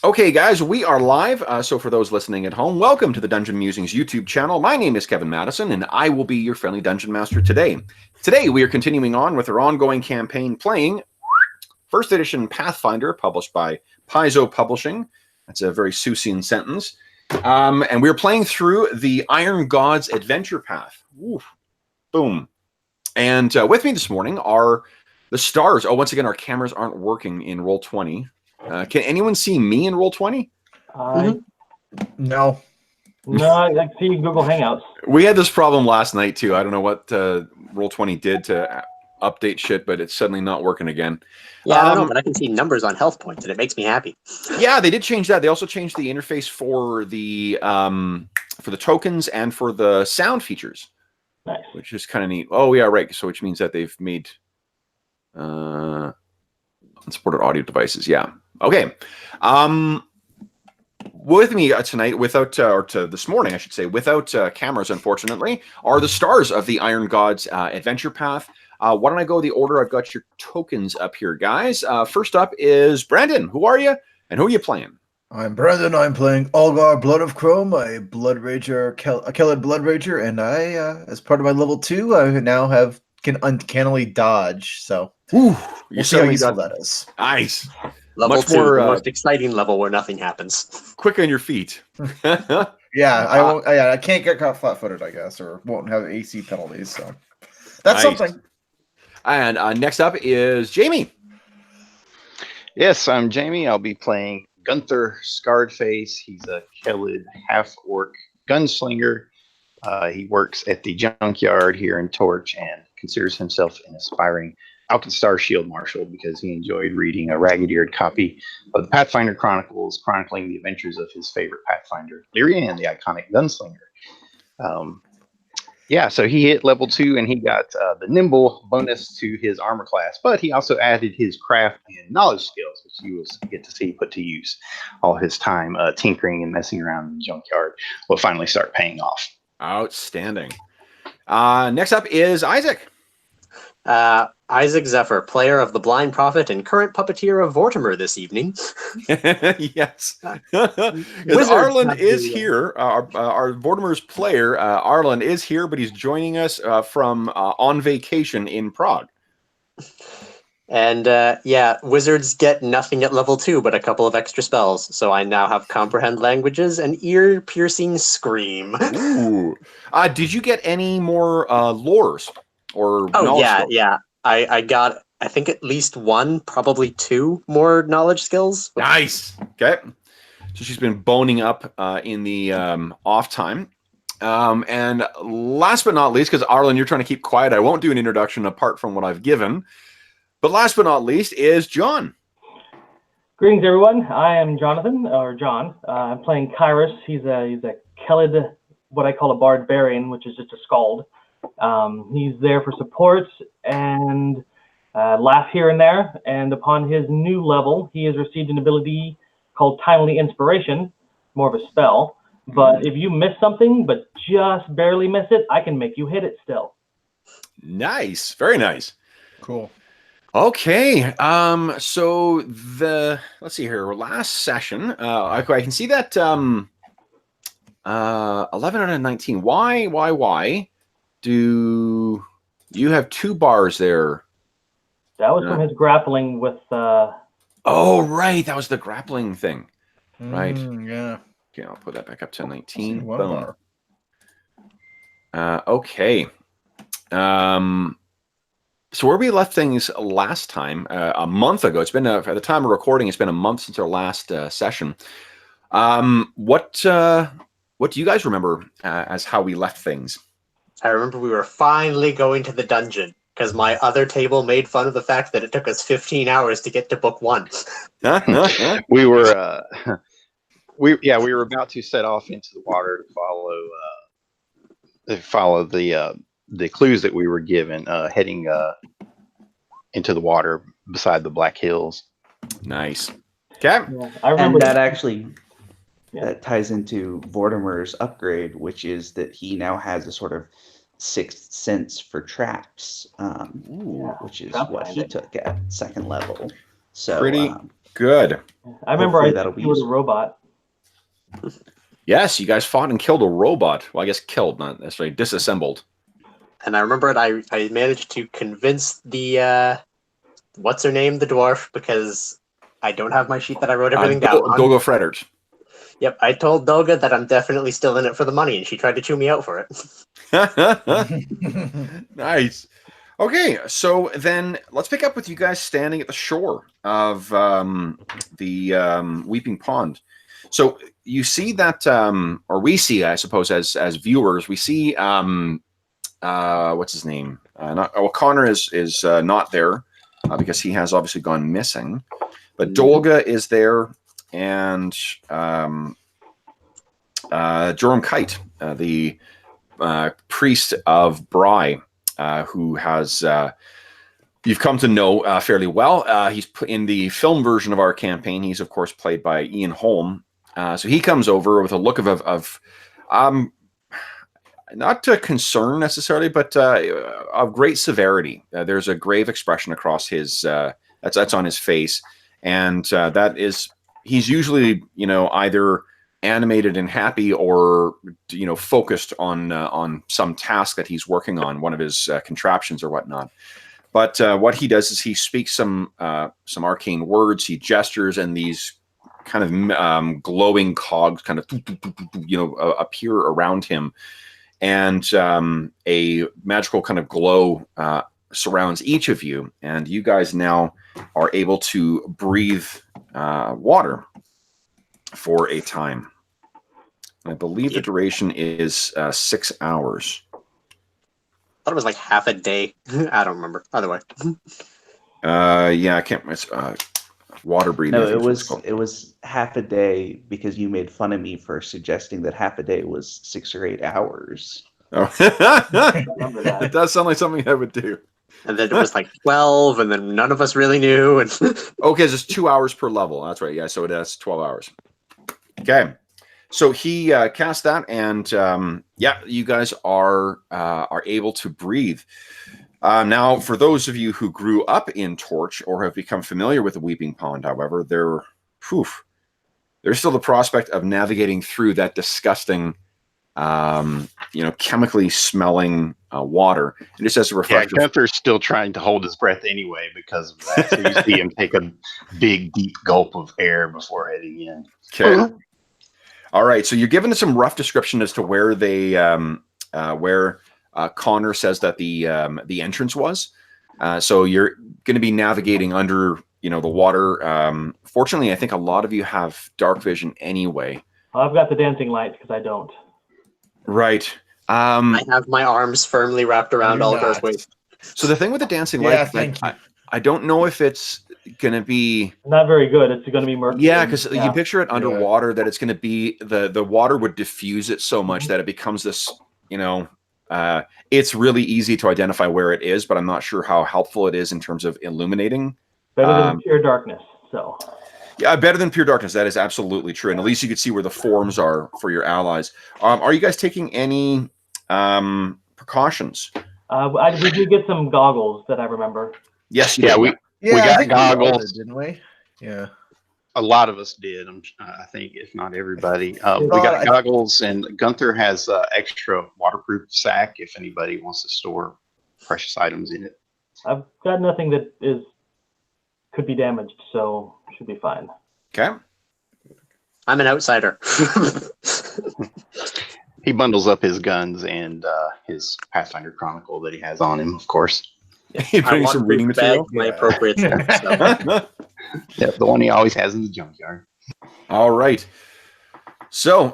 Okay, guys, we are live. So for those listening at home, welcome to the Dungeon Musings YouTube channel. My name is Kevin Madison, and I will be your friendly Dungeon Master today. Today, we are continuing on with our ongoing campaign playing first edition Pathfinder, published by Paizo Publishing. That's a very Seussian sentence. And we're playing through the Iron Gods Adventure Path. Ooh, boom. And with me this morning are the stars. Oh, once again, our cameras aren't working in Roll20. Can anyone see me in Roll20? No. No, I see Google Hangouts. We had this problem last night, too. I don't know what Roll20 did to update shit, but it's suddenly not working again. Yeah, I don't know, but I can see numbers on health points, and it makes me happy. Yeah, they did change that. They also changed the interface for the tokens and for the sound features. Nice. Which is kind of neat. Oh, yeah, right. So which means that they've made unsupported audio devices. Yeah. Okay. With me tonight, this morning, I should say, without cameras, unfortunately, are the stars of the Iron Gods Adventure Path. Why don't I go the order? I've got your tokens up here, guys. First up is Brandon. Who are you, and who are you playing? I'm Brandon. I'm playing Olgar, Blood of Chrome, a Blood Rager, a Kellid Blood Rager, and I, as part of my level 2, I now can uncannily dodge. So, you see how useful that is. Nice. Level 2, the most exciting level where nothing happens. Quick on your feet. Yeah, I won't. Yeah, I can't get caught flat-footed, I guess, or won't have AC penalties. So that's something. And next up is Jamie. Yes, I'm Jamie. I'll be playing Gunther Scarredface. He's a Kellid half-orc gunslinger. He works at the junkyard here in Torch and considers himself an aspiring Alkenstar Shield Marshal because he enjoyed reading a ragged-eared copy of the Pathfinder Chronicles chronicling the adventures of his favorite Pathfinder, Lyrian, the iconic gunslinger. So he hit level 2 and he got the nimble bonus to his armor class, but he also added his craft and knowledge skills, which you will get to see put to use. All his time tinkering and messing around in the junkyard will finally start paying off. Outstanding. Next up is Isaac. Isaac Zephyr, player of the Blind Prophet and current puppeteer of Vortimer this evening. Yes. Arlen is here. Our Vortimer's player, Arlen, is here, but he's joining us from on vacation in Prague. And wizards get nothing at level 2 but a couple of extra spells. So I now have Comprehend Languages and Ear-Piercing Scream. Ooh. Did you get any more lores? Or yeah. I got, I think, at least one, probably 2 more knowledge skills. Nice. Okay. So she's been boning up in the off time. And last but not least, because Arlen, you're trying to keep quiet, I won't do an introduction apart from what I've given. But last but not least is John. Greetings, everyone. I am Jonathan, or John. I'm playing Kairos. He's a Kellid, what I call a barbarian, which is just a skald. He's there for support and laugh here and there. And upon his new level, he has received an ability called Timely Inspiration, more of a spell. But if you miss something, but just barely miss it, I can make you hit it still. Nice. Very nice. Cool. Okay. So let's see here. Last session, I can see that 11 out of 19. Why? Do you have 2 bars there? That was from his grappling with... Oh, right. That was the grappling thing. Right. Yeah. Okay, I'll put that back up to 19. One Boom. bar. Okay. So where we left things last time, a month ago, it's been, at the time of recording, it's been a month since our last session. What do you guys remember as how we left things? I remember we were finally going to the dungeon because my other table made fun of the fact that it took us 15 hours to get to book 1. We were we were about to set off into the water to follow the clues that we were given, heading into the water beside the Black Hills. Nice. Okay. Yeah, I remember and that actually that ties into Vortimer's upgrade, which is that he now has a sort of 6th sense for traps, which is what he took at 2nd level. So Good. I remember Hopefully I that'll think be you were a useful. robot. Yes, you guys fought and killed a robot. Well, I guess killed, not necessarily disassembled. And I remember it. I managed to convince the what's her name, the dwarf, because I don't have my sheet that I wrote everything down on. Dolgo Freddert. Yep, I told Dolga that I'm definitely still in it for the money, and she tried to chew me out for it. Nice. Okay, so then let's pick up with you guys standing at the shore of the Weeping Pond. So you see that, or we see, I suppose, as viewers, we see what's his name? Connor is not there because he has obviously gone missing, but Dolga is there, and Joram Kite, the priest of Bry, who has you've come to know fairly well. He's in the film version of our campaign. He's of course played by Ian Holm. So he comes over with a look of not to concern necessarily, but of great severity. There's a grave expression across his that's on his face, and that is he's usually either animated and happy or focused on some task that he's working on, one of his contraptions or whatnot. But what he does is he speaks some arcane words, he gestures, and these kind of glowing cogs kind of appear around him, and a magical kind of glow surrounds each of you, and you guys now are able to breathe water for a time. I believe the duration is 6 hours. I thought it was like half a day. I don't remember. Either way. Yeah, I can't. Water breathing. No, it was half a day because you made fun of me for suggesting that half a day was 6 or 8 hours. Oh, Remember that. it does sound like something I would do. And then it was like 12, and then none of us really knew. And Okay, it's 2 hours per level. That's right. Yeah, so it has 12 hours. Okay. So he cast that, and yeah, you guys are able to breathe. Now, for those of you who grew up in Torch or have become familiar with the Weeping Pond, however, there's still the prospect of navigating through that disgusting, chemically smelling water. And just as a refresher, Gunther's still trying to hold his breath anyway because of that. So you see him take a big, deep gulp of air before heading in. okay. All right, so you're given some rough description as to where they, where Connor says that the entrance was. So you're going to be navigating under, the water. Fortunately, I think a lot of you have dark vision anyway. I've got the dancing lights because I don't. Right. I have my arms firmly wrapped around Algar's waist. So the thing with the dancing Yeah, light, thank you. I don't know if it's going to be. Not very good. It's going to be murky. Yeah, because you picture it underwater, that it's going to be the water would diffuse it so much that it becomes this, it's really easy to identify where it is, but I'm not sure how helpful it is in terms of illuminating. Better than pure darkness. So. Yeah, better than pure darkness. That is absolutely true, and at least you can see where the forms are for your allies. Are you guys taking any precautions? We did get some goggles that I remember. Yes. Yeah, we got I think we all goggles. did, didn't we? Yeah. A lot of us did. I think, if not everybody. We got goggles, and Gunther has extra waterproof sack if anybody wants to store precious items in it. I've got nothing that could be damaged, so should be fine. Okay. I'm an outsider. He bundles up his guns and his Pathfinder Chronicle that he has on him, of course. You bring some reading material. My appropriate stuff. Yeah, the one he always has in the junkyard. All right. So,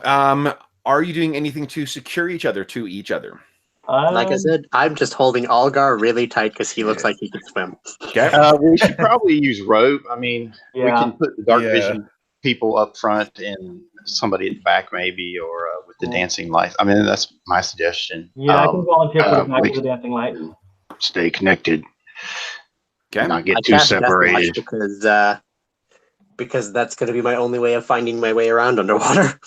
are you doing anything to secure each other to each other? Like I said, I'm just holding Algar really tight because he looks like he can swim. Okay. We should probably use rope. I mean, we Yeah. can put the dark vision people up front and somebody at the back maybe, or with the dancing lights. I mean, that's my suggestion. Yeah, I can volunteer for the back we of the dancing lights. Stay connected. Okay. Not get I too cast Death Watch separated. because that's going to be my only way of finding my way around underwater.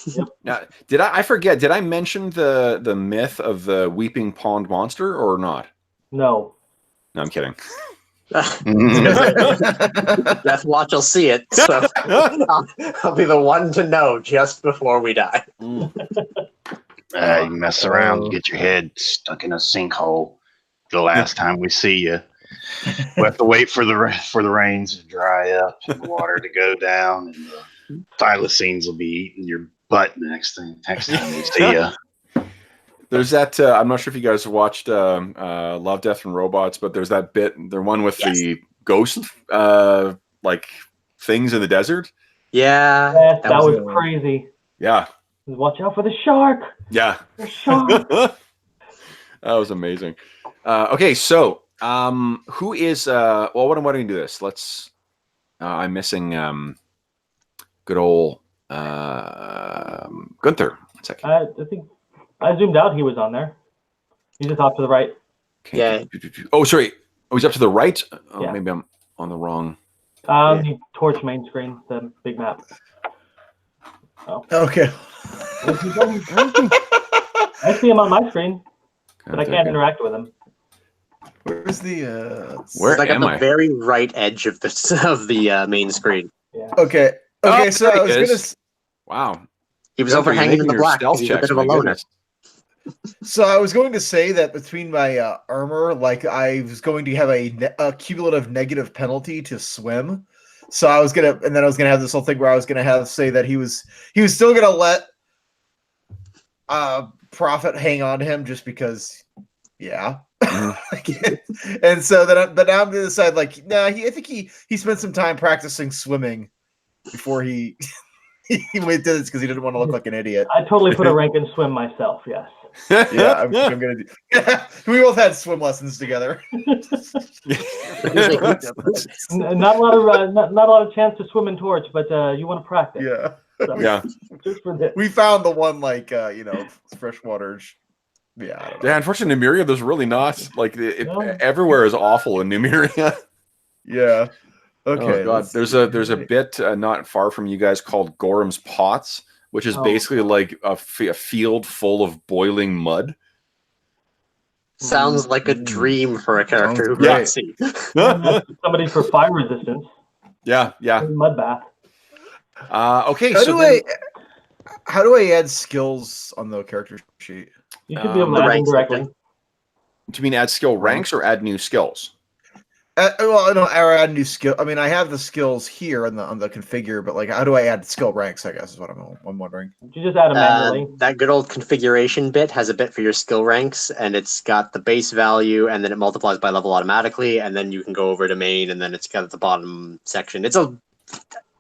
Now, I forget? Did I mention the myth of the Weeping Pond monster or not? No. No, I'm kidding. Death Watch will see it, so I'll be the one to know just before we die. You mess around, you get your head stuck in a sinkhole. The last time we see you, we have to wait for the rains to dry up and the water to go down, and the thylacines will be eating your butt next time we see you. There's that. I'm not sure if you guys watched Love, Death, and Robots, but there's that bit. The one with the ghost, like things in the desert. Yes, that was crazy. Yeah. Watch out for the shark. Yeah. The shark. That was amazing. Okay, so who is? Well, why don't we do this? Let's. I'm missing good old Gunther. 1 second. I think I zoomed out. He was on there. He's just off to the right. Okay. Yeah. Oh, sorry. Oh, he's up to the right. Oh, Yeah. Maybe I'm on the wrong. The torch main screen, the big map. Oh. Okay. I see him on my screen, but I can't interact with him. Where's the? Where Like at am the I? very right edge of the main screen. Yeah. Okay. Okay. Oh, So there I was he gonna. is. Wow. He was Gunther, you're overhanging in making the your black. stealth He's a checks, bit of a my loner. goodness. So I was going to say that between my armor, like I was going to have a cumulative negative penalty to swim. So I was gonna, and then I was gonna have this whole thing where I was gonna have say that he was still gonna let Prophet hang on to him just because, yeah. And so then, but now I'm gonna decide like, nah. I think he spent some time practicing swimming before he he went to this because he didn't want to look like an idiot. I totally put a rank in swim myself. Yes. Yeah, I'm gonna do. We both had swim lessons together. Not a lot of chance to swim in torch, but you want to practice. Yeah, So, Yeah. just for this. we found the one like freshwater. Yeah, I don't know. Yeah, unfortunately, Numeria, there's really not like No. everywhere is awful in Numeria. Yeah. Okay. Oh God, there's a bit not far from you guys called Gorham's Pots, which is basically like a field full of boiling mud. Sounds like a dream for a character who Yeah. can't see. Somebody for fire resistance. Yeah. Mud bath. Okay, How do I add skills on the character sheet? You should be able to The add them ranks directly. section. do you mean add skill ranks or add new skills? Well, no, or add new skill. I mean, I have the skills here on the configure, but like, how do I add skill ranks? I guess is what I'm wondering. You just add them manually. That good old configuration bit has a bit for your skill ranks, and it's got the base value, and then it multiplies by level automatically, and then you can go over to main, and then it's got at the bottom section. This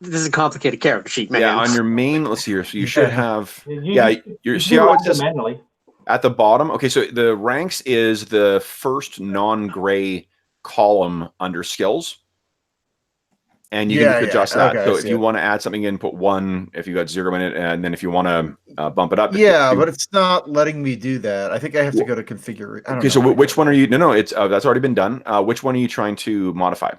is a complicated character sheet, man. Yeah, on your main, let's see here. So you should have. You See how add it them says manually. at the bottom? Okay, so the ranks is the first non-gray column under skills, and you can adjust that. Okay, so if you want to add something in, put 1. If you got 0 in it, and then if you want to bump it up, Yeah, but it's not letting me do that. I think I have to go to configure. I don't Okay, know so how to which do one that. are you? No, it's that's already been done. Which one are you trying to modify?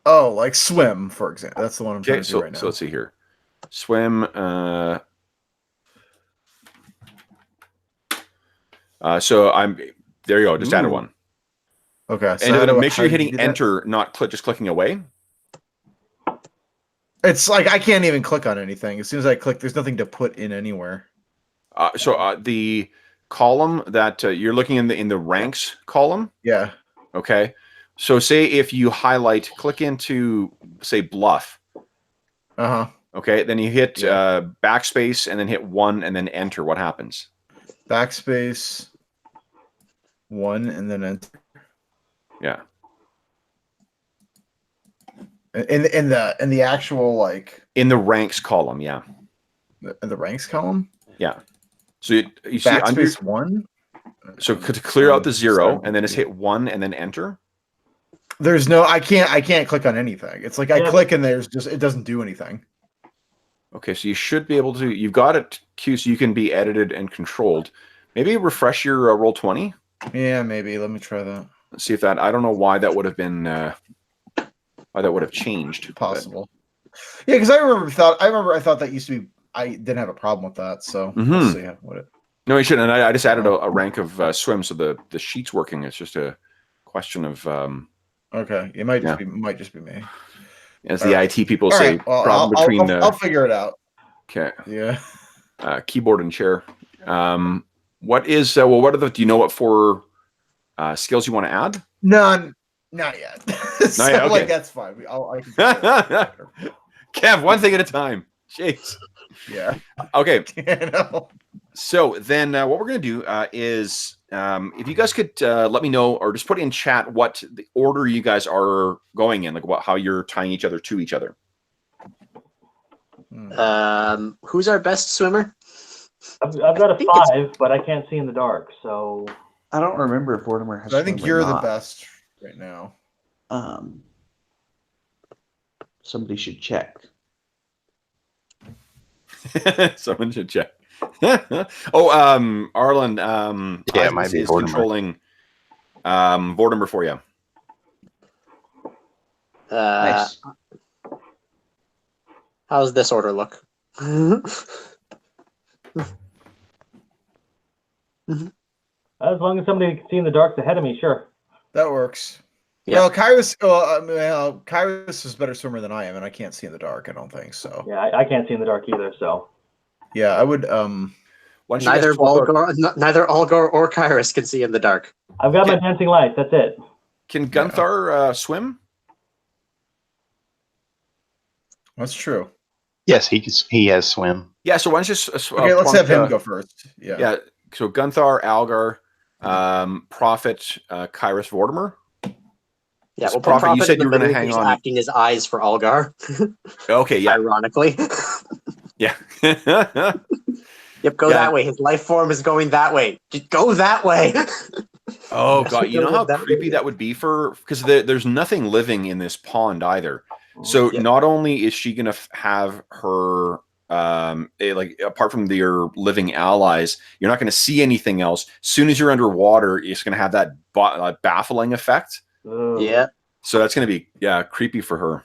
Oh, like swim, for example. That's the one I'm trying Okay, to do so right now. so let's see here. Swim. So I'm there. You go. Just added Ooh. one. Okay, so And how do- make sure how you're do you hitting do that? enter, not just clicking away. It's like I can't even click on anything. As soon as I click, there's nothing to put in anywhere. So the column that you're looking in the ranks column. Yeah. Okay. So say if you highlight, click into say bluff. Uh huh. Okay. Then you hit backspace and then hit 1 and then enter. What happens? Backspace 1 and then enter. Yeah. In the actual like In the ranks column. Yeah. in the ranks column. Yeah. So you see under. Backspace 1. So to clear out the 0 and then just hit 1 and then enter. There's no. I can't click on anything. It's like I Yeah. click and there's just it doesn't do anything. Okay, so you should be able to. You've got it queued so you can be edited and controlled. Maybe refresh your Roll20. Yeah, maybe. Let me try that. Let's see if that. I don't know why that would have been. Why that would have changed. Possible. Yeah, because I thought that used to be. I didn't have a problem with that. So let's see what it. No, you shouldn't. I just added a rank of swim, so the sheet's working. It's just a question of Okay, it might just be me. As the IT people All say, right. Well, problem between. I'll figure it out. Okay. Yeah. Keyboard and chair. What is? What are the? Do you know what for skills you want to add? None. Not yet. So, Not yet, okay. like, that's fine. I can figure it out. Kev, one thing at a time. Jeez. Yeah. Okay. You know? So then what we're going to do is if you guys could let me know or just put in chat what the order you guys are going in, like how you're tying each other to each other. Who's our best swimmer? I've got a 5, but I can't see in the dark, so... I don't remember if Vortimer has. I think you're the not. best right now. Somebody should check. Someone should check. Arlen, it might be is Vortimer. controlling Vortimer for you. Nice. How's this order look? As long as somebody can see in the dark ahead of me, sure. That works. Yeah. Well, Kyrus is a better swimmer than I am, and I can't see in the dark. I don't think so. Yeah, I can't see in the dark either, so... Yeah, I would. Neither Algar or Kyrus can see in the dark. I've got my dancing light, that's it. Can Gunthar swim? That's true. Yes, he has swim. Yeah, so why don't you just Okay, let's have him go first. Yeah. Yeah, so Gunthar, Algar, Prophet, Kyrus, Vortimer. Yeah, well, Prophet, you said you were going to hang hang on. acting as eyes for Algar. Okay, yeah. Ironically. Yeah. Yep, go that way. His life form is going that way. Just go that way. Oh, God. You know how creepy that would be because there's nothing living in this pond either. So not only is she going to have her, apart from your living allies, you're not going to see anything else. As soon as you're underwater, it's going to have that baffling effect. Yeah. So that's going to be creepy for her.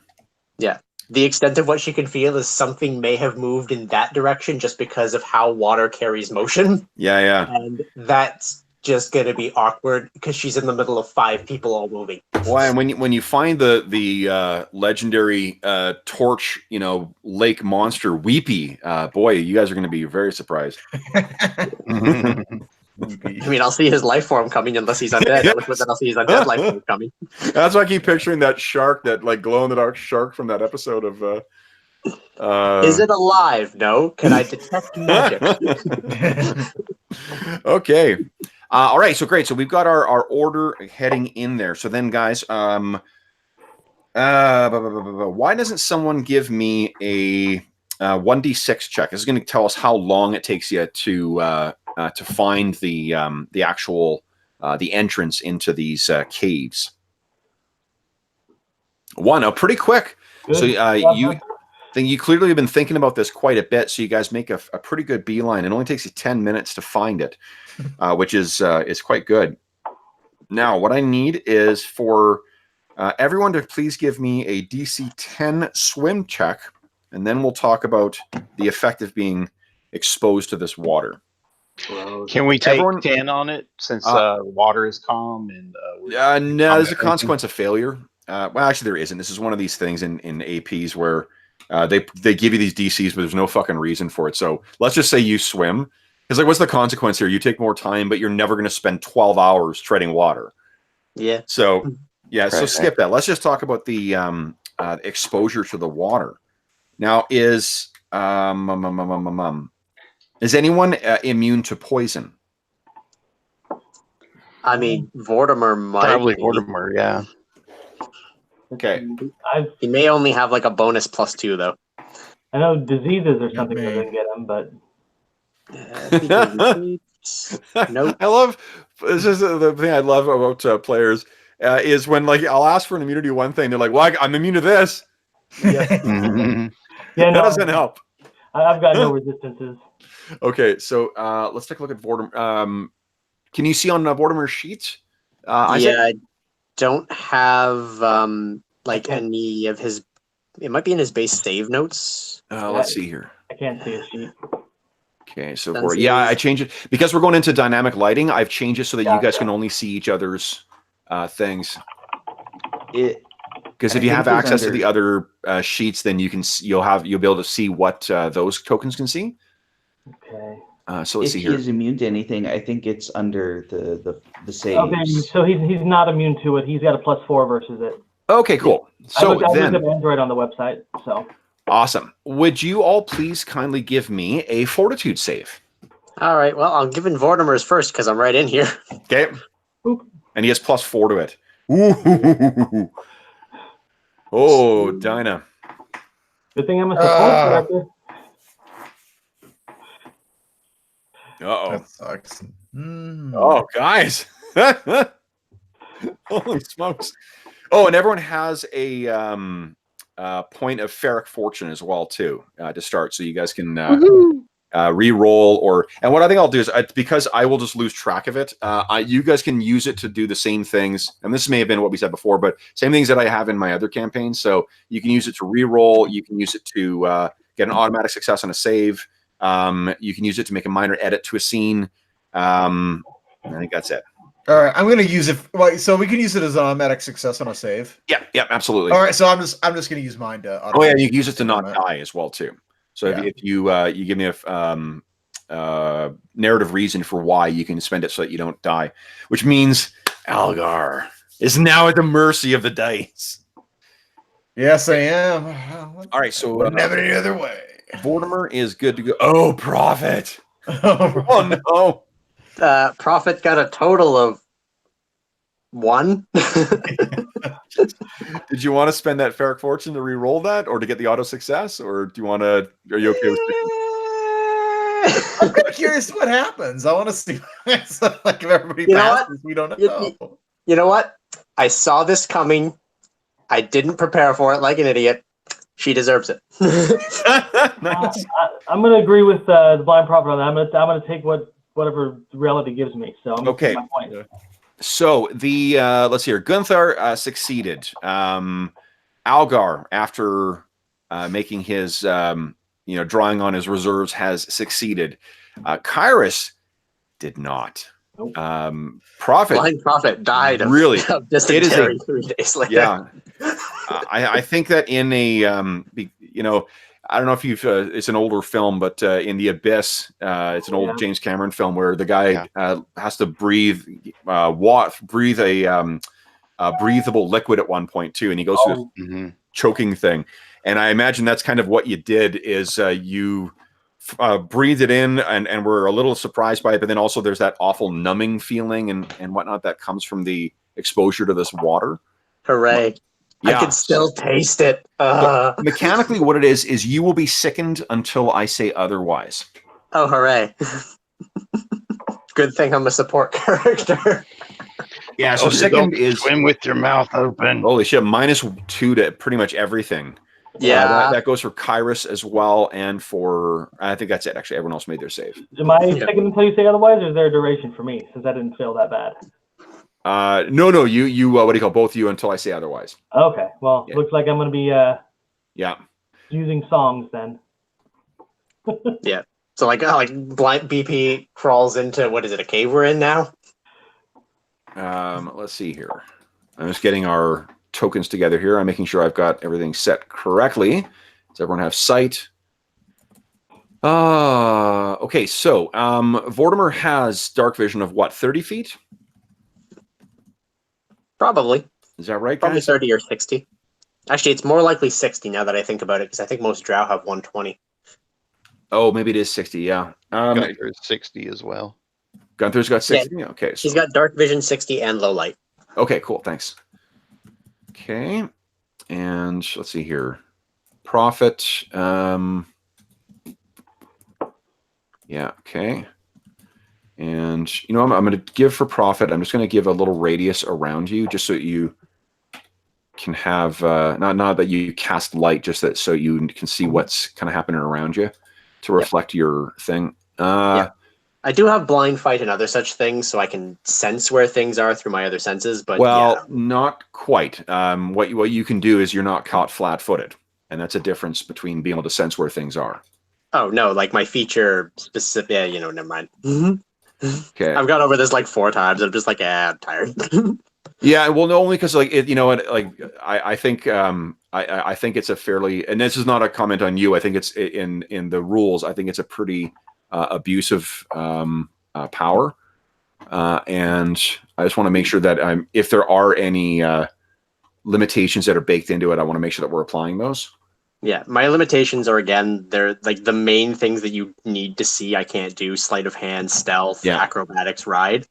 Yeah. The extent of what she can feel is something may have moved in that direction just because of how water carries motion. Yeah. And that's just going to be awkward because she's in the middle of 5 people all moving. Well, and when you find the legendary torch, lake monster Weepy, boy, you guys are going to be very surprised. I mean, I'll see his life form coming unless he's undead. Then I'll see his undead life form coming. That's why I keep picturing that shark, that glow-in-the-dark shark from that episode of... Is it alive? No. Can I detect magic? Okay. All right, so great. So we've got our order heading in there. So then, guys, why doesn't someone give me a 1d6 check? This is going to tell us how long it takes you to find the actual the entrance into these caves. 1, pretty quick. Good. So you clearly have been thinking about this quite a bit. So you guys make a pretty good beeline. It only takes you 10 minutes to find it, which is quite good. Now, what I need is for everyone to please give me a DC 10 swim check, and then we'll talk about the effect of being exposed to this water. Can we take 10 on it since water is calm? And no, there's a consequence of failure. Well, actually, there isn't. This is one of these things in APs where they give you these DCs, but there's no fucking reason for it. So let's just say you swim. Because what's the consequence here? You take more time, but you're never going to spend 12 hours treading water. Yeah. So so skip that. Let's just talk about the exposure to the water. Now, is anyone immune to poison? I mean, Vortimer might. Probably Vortimer, yeah. Okay. He may only have like a bonus +2 though. I know diseases or something that didn't get him, but nope. I love this is the thing I love about players is when I'll ask for an immunity to one thing, they're like, "Well, I'm immune to this." Yeah, that doesn't help. I've got no resistances. Okay, so let's take a look at Vortimer. Can you see on Vortimer's sheet? I don't have any of his. It might be in his base save notes. Let's see here. I can't see a sheet. Okay, so I changed it because we're going into dynamic lighting. I've changed it so that you guys can only see each other's things. Because if I you think have it was access to under- the other sheets, then you'll be able to see what those tokens can see. Okay. So let's If see he here. is immune to anything, I think it's under the saves. Okay, so he's not immune to it. He's got a +4 versus it. Okay, cool. So I looked then, at Android on the website. So awesome. Would you all please kindly give me a fortitude save? All right. Well, I'm giving Vortimer's first because I'm right in here. Okay. Boop. And he has +4 to it. Ooh. Oh, Dinah. Good thing I'm a support character. Uh-oh. That sucks. Oh, guys. Holy smokes. Oh, and everyone has a point of Ferric Fortune as well, too, to start. So you guys can re-roll and what I think I'll do is because I will just lose track of it, you guys can use it to do the same things. And this may have been what we said before, but same things that I have in my other campaigns. So you can use it to re-roll. You can use it to get an automatic success on a save. You can use it to make a minor edit to a scene. I think that's it. All right, I'm going to use it. So we can use it as an automatic success on a save. Yeah, absolutely. All right, so I'm just going to use mine to. Oh yeah, you can use it to not die as well too. So Yeah. if you give me a narrative reason for why you can spend it so that you don't die, which means Algar is now at the mercy of the dice. Yes, I am. All right, so Wouldn't have it any other way. Vortimer is good to go. Oh, Prophet! Oh, Oh no! Prophet got a total of 1. Did you want to spend that Ferric Fortune to re-roll that, or to get the auto success, or do you want to? Are you okay with? I'm kind of curious what happens. I want to see. So, like if everybody You know what? passes, we don't know. You know what? I saw this coming. I didn't prepare for it like an idiot. She deserves it. Nice. I'm going to agree with the Blind Prophet on that. I'm going to take whatever reality gives me. So I'm Okay. my point. So the let's see here. Gunther succeeded. Algar, after making his drawing on his reserves, has succeeded. Kairos did not. Nope. Prophet Blind Prophet died of, really of dysentery 3 days later. Yeah. I think that in a I don't know if you've it's an older film, but in The Abyss, it's an old James Cameron film where the guy has to breathe a breathable liquid at one point too, and he goes through this choking thing. And I imagine that's kind of what you did is you breathed it in and were a little surprised by it, but then also there's that awful numbing feeling and whatnot that comes from the exposure to this water. Hooray. Yeah. I can still taste it. But mechanically, what it is you will be sickened until I say otherwise. Oh, hooray. Good thing I'm a support character. Yeah, so sickened is... Swim with your mouth open. Holy shit, -2 to pretty much everything. Yeah. That goes for Kairos as well, and for... I think that's it, actually. Everyone else made their save. Am I sickened until you say otherwise, or is there a duration for me, since I didn't feel that bad? No, you what do you call both you until I say otherwise. Okay, well, looks like I'm going to be using songs then. Yeah. So like blind BP crawls into, what is it, a cave we're in now? Let's see here. I'm just getting our tokens together here. I'm making sure I've got everything set correctly. Does everyone have sight? Okay, so Vortimer has dark vision of what, 30 feet? Probably. Is that right, Probably guys? 30 or 60. Actually, it's more likely 60 now that I think about it, because I think most drow have 120. Oh, maybe it is 60, yeah. Gunther's 60 as well. Gunther's got 60? Yeah. Okay. So. He's got dark vision 60 and low light. Okay, cool, thanks. Okay, and let's see here. Prophet. Yeah, okay. And, I'm going to give for Prophet, I'm just going to give a little radius around you, just so you can have, not that you cast light, just that so you can see what's kind of happening around you to reflect your thing. Yeah. I do have blind fight and other such things, so I can sense where things are through my other senses, but not quite. What you can do is you're not caught flat-footed, and that's a difference between being able to sense where things are. Oh, no, like my feature specific, never mind. Okay. I've gone over this like 4 times, I'm just like, I'm tired. Yeah, well, no, only because like you know what, like I think I think it's a fairly, and this is not a comment on you. I think it's in the rules. I think it's a pretty abusive power, and I just want to make sure that if there are any limitations that are baked into it, I want to make sure that we're applying those. Yeah, my limitations are, again, they're like the main things that you need to see. I can't do sleight of hand, stealth, acrobatics, ride.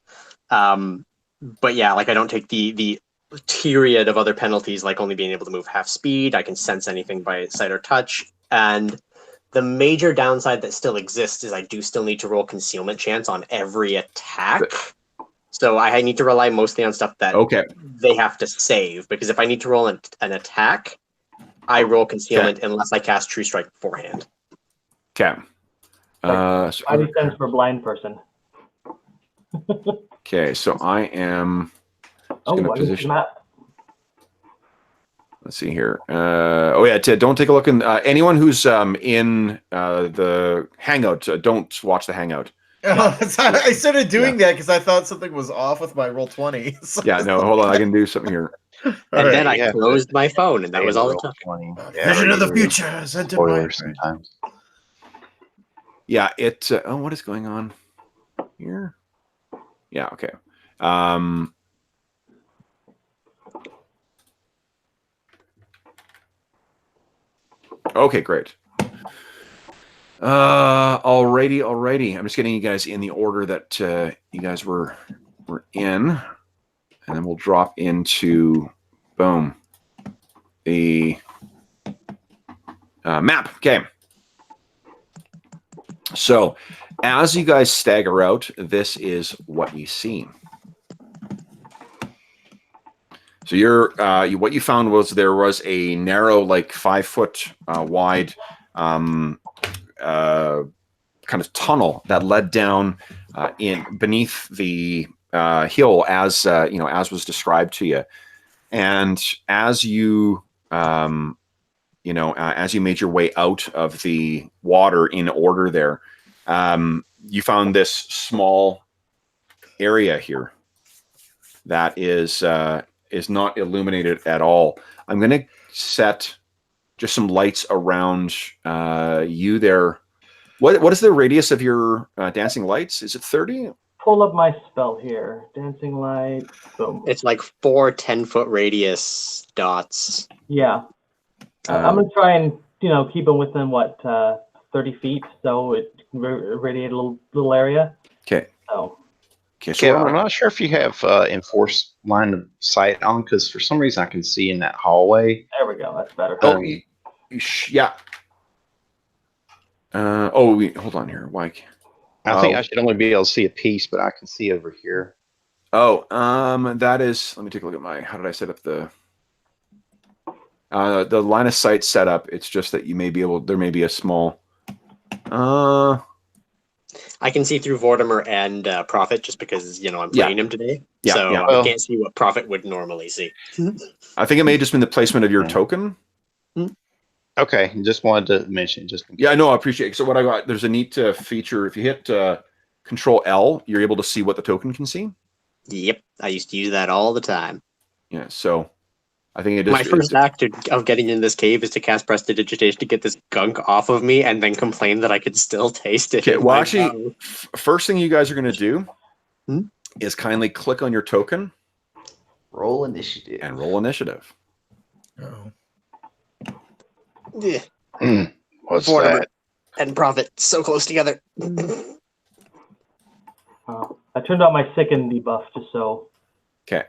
But yeah, like I don't take the myriad of other penalties, like only being able to move half speed. I can sense anything by sight or touch. And the major downside that still exists is I do still need to roll concealment chance on every attack. So I need to rely mostly on stuff that they have to save, because if I need to roll an attack, I roll concealment unless I cast True Strike beforehand. Okay. Like 5 cents for a blind person. Okay, so I am going to position. Let's see here. Oh yeah, don't take a look in. Anyone who's in the Hangout, don't watch the Hangout. I started doing that because I thought something was off with my roll 20. So yeah, no, hold on, I can do something here. And then I closed my phone, and that was all it took. Vision of the future has entered my sometimes. Yeah, oh, what is going on here? Yeah, okay. Okay, great. Alrighty. I'm just getting you guys in the order that you guys were in, and then we'll drop into boom the map. Okay. So, as you guys stagger out, this is what you see. So what you found was there was a narrow, like 5 foot wide, kind of tunnel that led down in beneath the hill, as as was described to you. And as you as you made your way out of the water in order there, you found this small area here that is not illuminated at all. I'm going to set just some lights around you there. What is the radius of your dancing lights? Is it 30? Pull up my spell here. Dancing light. Boom. It's like 4 10-foot radius dots. Yeah. I'm going to try and, keep them within, 30 feet, so it can radiate a little area. Okay. So. Okay, so I'm not sure if you have enforced line of sight on, because for some reason I can see in that hallway. There we go. That's better. Yeah. Hold on here. Why? I think I should only be able to see a piece, but I can see over here. Oh, that is. Let me take a look at how did I set up the line of sight setup? It's just that you may be able. There may be a small. I can see through Vortimer and Prophet just because I'm playing him today. Yeah, so I can't see what Prophet would normally see. I think it may have just been the placement of your token. Okay, just wanted to mention. Yeah, no, I appreciate it. So what I got, there's a neat feature. If you hit Control L, you're able to see what the token can see. Yep, I used to use that all the time. Yeah, so I think it is. My first act of getting in this cave is to cast Prestidigitation to get this gunk off of me, and then complain that I could still taste it. Okay, well, actually, first thing you guys are going to do is kindly click on your token. Roll initiative. And roll initiative. Oh. Yeah. What's Vortimer that? and Prophet so close together. I turned on my sicken debuff just so. Okay.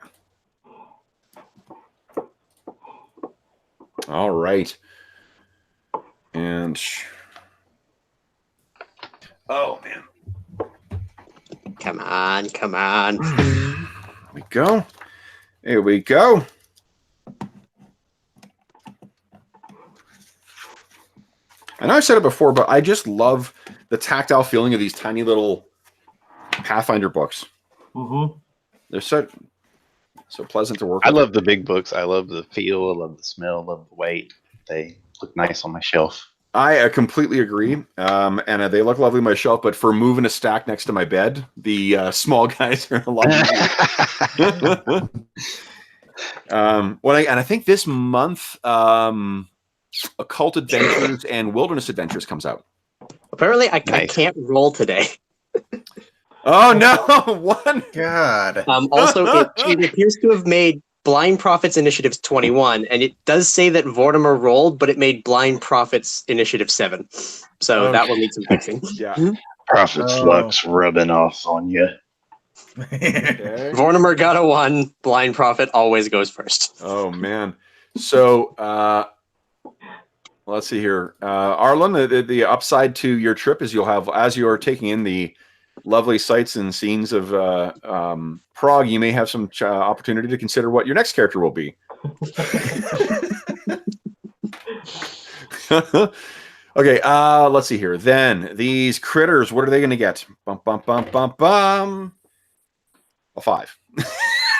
All right. And oh man. Come on. Here we go. I know I've said it before, but I just love the tactile feeling of these tiny little Pathfinder books. Mm-hmm. They're so pleasant to work with. I love the big books. I love the feel. I love the smell. I love the weight. They look nice on my shelf. I completely agree. And they look lovely on my shelf, but for moving a stack next to my bed, the small guys are a lot easier. I think this month, Occult Adventures and Wilderness Adventures comes out. Apparently, I Nice. can't roll today. Oh no! One. God. Also, it appears to have made Blind Prophets Initiatives 21, and it does say that Vortimer rolled, but it made Blind Prophets Initiative 7. So that will need some fixing. Yeah. Prophet's Oh. luck's rubbing off on you. Okay. Vortimer got a 1. Blind Prophet always goes first. Oh man. So let's see here. Arlen, the upside to your trip is you'll have, as you're taking in the lovely sights and scenes of Prague, you may have some opportunity to consider what your next character will be. Okay, let's see here. Then these critters, what are they going to get? Bum, bum, bum, bum, bum. A 5.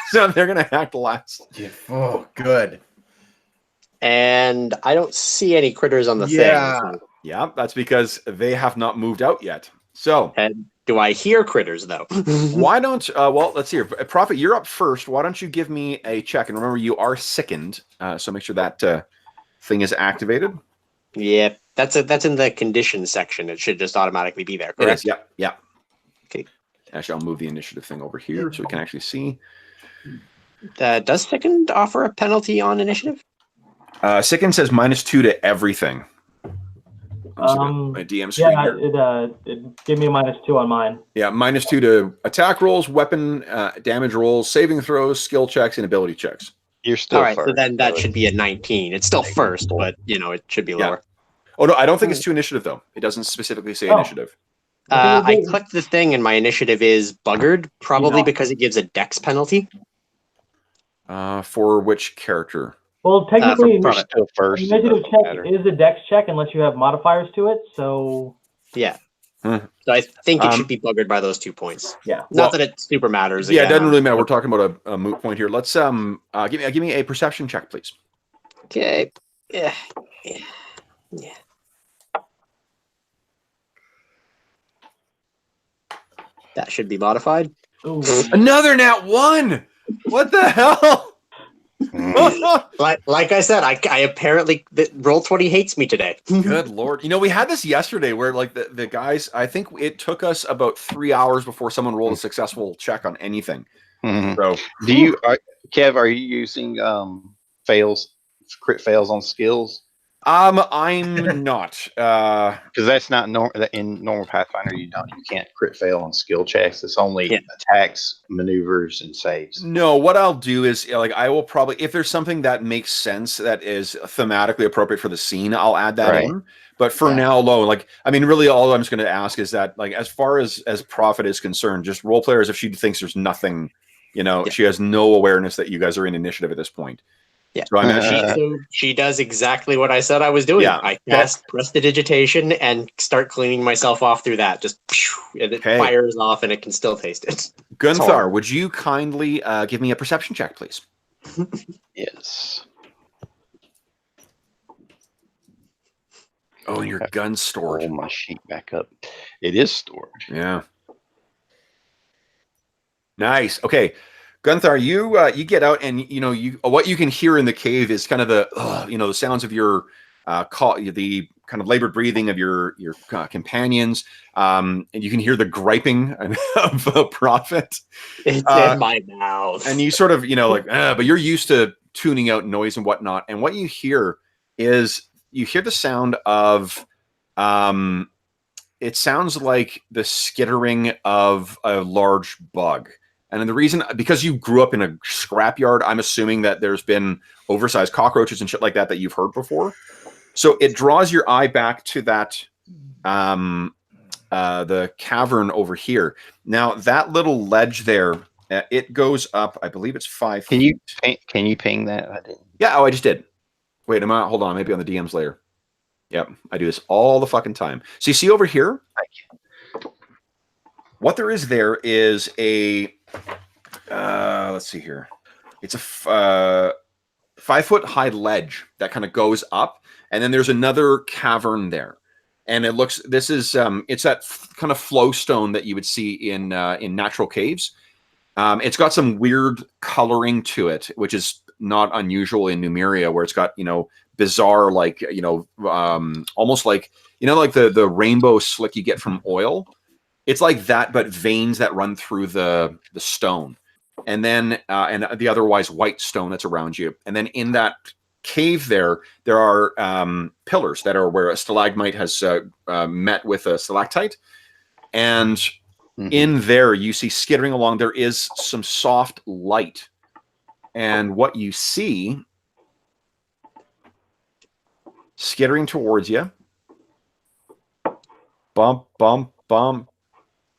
So they're going to act last. Yeah. Oh, good. And I don't see any critters on the Yeah. thing. So- Yeah, that's because they have not moved out yet. So And do I hear critters, though? why don't, well, let's see here. Prophet, you're up first. Why don't you give me a check? And remember, you are sickened, so make sure that thing is activated. Yeah, that's in the conditions section. It should just automatically be there, It correct? is, yeah, yeah. Okay. Actually, I'll move the initiative thing over here so we can actually see. Does Second offer a penalty on initiative? Sickened says -2 to everything. My DM screen Yeah, here. it gave me a -2 on mine. Yeah, -2 to attack rolls, weapon damage rolls, saving throws, skill checks, and ability checks. You're still All right, first. so then that should be a 19. It's still first, but it should be Yeah. lower. Oh no, I don't think it's to initiative though. It doesn't specifically say Oh. initiative. I clicked the thing and my initiative is buggered, probably Yeah. because it gives a dex penalty. For which character? Well, technically, for You're Prophet. still first. initiative it doesn't check matter. is a dex check unless you have modifiers to it. So Yeah. Hmm. So I think it Um, should be buggered by those 2 points. yeah. Well, Not that it super matters. Yeah, it again, doesn't really matter. We're talking about a moot point here. Let's give me a perception check, please. Okay. Yeah. Yeah. That should be modified. Ooh. Another nat 1. What the hell? Like I said, I apparently Roll20 hates me today. Good lord! We had this yesterday where like the guys. I think it took us about 3 hours before someone rolled a successful check on anything. Mhm. So Do you, Kev? Are you using crit fails on skills? I'm not. Because that's not in normal Pathfinder. You can't crit fail on skill checks. It's only attacks, maneuvers, and saves. No, what I'll do is I will probably, if there's something that makes sense that is thematically appropriate for the scene, I'll add that Right. in. But for now alone, really all I'm just going to ask is that as far as Prophet is concerned, just role players, if she thinks there's nothing, she has no awareness that you guys are in initiative at this point. Yeah. So I'm She does exactly what I said I was doing. Yeah. I cast prestidigitation and start cleaning myself off through that. Just and it Okay. fires off and it can still taste it. Gunther, would you kindly give me a perception check, please? Yes. Oh, and your gun's stored. Pull my sheet back up. It is stored. Yeah. Nice. Okay. Gunther, you get out and what you can hear in the cave is kind of the sounds of your the kind of labored breathing of your companions, and you can hear the griping of a prophet. It's in my mouth. And you sort of but you're used to tuning out noise and whatnot. And what you hear is the sound of it sounds like the skittering of a large bug. And the reason, because you grew up in a scrapyard, I'm assuming that there's been oversized cockroaches and shit like that you've heard before. So it draws your eye back to that, the cavern over here. Now that little ledge there, it goes up. I believe it's 5 feet. Can you ping that? I didn't. Yeah. Oh, I just did. Wait, hold on. Maybe on the DM's layer. Yep. I do this all the fucking time. So you see over here, what there is there is a, let's see here. It's a 5 foot high ledge that kind of goes up, and then there's another cavern there. And this is it's that kind of flow stone that you would see in natural caves. It's got some weird coloring to it, which is not unusual in Numeria, where it's got, you know, bizarre, like, you know, almost like, you know, like the rainbow slick you get from oil. It's like that, but veins that run through the stone, and then and the otherwise white stone that's around you. And then in that cave there are pillars that are where a stalagmite has met with a stalactite, and in there you see skittering along. There is some soft light, and what you see skittering towards you. Bump, bump, bump.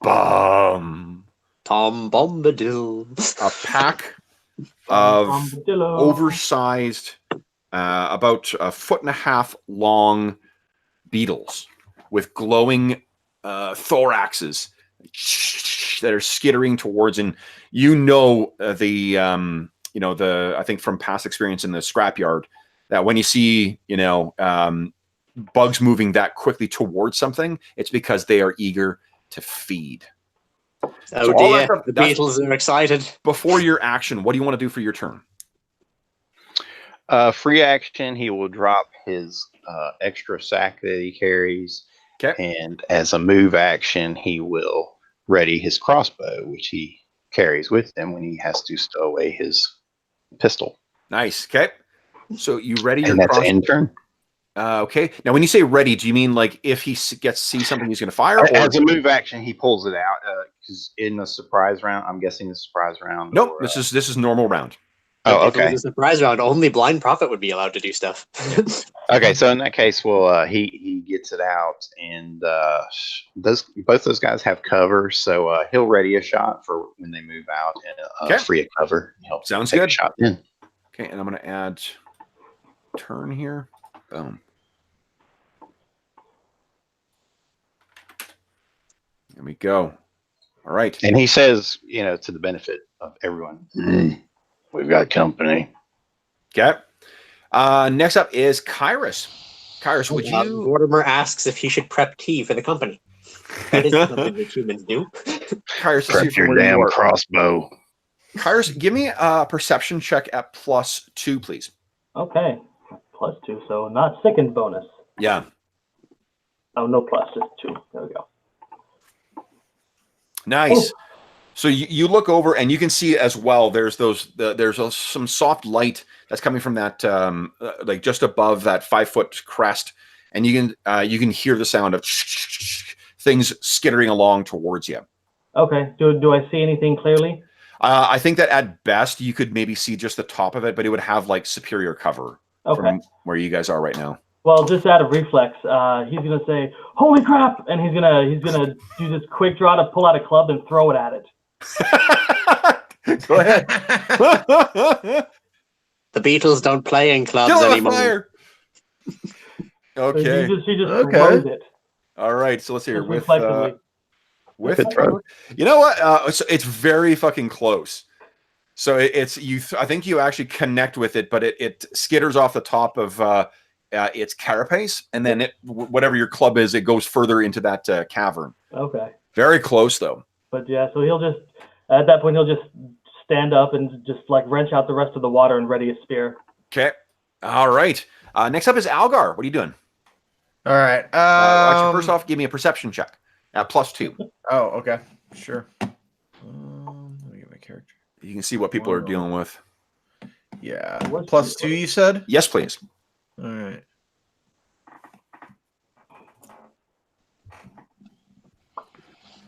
Bum. Tom Bombadil. A pack of oversized, about 1.5 foot long beetles with glowing thoraxes that are skittering towards, and you know I think from past experience in the scrapyard that when you see bugs moving that quickly towards something, it's because they are eager to feed. Oh So dear, the beetles are excited. Before your action, what do you want to do for your turn? Free action, he will drop his extra sack that he carries. Okay. And as a move action, he will ready his crossbow, which he carries with him when he has to stow away his pistol. Nice. Okay. So you ready your and that's crossbow? end turn. Okay. Now, when you say ready, do you mean like if he gets see something he's going to fire? Or? As a move action, he pulls it out because in the surprise round, I'm guessing the surprise round. Nope. This is normal round. Oh, If it okay. was a surprise round, only Blind Prophet would be allowed to do stuff. Okay, so in that case, well, he gets it out, and both those guys have cover, so he'll ready a shot for when they move out and free a cover. Sounds take good. A shot in. Okay, and I'm going to add turn here. Boom. There we go. All right. And he says, to the benefit of everyone, we've got company. Okay. Next up is Kairos. Kairos, would you? Mortimer asks if he should prep tea for the company. That is something that humans do. Kairos, prep your damn crossbow. Kairos, give me a perception check at +2, please. Okay, +2, so not second bonus. Yeah. Oh, no plus, just 2. There we go. Nice. Oh. So you look over and you can see as well. There's some soft light that's coming from that like just above that 5-foot crest, and you can hear the sound of things skittering along towards you. Okay. Do I see anything clearly? I think that at best you could maybe see just the top of it, but it would have like superior cover from where you guys are right now. Well, just out of reflex, he's gonna say, "Holy crap!" and he's gonna do this quick draw to pull out a club and throw it at it. Go ahead. The Beatles don't play in clubs anymore. Fire. Okay. So she just throws it. All right. So let's hear with throw. You know what? It's very fucking close. So it's you. I think you actually connect with it, but it skitters off the top of its carapace, and then whatever your club is, it goes further into that cavern. Okay. Very close though. But yeah, so he'll just at that point he'll just stand up and just like wrench out the rest of the water and ready a spear. Okay. All right. Next up is Algar. What are you doing? All right. Actually, first off, give me a perception check at +2. Oh, okay. Sure. Let me get my character. You can see what people are dealing with. Yeah. +2, you said? Yes, please. All right.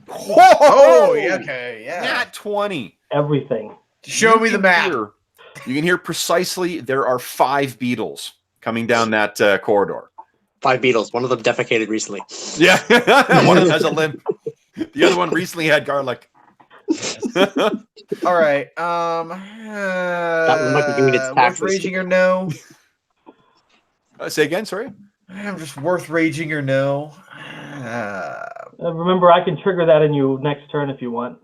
Oh, okay, yeah. Nat 20. Everything. Show me the map. You can hear precisely there are 5 beetles coming down that corridor. 5 beetles. One of them defecated recently. Yeah. One of them has a limp. The other one recently had garlic. All right. That one might be doing its taxes. Worth raging or no? Say again, sorry? I'm just worth raging or no. Remember, I can trigger that in you next turn if you want.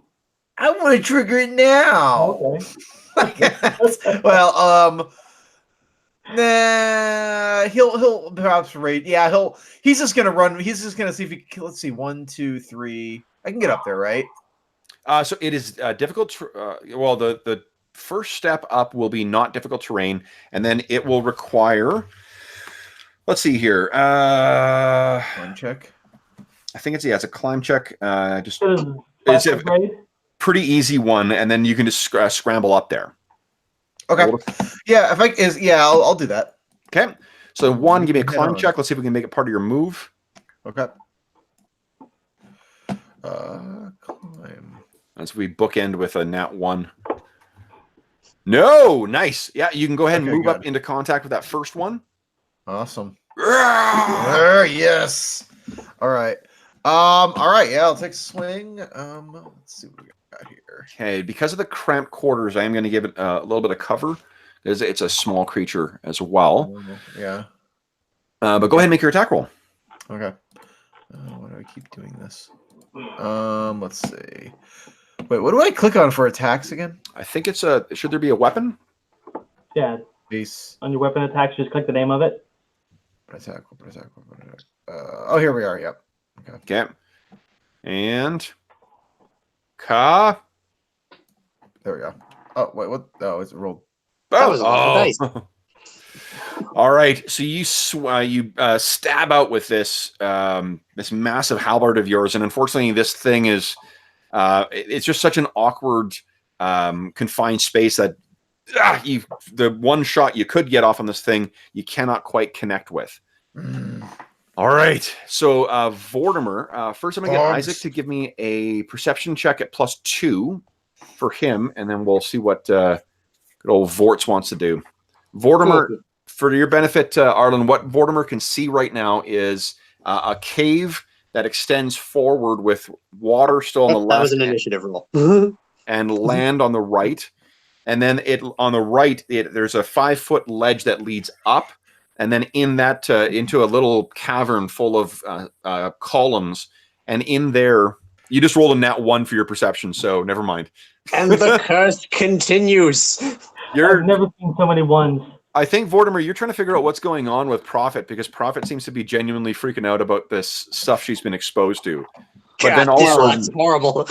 I want to trigger it now. Okay. Well, nah. He'll perhaps rage. Yeah, he's just gonna run. He's just gonna see if he. Let's see. 1, 2, 3. I can get up there, right? So it is difficult. Well, the first step up will be not difficult terrain, and then it will require. Let's see here. Climb check. I think it's a climb check. Just So it's a grade? pretty easy one, and then you can just scramble up there. Okay. Yeah, I'll do that. Okay. So one, give me a Head climb on. check. Let's see if we can make it part of your move. Okay. Climb. As we bookend with a nat 1. No, nice. Yeah, you can go ahead and Okay, move up good. into contact with that first one. Awesome. Ah! Yes. All right. All right. Yeah, I'll take a swing. Let's see what we got here. Okay, because of the cramped quarters, I am going to give it a little bit of cover because it's a small creature as well. Yeah. But go ahead and make your attack roll. Okay. Why do I keep doing this? Let's see. Wait, what do I click on for attacks again? I think it's a. Should there be a weapon? Yeah. Base. On your weapon attacks, just click the name of it. Attack. Oh, here we are. Yep. Okay. And Ka. There we go. Oh, wait, what? Oh, it's rolled. That was nice. All right. So you stab out with this this massive halberd of yours, and unfortunately, this thing is it's just such an awkward confined space that the one shot you could get off on this thing, you cannot quite connect with. All right. So Vortimer, first I'm going to get Isaac to give me a perception check at +2 for him, and then we'll see what good old Vorts wants to do. Vortimer, for your benefit, Arlen, what Vortimer can see right now is a cave that extends forward with water still on the left. That was an initiative roll. And land on the right. And then on the right, there's a 5-foot ledge that leads up. And then in that, into a little cavern full of columns. And in there, you just rolled a nat 1 for your perception, so never mind. And the curse continues. I've never seen so many ones. I think, Vortimer, you're trying to figure out what's going on with Prophet, because Prophet seems to be genuinely freaking out about this stuff she's been exposed to. But God, then also, that's horrible.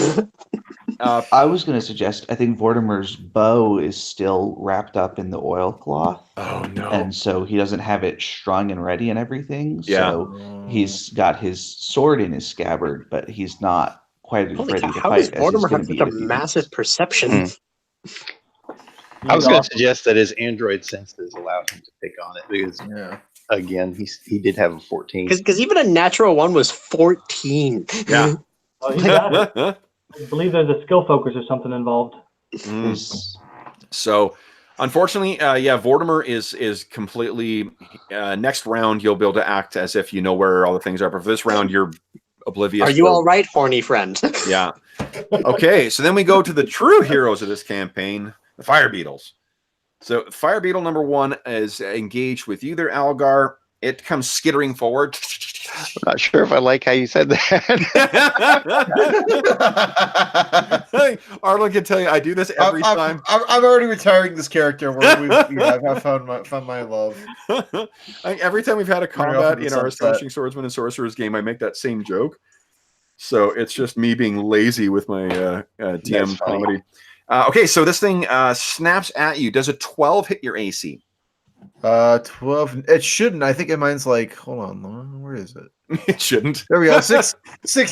I was going to suggest, I think Vortimer's bow is still wrapped up in the oilcloth. Oh, no. And so he doesn't have it strung and ready and everything. Yeah. So he's got his sword in his scabbard, but he's not quite as Holy ready cow, to how fight does as he's Vortimer going have to be such in a a few massive minutes. perception? I was going to suggest that his android senses allowed him to pick on it because, again, he did have a 14. Because even a natural 1 was 14. Yeah. Oh, you got it. I believe there's a skill focus or something involved. So, unfortunately, Vortimer is completely. Next round, you'll be able to act as if you know where all the things are. But for this round, you're oblivious. Are you all right, horny friend? Yeah. Okay, so then we go to the true heroes of this campaign, the Fire Beetles. So, Fire Beetle number 1 is engaged with you there, Algar. It comes skittering forward. I'm not sure if I like how you said that. Arlen can tell you I do this every time. I'm already retiring this character. I've found my love. Every time we've had a combat in our Astonishing Swordsman and Sorcerers game, I make that same joke. So it's just me being lazy with my DM comedy. Okay, so this thing snaps at you. Does a 12 hit your AC? 12. It shouldn't. I think mine's like. Hold on, where is it? It shouldn't. There we go. 6.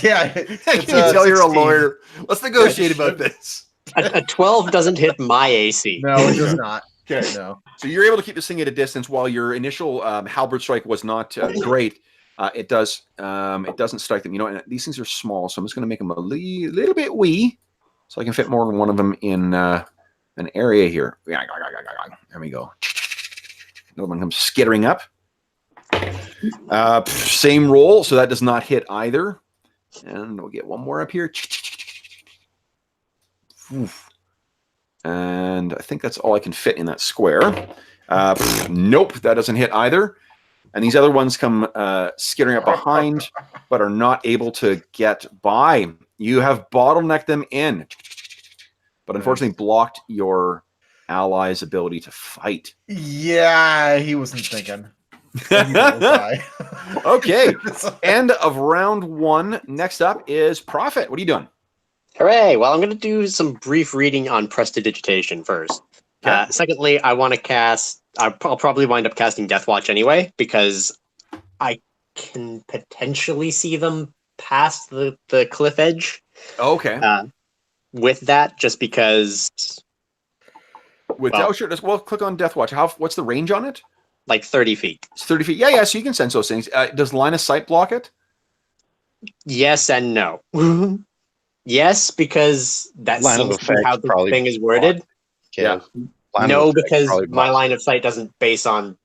Yeah. Can you tell you're a lawyer? Let's negotiate about this. A 12 doesn't hit my AC. No, it does not. Okay, no. So you're able to keep this thing at a distance while your initial halberd strike was not great. It doesn't strike them. You know, and these things are small, so I'm just going to make them a little bit wee, so I can fit more than one of them in an area here. There we go. Another one comes skittering up. Same roll, so that does not hit either. And we'll get one more up here. And I think that's all I can fit in that square. Nope, that doesn't hit either. And these other ones come skittering up behind, but are not able to get by. You have bottlenecked them in, but unfortunately blocked your ally's ability to fight. Yeah, he wasn't thinking. Okay, end of round 1. Next up is Prophet. What are you doing? Hooray! Well, I'm going to do some brief reading on prestidigitation first. Okay. Secondly, I want to cast. I'll probably wind up casting Death Watch anyway because I can potentially see them past the cliff edge. Okay. With that, just because Well, click on Death Watch. What's the range on it? like 30 feet. It's 30 feet. Yeah. So you can sense those things. Does line of sight block it? Yes and no. Yes, because that Line of seems to be effect how the probably thing is worded. Yeah. No, because my line of sight doesn't base on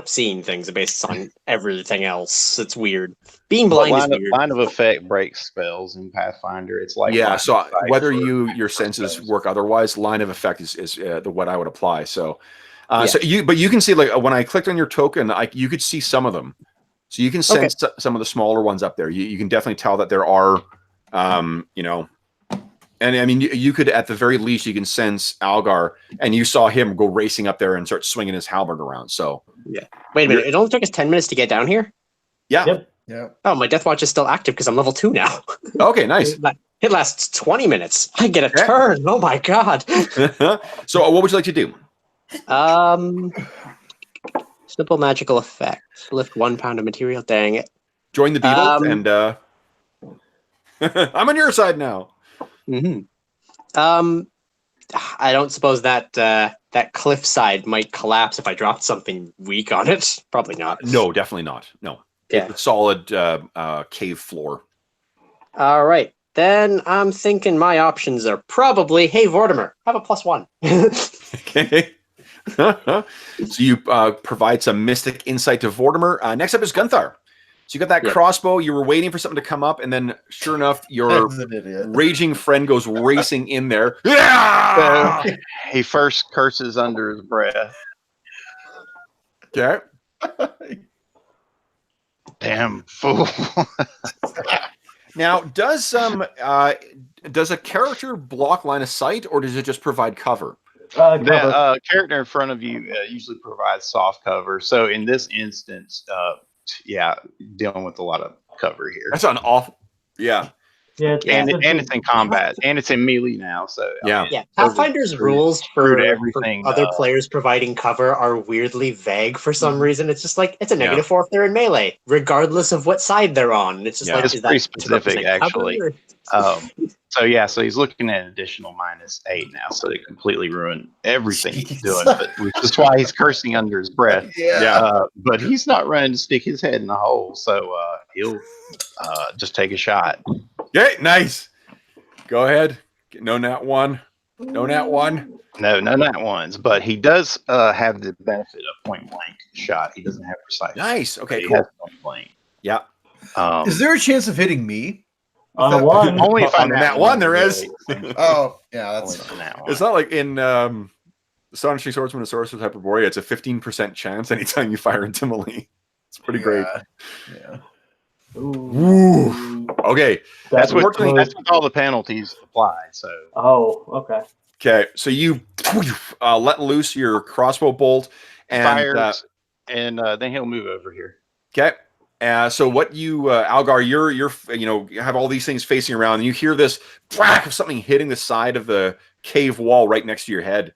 seeing things. It bases on everything else. It's weird. Being blind is weird. Line of effect breaks spells in Pathfinder. It's like Yeah. So whether for your senses spells. work otherwise, line of effect is the what I would apply. So, Yeah. so you can see, like, when I clicked on your token, you could see some of them. So you can sense some of the smaller ones up there. You can definitely tell that there are, and I mean, you could, at the very least, you can sense Algar, and you saw him go racing up there and start swinging his halberd around. So Yeah. Wait a minute. It only took us 10 minutes to get down here? yeah. Yep. Yeah. Oh, my Death Watch is still active because I'm level 2 now. Okay, nice. It lasts 20 minutes. I get a Yeah. turn. Oh my god. So what would you like to do? Simple magical effect. Lift 1 pound of material. Dang it. Join the beetle, and I'm on your side now. Mm-hmm. I don't suppose that that cliff side might collapse if I dropped something weak on it. Probably not. No, definitely not. No. Yeah. It's a solid cave floor. All right. Then I'm thinking my options are probably, hey, Vortimer, have a +1. Okay. So you provide some mystic insight to Vortimer. Next up is Gunthar. So you got that crossbow. You were waiting for something to come up, and then, sure enough, your raging friend goes racing in there. He first curses under his breath. Okay. Damn fool. Now, does a character block line of sight, or does it just provide cover? Cover. The character in front of you usually provides soft cover. So in this instance, dealing with a lot of cover here. That's an awful. Yeah. Yeah, And it's in combat, and it's in melee now. So Yeah. Yeah, Pathfinder's rules for everything, other players providing cover are weirdly vague for some reason. It's just like, it's a -4 if they're in melee, regardless of what side they're on. It's just like, it's pretty specific, actually. Cover? So he's looking at an additional -8 now, so they completely ruin everything he's doing, which is why he's cursing under his breath. But he's not running to stick his head in the hole, so he'll just take a shot. Okay, nice. Go ahead. No nat 1. No nat 1. No nat ones, but he does have the benefit of point blank shot. He doesn't have precise. Nice. Okay, He cool. has point blank. Yeah. Is there a chance of hitting me? On a 1. Only if On the nat 1 there is. Oh, yeah, that's It's not like in Astonishing Swordsman and Sorcerer's Hyperborea. It's a 15% chance anytime you fire into melee. It's pretty great. Yeah. Ooh. Okay. That's with all the penalties applied. So. Oh, okay. Okay. So you let loose your crossbow bolt and fires, and then he'll move over here. Okay. So what you, Algar, you're you have all these things facing around, and you hear this whack of something hitting the side of the cave wall right next to your head.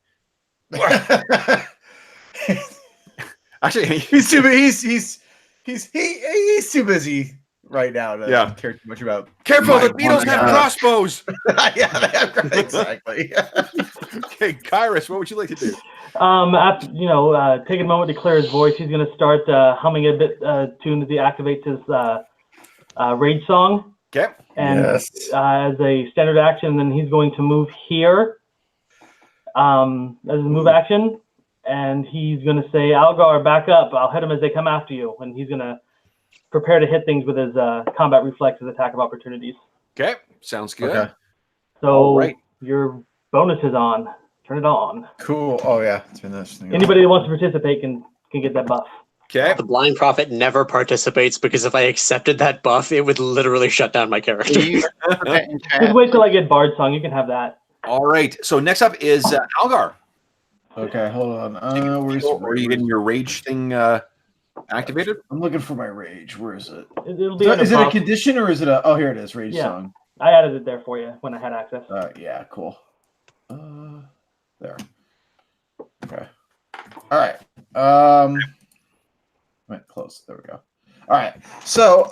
Actually, he's too busy right now to care too much about. Careful, the beetles have crossbows. Yeah, exactly. Okay, Kairos, what would you like to do? After taking a moment to clear his voice, he's going to start humming a bit tune as he activates his rage song. Okay. And as a standard action, then he's going to move here as a move action, and he's going to say, "Algar, back up! I'll hit him as they come after you." And he's going to prepare to hit things with his combat reflexes, attack of opportunities. Okay, sounds good. Okay. So your bonus is on. Turn it on. Cool. Oh yeah. Anybody that wants to participate can get that buff. Okay. The Blind Prophet never participates because if I accepted that buff, it would literally shut down my character. Just wait till I get Bard Song. You can have that. All right. So next up is Algar. Okay, hold on. Are you getting your rage thing activated? I'm looking for my rage. Where is it? It'll be Is it a condition or is it a? Oh, here it is. Rage song. I added it there for you when I had access. Yeah, cool. There. Okay. All right. Went close. There we go. All right. So,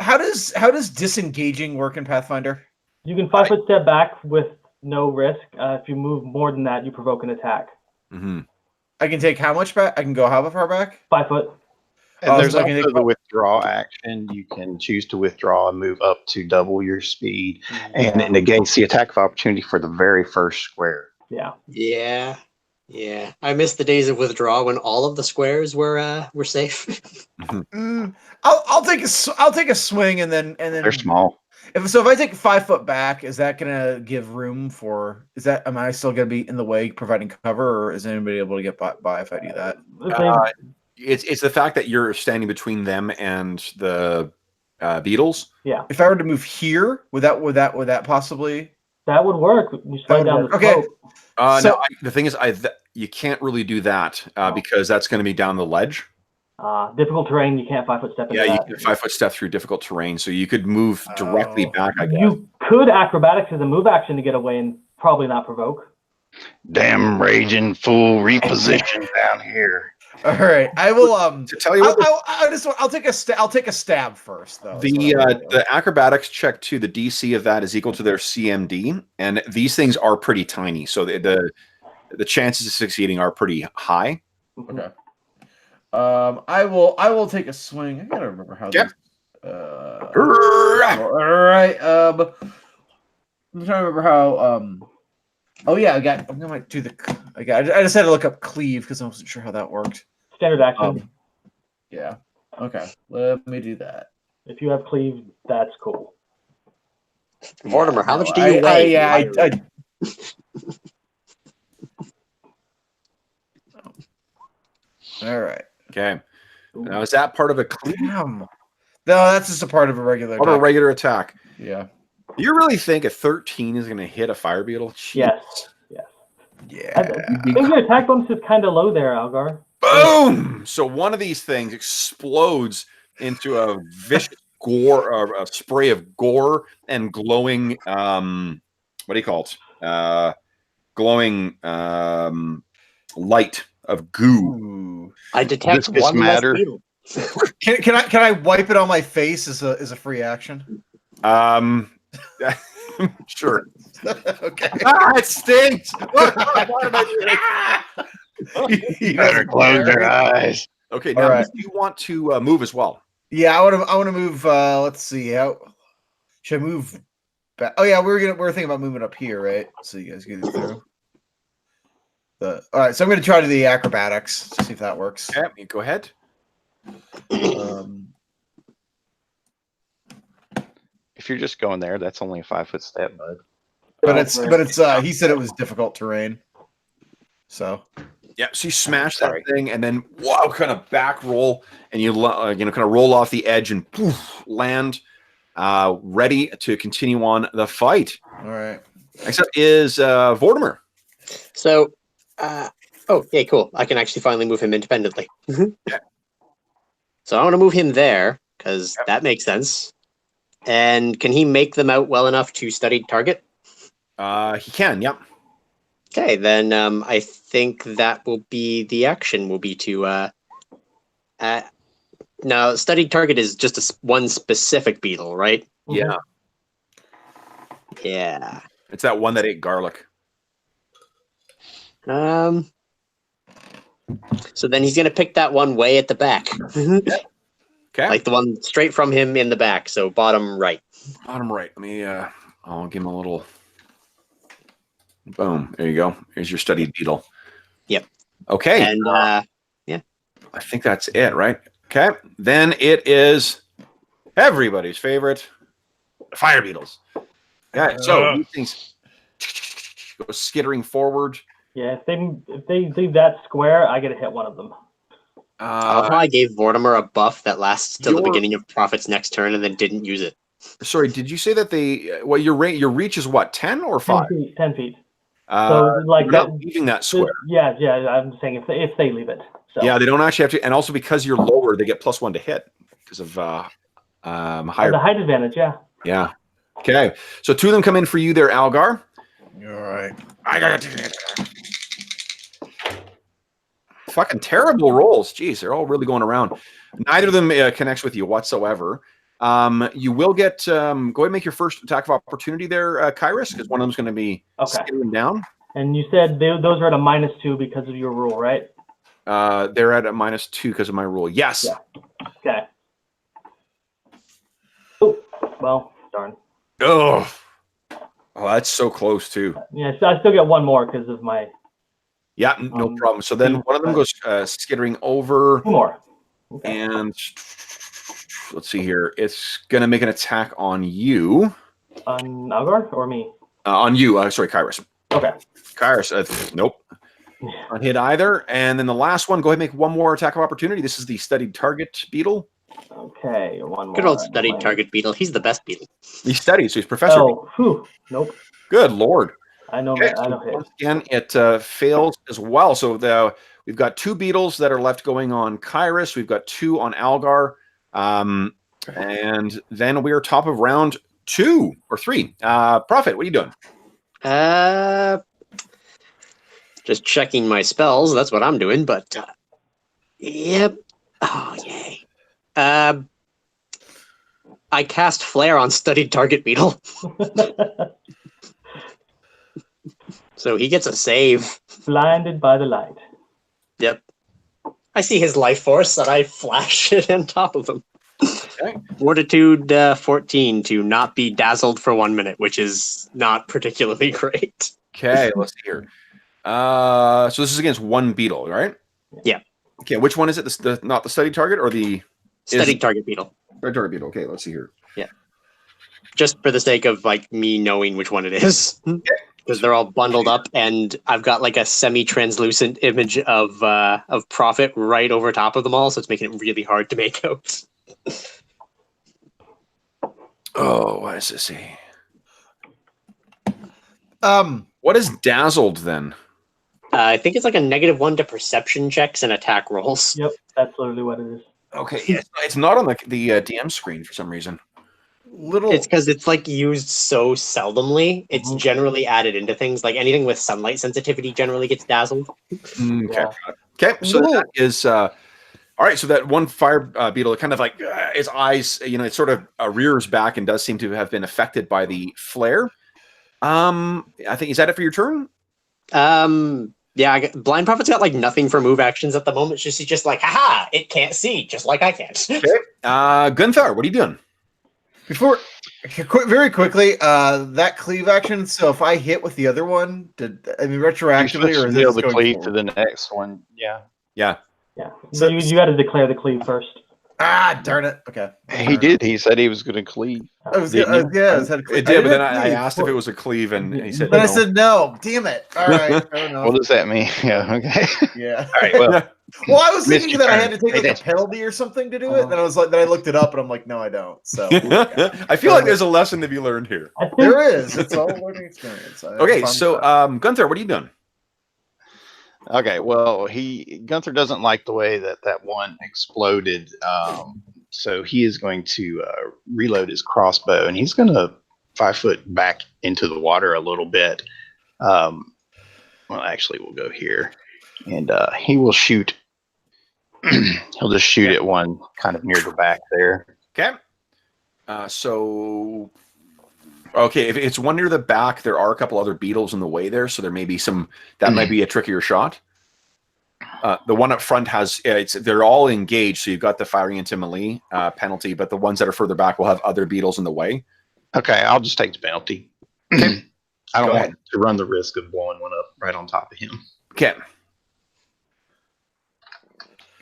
how does disengaging work in Pathfinder? You can 5-foot step back with no risk. If you move more than that, you provoke an attack. Mm-hmm. I can take how much back? I can go how far back? 5 foot. And there's so I can also take- the withdraw action. You can choose to withdraw and move up to double your speed, and it negates the attack of opportunity for the very first square. Yeah. Yeah. I miss the days of withdraw when all of the squares were safe. I'll take a swing and then They're small. If I take 5 foot back, is that gonna give room for? Am I still gonna be in the way providing cover, or is anybody able to get by if I do that? It's the fact that you're standing between them and the beetles. Yeah. If I were to move here, would that possibly? That would work. You slide down the Okay. slope. No, the thing is, you can't really do that because that's going to be down the ledge. Difficult terrain, you can't 5-foot step into Yeah, you that. can 5-foot step through difficult terrain, so you could move directly back, I guess. You could acrobatics as a move action to get away and probably not provoke. Damn raging fool reposition down here. All right, I will. To tell you what, I'll take a stab first, though. the acrobatics check too. The DC of that is equal to their CMD, and these things are pretty tiny, so the chances of succeeding are pretty high. Okay. I will take a swing. I gotta remember how. Yep. All right. I'm trying to remember how. Oh yeah, I just had to look up cleave because I wasn't sure how that worked. Standard action. Yeah. Okay. Let me do that. If you have cleave, that's cool. Mortimer, how much do you weigh? All right. Okay. Now, is that part of a cleave? Damn. No, that's just a part of a regular Part of a attack. regular attack. Yeah. You really think a 13 is going to hit a fire beetle? Yes. Yeah. I think your attack bonus is kind of low there, Algar. Boom! So one of these things explodes into a vicious gore, a spray of gore and glowing. What do you call it? Glowing light of goo. Ooh. I detect Does this one matter? less beetle. Can I wipe it on my face as a free action? Sure. Okay. It stinks. You Better close your eyes. Okay, All now right. do you want to move as well? Yeah, I want to move. Let's see. How should I move back? Oh yeah, we're thinking about moving up here, right? So you guys get it through. All right, so I'm going to try to do the acrobatics to see if that works. Okay, go ahead. If you're just going there, that's only a 5-foot step, bud. But it's he said it was difficult terrain. So Yeah, so you smash that thing, and then wow, kind of back roll, and you kind of roll off the edge and poof, land, ready to continue on the fight. all right. Next up is Vortimer. So, yeah, cool. I can actually finally move him independently. So I want to move him there because that makes sense. And can he make them out well enough to study target? He can, yep. Okay, then I think that will be the action. Will be to now studied target is just one specific beetle, right? Yeah, Yeah. it's that one that ate garlic. So then he's gonna pick that one way at the back, Okay, like the one straight from him in the back. So bottom right. bottom right. Let me. I'll give him a little. Boom. There you go. Here's your studied beetle. Yep. Okay. And I think that's it, right? Okay. Then it is everybody's favorite, fire beetles. Okay. So these things go skittering forward. Yeah, if they leave that square, I get to hit one of them. I gave Vortimer a buff that lasts till the your- beginning of Prophet's next turn and then didn't use it. Sorry, did you say that your reach is what, 10 or 5? 10 feet. So like you're not that, leaving that square. Yeah. I'm saying if they leave it. So. Yeah, they don't actually have to, and also because you're lower, they get +1 to hit because of higher. The height advantage, yeah. Yeah. Okay, so 2 of them come in for you there, Algar. All right. Fucking terrible rolls. Jeez, they're all really going around. Neither of them connects with you whatsoever. You will get, go ahead and make your first attack of opportunity there, Kairos, because one of them's going to be skimming down. And you said those are at a -2 because of your rule, right? They're at a -2 because of my rule. Yes. Yeah. Okay. Oh, well, darn. Oh, that's so close too. Yeah, so I still get one more because of my. Yeah, no problem. So then one of them goes skittering over. 2 more. Okay. And let's see here. It's going to make an attack on you. On Algar or me? On you. Sorry, Kairos. Okay. Kairos. Nope. Not hit either. And then the last one, go ahead and make one more attack of opportunity. This is the studied target beetle. Okay, one more. Good old studied target beetle. He's the best beetle. He studies, so he's professor. Oh, whew. Nope. Good Lord. I know. Okay, I know. once again, it fails as well. So we've got 2 beetles that are left going on Kairos. We've got 2 on Algar. And then we are top of round 2 or 3. Prophet, what are you doing? Just checking my spells. That's what I'm doing. But yep. Oh yay. I cast Flare on studied target beetle, so he gets a save. Blinded by the light. Yep. I see his life force, and I flash it on top of him. Okay. Fortitude 14 to not be dazzled for 1 minute, which is not particularly great. Okay, let's see here. So this is against 1 beetle, right? Yeah. Okay, which one is it? Not the studied target or the Studied target beetle. target beetle? Okay, let's see here. Yeah. Just for the sake of like me knowing which one it is, because they're all bundled up, and I've got like a semi-translucent image of Prophet right over top of them all, so it's making it really hard to make out. Oh, what does this say? What is dazzled then? I think it's like a -1 to perception checks and attack rolls. Yep, that's literally what it is. Okay, yeah, it's not on the DM screen for some reason. It's because it's like used so seldomly. It's generally added into things. Like anything with sunlight sensitivity generally gets dazzled. Okay. Yeah. Okay. So that is all right. So that one fire beetle, kind of like its eyes, it sort of rears back and does seem to have been affected by the flare. I think, is that it for your turn? Yeah, Blind Prophet's got like nothing for move actions at the moment. He's just like, haha, it can't see, just like I can't. Okay. Gunther, what are you doing? Very quickly, that cleave action. So if I hit with the other one, retroactively, or is it able to going cleave forward? to the next one? Yeah. Yeah. Yeah. So you got to declare the cleave first. Ah, darn it. Okay. He did. He said he was going to cleave. It did, but then I asked if it was a cleave, and he said But no. I said no. Damn it. All right. Fair enough. What does that mean? Yeah. Okay. Yeah. All right. Well, Well, I was thinking Mr. that I Turner, had to take like pay a penalty or something to do it. And then I was like, then I looked it up, and I'm like, no, I don't. So I feel like there's a lesson to be learned here. there is. It's all learning experience. Okay, so Gunther, what are you doing? okay. Well, Gunther doesn't like the way that one exploded. So he is going to reload his crossbow, and he's going to 5 foot back into the water a little bit. Well, actually, we'll go here, and he will shoot. He'll just shoot at one kind of near the back there. Okay. Okay, if it's one near the back, there are a couple other beetles in the way there, so there may be that might be a trickier shot. The one up front they're all engaged, so you've got the firing into melee penalty, but the ones that are further back will have other beetles in the way. Okay, I'll just take the penalty. I don't want to run the risk of blowing one up right on top of him. Okay.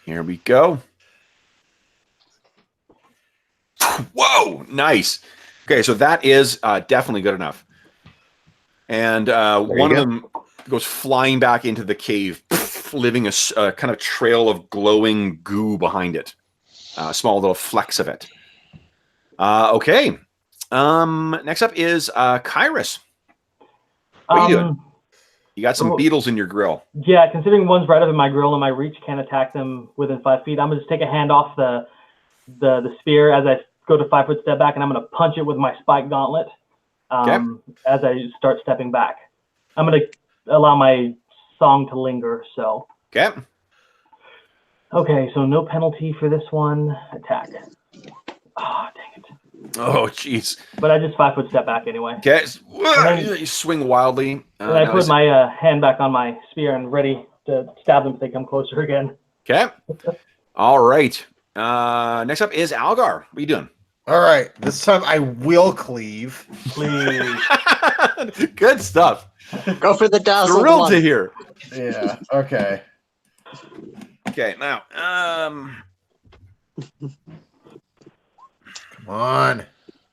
Here we go. Whoa, nice. Okay, so that is definitely good enough. And one of them goes flying back into the cave, leaving a kind of trail of glowing goo behind it. Small little flecks of it. Okay. Next up is Kairos. What are you doing? You got some beetles in your grill. Yeah, considering one's right up in my grill and my reach can't attack them within 5 feet, I'm going to just take a hand off the spear as I go to 5 foot step back, and I'm going to punch it with my spike gauntlet. as I start stepping back. I'm going to allow my song to linger. So. Okay. Okay, so no penalty for this one. Attack. Ah, dang it. Oh, jeez. But I just 5-foot step back anyway. Okay. then- You swing wildly. And I now put is it- my hand back on my spear and ready to stab them if they come closer again. Okay. All right. Next up is Algar. What are you doing? All right, this time I will cleave. Please. Good stuff. Go for the dazzle. Thrilled to hear. Yeah. Okay. Okay. Now, Come on.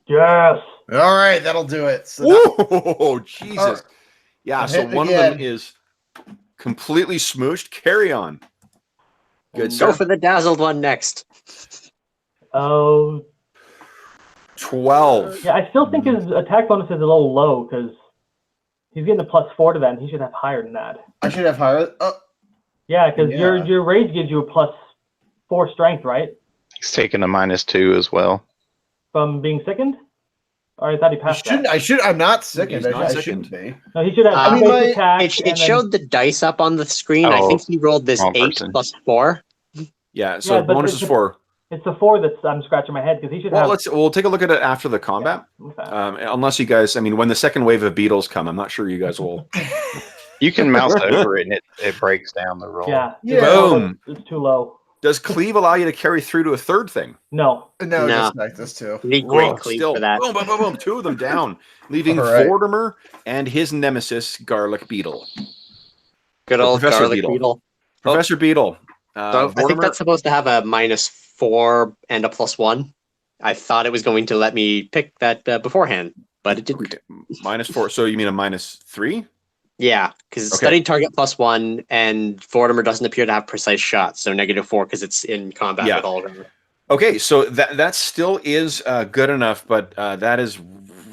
Yes. All right, that'll do it. So now, oh, Jesus. Yeah. I'm So hitting one of them again. is completely smooshed. Carry on. Good Go stuff. for the dazzled one next. Oh, 12. yeah. I still think his attack bonus is a little low because he's getting a +4 to that, and he should have higher than that. I should have higher. Yeah, because Yeah. your rage gives you a +4 strength, right? He's taking a -2 as well. From being sickened? Or I thought he passed that. I'm not sickened. He's not I sickened. shouldn't be. No, he should have I mean, base my- attack. It and then- showed the dice up on the screen. I Oh, think he rolled this wrong 8 person. plus 4. Yeah. So Yeah, but bonus it's is a- 4. It's the 4 that's I'm scratching my head because he should Well, have. we'll take a look at it after the combat. Okay. Unless you guys, I mean, when the second wave of beetles come, I'm not sure you guys will. You can mouse over it and it breaks down the roll. Yeah. Yeah. Boom. It's too low. Does cleave allow you to carry through to a third thing? No. No, No. just like this too. You need great Whoa, cleave still, for that. boom, boom, boom, boom, 2 of them down, leaving All right. Vortimer and his nemesis, Garlic Beetle. Good old Professor garlic Beetle. beetle. Professor Beetle. So I think Vortimer, that's supposed to have a -4 and a +1. I thought it was going to let me pick that beforehand, but it didn't. okay, -4. So you mean a -3? Yeah, because it's Okay. studied target +1, and Vortimer doesn't appear to have precise shots, so -4 because it's in combat Yeah. with all of them. Okay, so that still is good enough, but that is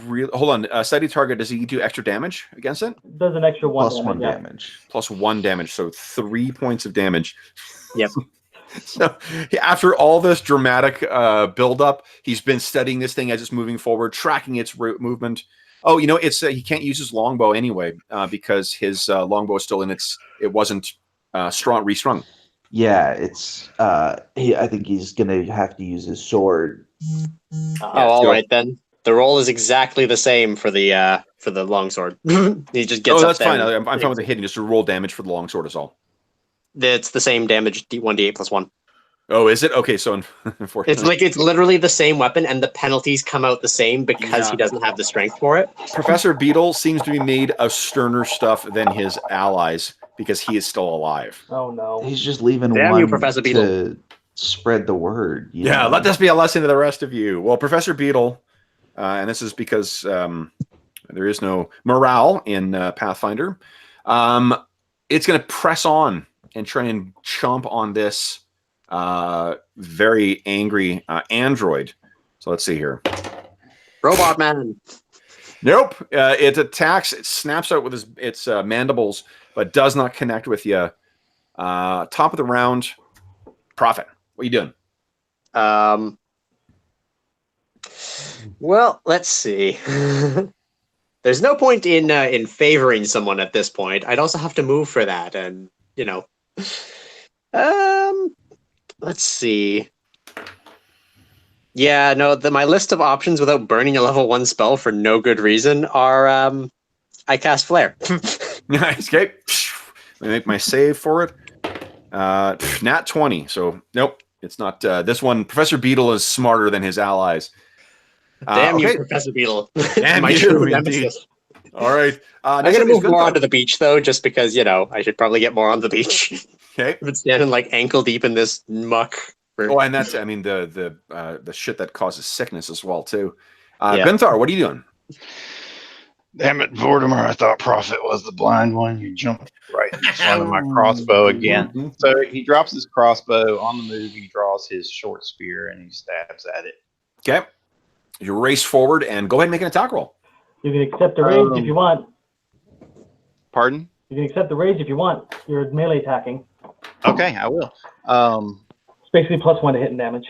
real. Hold on, steady target. Does he do extra damage against it? Does an extra 1 +1 yeah. damage. +1 damage, so 3 points of damage. Yep. So after all this dramatic build-up, he's been studying this thing as it's moving forward, tracking its movement. Oh, you know, it's he can't use his longbow anyway because his longbow is still in its. It wasn't restrung. Yeah, it's. I think he's gonna have to use his sword. Oh, all so- right then. The roll is exactly the same for the longsword. He just gets Oh, up that's there fine. and I'm fine with the hitting. Just to roll damage for the longsword is all. It's the same damage, 1d8 +1. Oh, is it? Okay, so unfortunately, It's literally the same weapon, and the penalties come out the same because Yeah. he doesn't have the strength for it. Professor Beetle seems to be made of sterner stuff than his allies because he is still alive. Oh no. He's just leaving Damn one you, Professor Beetle. to spread the word. you Yeah, know? let this be a lesson to the rest of you. Well, Professor Beetle, and this is because there is no morale in Pathfinder. It's going to press on and try and chomp on this very angry android. So let's see here. Robot man. Nope. It attacks. It snaps out with its mandibles, but does not connect with you. Top of the round, Prophet. What are you doing? Well, let's see. There's no point in favoring someone at this point. I'd also have to move for that, and you know. Let's see. Yeah, no. My list of options without burning a level 1 spell for no good reason are I cast Flare. Escape. Let me make my save for it. Nat 20. So nope, it's not. This one, Professor Beetle is smarter than his allies. Damn okay. you, Professor Beetle! Damn My you, true indeed. nemesis. All right. I'm next gonna up is move more Gunther. onto the beach though, just because I should probably get more on the beach. Okay. I've been standing like ankle deep in this muck. Oh, and that's I mean the shit that causes sickness as well too. Yeah. Gunther, what are you doing? Damn it, Vortimer, I thought Prophet was the blind one. You jumped right in front of my crossbow again. So he drops his crossbow. On the move, he draws his short spear and he stabs at it. Okay. You race forward and go ahead and make an attack roll. You can accept the rage if you want. Pardon? You can accept the rage if you want. You're melee attacking. Okay, I will. It's basically +1 to hit and damage.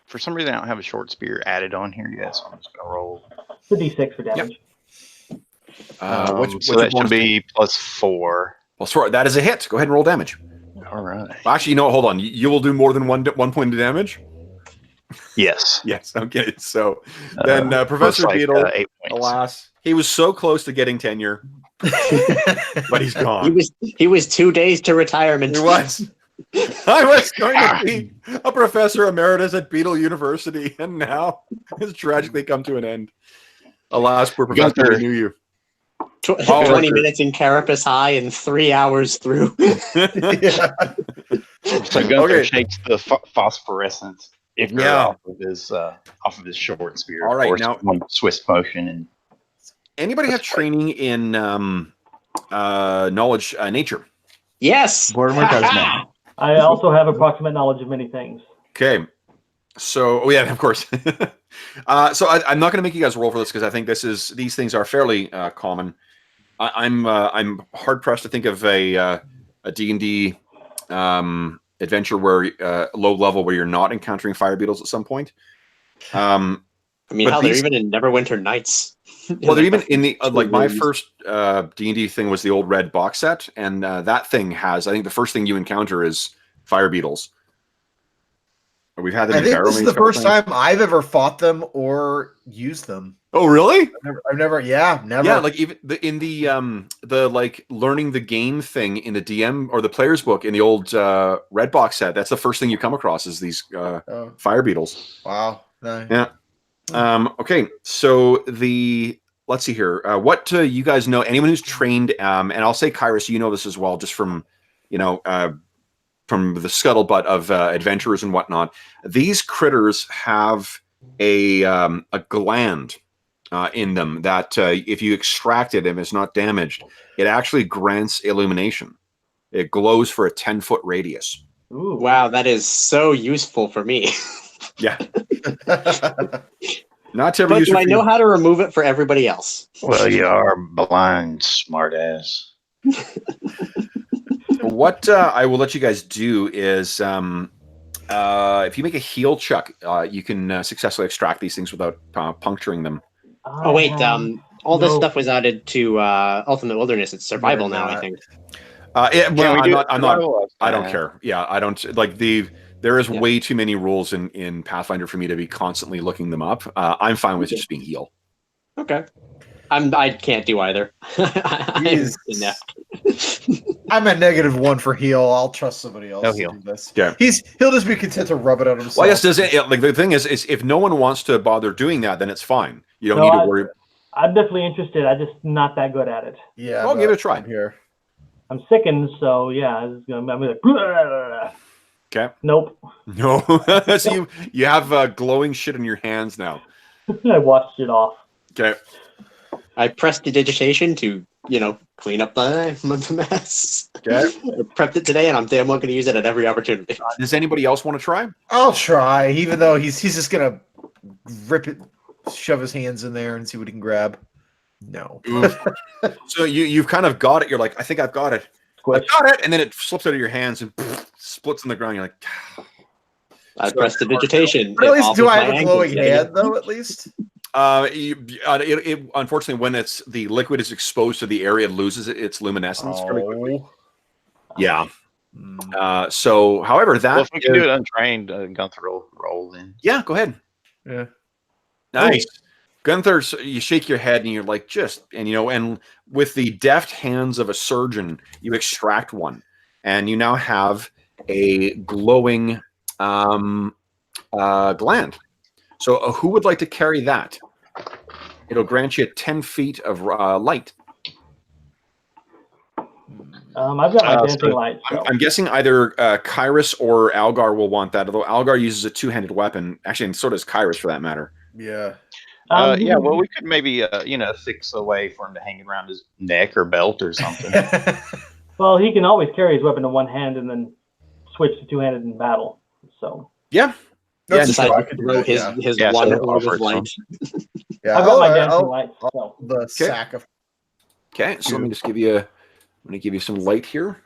For some reason, I don't have a short spear added on here yet, so I'm just going to roll The D6 for damage. What's so your that should bonus be +4. Well, sorry, that is a hit. Go ahead and roll damage. All right. Actually, no, hold on. You will do more than one point of damage? Yes. Yes, okay. So then Professor looks like, Beetle, 8 points. alas, he was so close to getting tenure, but he's gone. He was 2 days to retirement. He was. I was going to be a professor emeritus at Beetle University, and now it's tragically come to an end. Alas, poor professor, Gunther. we knew you. 20 Gunther. minutes in Carapace High and 3 hours through. Yeah. So Gunther Okay. shakes the phosphorescent ichor Yeah. off of his short spear. All right, Of course, now- one swift motion and Anybody have training in knowledge, nature? Yes. Mortimer does now. I also have approximate knowledge of many things. Okay. So, oh yeah, of course. So I'm not going to make you guys roll for this because I think these things are fairly common. I'm hard pressed to think of a D&D adventure where low level where you're not encountering fire beetles at some point. I mean, But hell, they're these- even in Neverwinter Nights. Well, they're even in the like my movies. first D&D thing was the old red box set, and that thing has, I think the first thing you encounter is fire beetles. We've had them I in think Barrow this is Maze the a couple first times. time I've ever fought them or used them. Oh, really? Never. Yeah, never. Yeah, like even in the like learning the game thing in the DM or the player's book in the old red box set. That's the first thing you come across is these Oh, fire beetles. wow. No. Yeah. Okay, so let's see here. What do you guys know? Anyone who's trained, and I'll say Kairos, you know this as well, just from from the scuttlebutt of adventurers and whatnot. These critters have a gland in them that if you extract it and it's not damaged, it actually grants illumination. It glows for a 10-foot radius. Ooh. Wow, that is so useful for me. Yeah, not to ever But use do I for know you. how to remove it for everybody else? well, you are blind, smartass. What I will let you guys do is, if you make a heal check, you can successfully extract these things without puncturing them. Oh wait, all this no. stuff was added to Ultimate Wilderness. It's survival Yeah, now, I not- think. Well, Can we do I'm not. survival? I don't care. Yeah, I don't like the. There is Yeah. way too many rules in Pathfinder for me to be constantly looking them up. I'm fine with it just being heal. Okay. I can't do either. I'm Jeez. inept. I'm at -1 for heal. I'll trust somebody else No to heal. do this. Yeah. He'll just be content to rub it on himself. Well, I guess like the thing is if no one wants to bother doing that, then it's fine. You don't No, need to worry. I'm definitely interested. I'm just not that good at it. Yeah, Well, but give it a try. I'm here. I'm sickened, so yeah, I'm gonna like, Okay. nope. No. So you have glowing shit in your hands now. I washed it off. Okay. I prestidigitation to, clean up the mess. Okay. I prepped it today, and I'm damn well going to use it at every opportunity. Does anybody else want to try? I'll try, even though he's just gonna rip it, shove his hands in there, and see what he can grab. No. So you've kind of got it. You're like, I think I've got it. Squish. I got it, and then it slips out of your hands and splits on the ground. You're like, I prestidigitation. But at least do I have a ankles glowing getting hand, it. though? At least. it unfortunately when the liquid is exposed to the area, it loses its luminescence. Pretty quickly. Oh. Yeah. Mm. So, however, that Well, if we can do it untrained, Gunther will roll in. yeah, go ahead. Yeah. Nice. Gunther, you shake your head and you're like, and with the deft hands of a surgeon, you extract one, and you now have a glowing gland. So, who would like to carry that? It'll grant you 10 feet of light. I've got my so dancing light. So. I'm guessing either Kairos or Algar will want that, although Algar uses a two-handed weapon. Actually, and so does Kairos for that matter. Yeah. Yeah, well, we could maybe, fix a way for him to hang it around his neck or belt or something. Well, he can always carry his weapon in one hand and then switch to two-handed in battle. So Yeah. That's Yeah, true, I Decide could to do throw that, his, yeah. his Yeah, so one he'll orb offer of it light. Yeah, I've got my I'll- dancing I'll- light. So the sack of. Okay, so let me just give you some light here.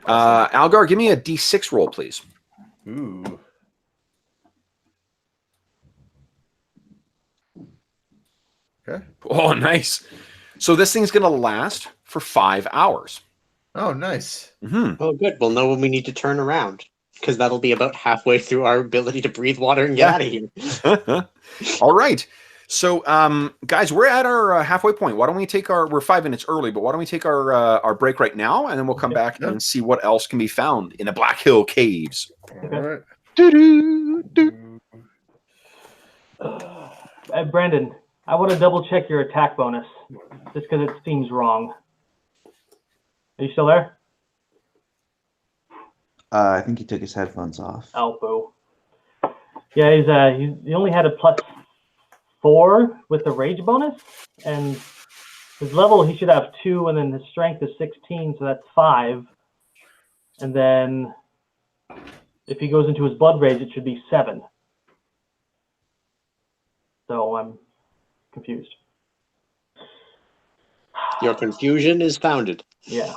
Algar, give me a D6 roll, please. Ooh. Okay. Oh, nice. So this thing's going to last for 5 hours. Oh, nice. Mm-hmm. Oh, good. We'll know when we need to turn around, because that'll be about halfway through our ability to breathe water and get out of here. All right. So, guys, we're at our halfway point. Why don't we take we're 5 minutes early, but why don't we take our break right now, and then we'll come back and see what else can be found in the Black Hill Caves. All right. Brandon, I want to double check your attack bonus, just because it seems wrong. Are you still there? I think he took his headphones off. Oh, boo. Yeah, he only had a +4 with the rage bonus, and his level he should have 2, and then his strength is 16, so that's 5. And then if he goes into his blood rage, it should be 7. So I'm confused. Your confusion is founded. Yeah.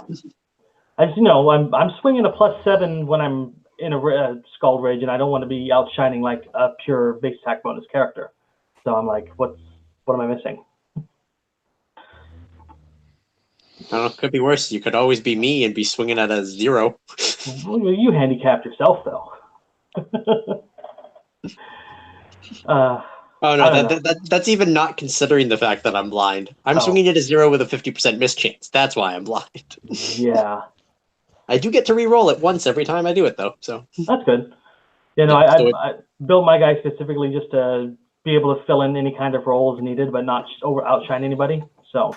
As you know, I'm swinging a +7 when I'm in a Scald Rage, and I don't want to be outshining like a pure base attack bonus character. So I'm like, what am I missing? I don't know, could be worse. You could always be me and be swinging at a 0. Well, you handicapped yourself, though. Oh no, that's even not considering the fact that I'm blind. I'm swinging at a 0 with a 50% miss chance. That's why I'm blind. Yeah. I do get to re-roll it once every time I do it, though. So That's good. You know, I built my guy specifically just to be able to fill in any kind of role as needed, but not outshine anybody. So.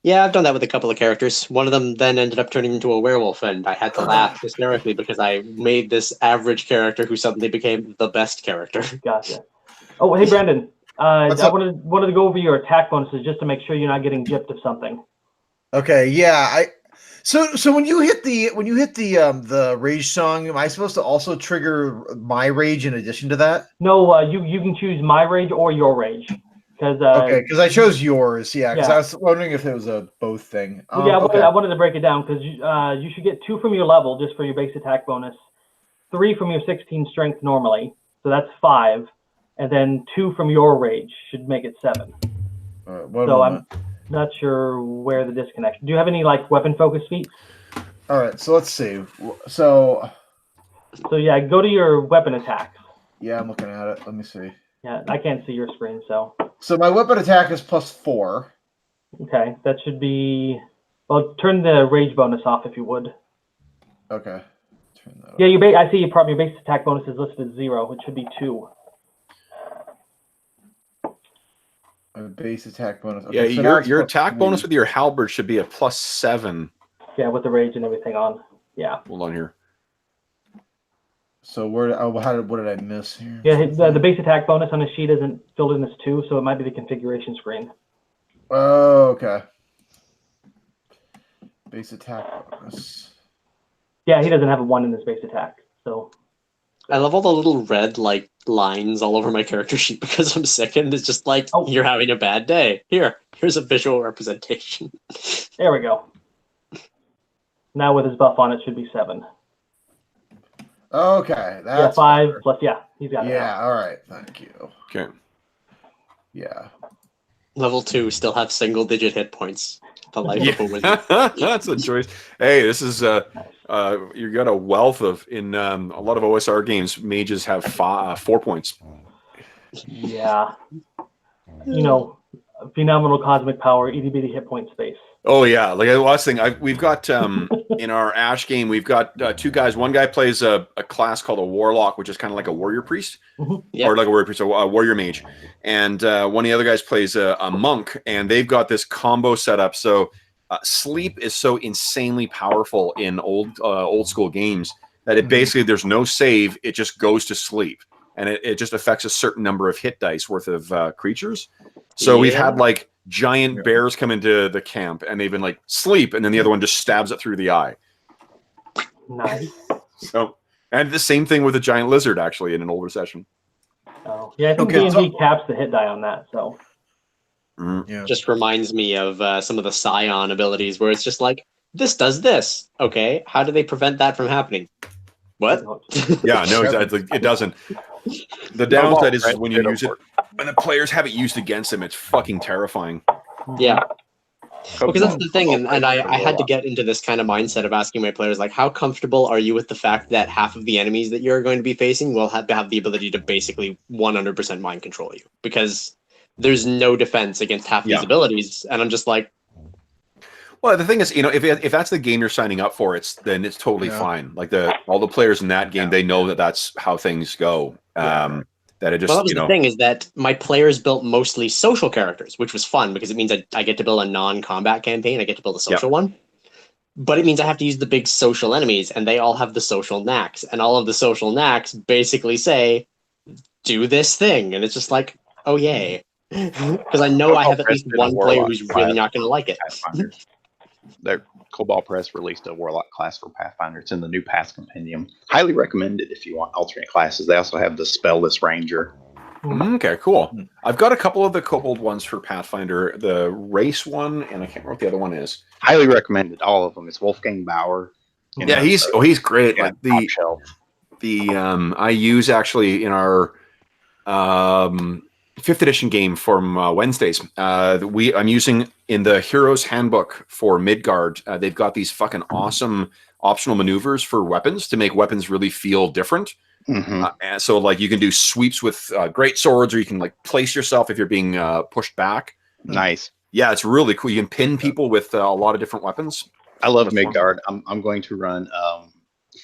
Yeah, I've done that with a couple of characters. One of them then ended up turning into a werewolf, and I had to laugh hysterically because I made this average character who suddenly became the best character. Gotcha. Oh, hey, Brandon. I What's up? wanted to go over your attack bonuses just to make sure you're not getting gypped of something. Okay, yeah. So when you hit the rage song, am I supposed to also trigger my rage in addition to that? No, you can choose my rage or your rage. Okay, because I chose yours. Yeah, because yeah. I was wondering if it was a both thing. Well, yeah, okay. I wanted to break it down because you should get 2 from your level just for your base attack bonus, 3 from your 16 strength normally, so that's 5, and then 2 from your rage should make it 7. So I'm not sure where the disconnect. Do you have any like weapon focus feats? All right, so let's see. So yeah, go to your weapon attacks. yeah, I'm looking at it. Let me see. Yeah, I can't see your screen, so. So my weapon attack is +4. Okay, that should be. Well, turn the rage bonus off if you would. Okay. Turn that off. Yeah, I see your base attack bonus is listed as 0. It should be 2. A base attack bonus. Okay, Yeah, so your attack bonus with your halberd should be a +7. Yeah, with the rage and everything on. Yeah. Hold on here. So what did I miss here? Yeah, the base attack bonus on the sheet isn't filled in as 2, so it might be the configuration screen. Oh, okay. Base attack bonus. Yeah, he doesn't have a 1 in his base attack, so. I love all the little red lines all over my character sheet because I'm sickened. It's just like, you're having a bad day. Here's a visual representation. There we go. Now with his buff on, it should be 7. Okay, that's 5 better. plus, yeah, he's got it. Yeah, all right, thank you. Okay. Yeah. Level 2 still have single-digit hit points. The life of a wizard. That's a choice. Hey, this is you got a wealth of in a lot of OSR games. Mages have 4 points. Yeah. You know, phenomenal cosmic power, itty bitty hit point space. Oh yeah, like the last thing we've got in our Ash game, we've got 2 guys. One guy plays a class called a Warlock, which is kind of like a warrior priest, or like a warrior priest, a warrior mage. And one of the other guys plays a monk, and they've got this combo set up. So sleep is so insanely powerful in old school games that it basically there's no save; it just goes to sleep, and it just affects a certain number of hit dice worth of creatures. So we've had like giant bears come into the camp, and they've been like sleep, and then the other one just stabs it through the eye. Nice. So, and the same thing with a giant lizard, actually, in an older session. Oh, yeah, I think D&D caps the hit die on that. So, Yeah. Just reminds me of some of the Scion abilities where it's just like, this does this. Okay, how do they prevent that from happening? What? Yeah, no, exactly. It doesn't. The downside is when you use it. when the players have it used against them, it's fucking terrifying. Yeah. Because that's the thing, and I Warlock. had to get into this kind of mindset of asking my players, like, how comfortable are you with the fact that half of the enemies that you're going to be facing will have the ability to basically 100% mind control you? Because there's no defense against half of these abilities, and I'm just like... Well, the thing is, if that's the game you're signing up for, then it's totally fine. Like all the players in that game, they know that that's how things go. That it just, Well, that was the thing, is that my players built mostly social characters, which was fun because it means I get to build a non-combat campaign. I get to build a social one. But it means I have to use the big social enemies, and they all have the social knacks. And all of the social knacks basically say, do this thing. And it's just like, oh, yay. Because I know I have at least one player who's really not going to like it. Their Cobalt Press released a Warlock class for Pathfinder. It's in the new Path Compendium. Highly recommended if you want alternate classes. They also have the Spellless Ranger. Okay, cool. I've got a couple of the Kobold ones for Pathfinder. The race one, and I can't remember what the other one is. Highly recommended, all of them. It's Wolfgang Bauer. Yeah, he's great. Yeah, like shelf. I use actually in our 5th edition game from Wednesdays. I'm using in the Hero's Handbook for Midgard. They've got these fucking awesome optional maneuvers for weapons to make weapons really feel different. And so, like, you can do sweeps with great swords, or you can like place yourself if you're being pushed back. Nice. Yeah, it's really cool. You can pin people with a lot of different weapons. I love Midgard. I'm going to run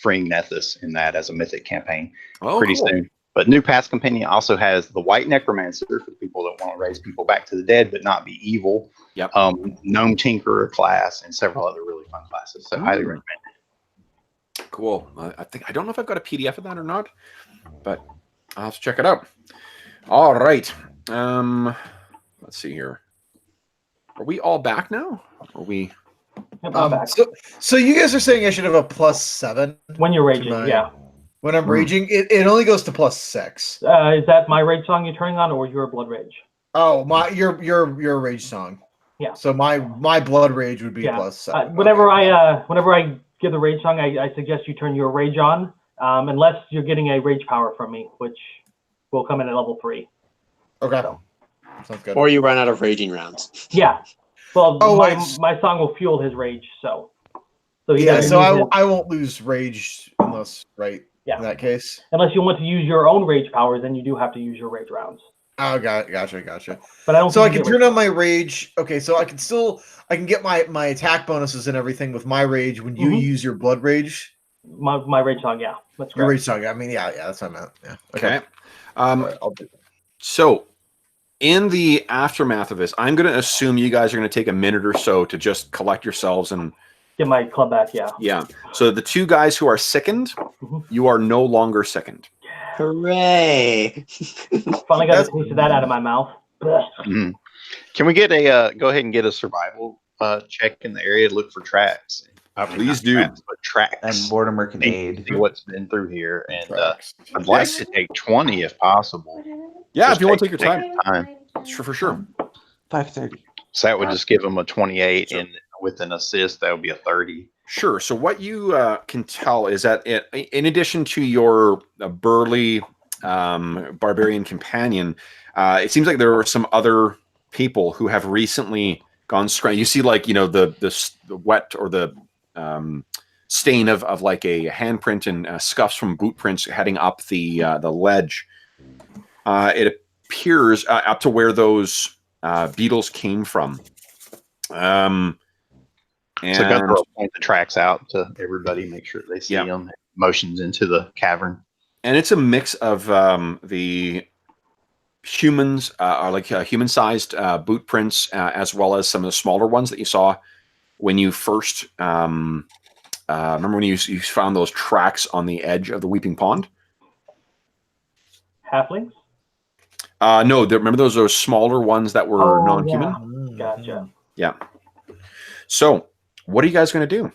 Freeing Nethys in that as a mythic campaign pretty soon. But New Path Companion also has the White Necromancer for people that want to raise people back to the dead but not be evil. Yep. Gnome Tinkerer class and several other really fun classes. So highly recommend it. Cool. I don't know if I've got a PDF of that or not, but I'll have to check it out. All right. Let's see here. Are we all back now? Are we? Back. So you guys are saying I should have a +7 When you're raging, yeah. When I'm raging, it only goes to +6. Is that my rage song you're turning on, or your blood rage? Oh, your rage song. Yeah. So my blood rage would be +7. Whenever I give the rage song, I suggest you turn your rage on, unless you're getting a rage power from me, which will come in at level 3. Okay. So. Sounds good. Or you run out of raging rounds. Yeah. Well, my song will fuel his rage, so I won't lose rage unless in that case. Unless you want to use your own rage powers, then you do have to use your rage rounds. Oh, gotcha. But I don't. So I can turn on my rage. Okay, so I can get my attack bonuses and everything with my rage when you use your blood rage. My rage song, yeah, that's correct. Your rage song. I mean, yeah, that's what I meant. Yeah. Okay. Right, I'll do that. So, in the aftermath of this, I'm going to assume you guys are going to take a minute or so to just collect yourselves and get my club back. Yeah. Yeah. So the 2 guys who are sickened, you are no longer sickened. Hooray! Finally got a piece of that out of my mouth. Can we get go ahead and get a survival check in the area to look for tracks? Please do. Traps, but tracks. And Mortimer can aid. See what's been through here, and I'd like to take 20 if possible. Yeah, Just if you want to take your time. Sure, for sure. 5:30. So that would just give them a 28, and with an assist, that would be a 30. Sure. So what you can tell is that in addition to your burly barbarian companion, it seems like there are some other people who have recently gone straight. You see, like, the wet or the stain of like a handprint and scuffs from boot prints heading up the ledge. It appears up to where those beetles came from. So Gunther will point the tracks out to everybody, make sure they see them. Motions into the cavern. And it's a mix of the humans, like human-sized boot prints, as well as some of the smaller ones that you saw when you first remember when you found those tracks on the edge of the Weeping Pond? Halflings? No, remember those smaller ones that were non-human? Yeah. Gotcha. Yeah. So, what are you guys going to do?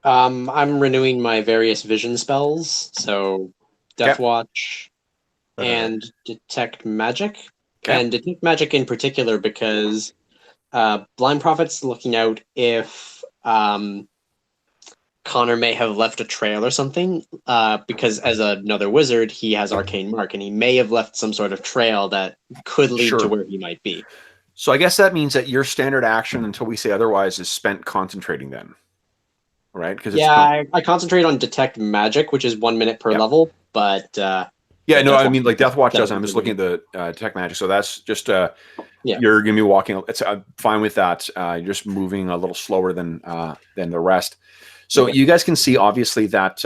I'm renewing my various vision spells, so Death Watch and Detect Magic. Okay. And Detect Magic in particular because Blind Prophet's looking out if Connor may have left a trail or something, because as another wizard, he has arcane mark, and he may have left some sort of trail that could lead Sure. to where he might be. So I guess that means that your standard action, until we say otherwise, is spent concentrating then, right? Because I concentrate on detect magic, which is 1 minute per level, but yeah, no, Death I Watch mean like Death Watch doesn't. I'm doesn't just looking at the detect magic, so that's just Yeah. you're gonna be walking. It's I'm fine with that. You're just moving a little slower than the rest. So Okay. you guys can see obviously that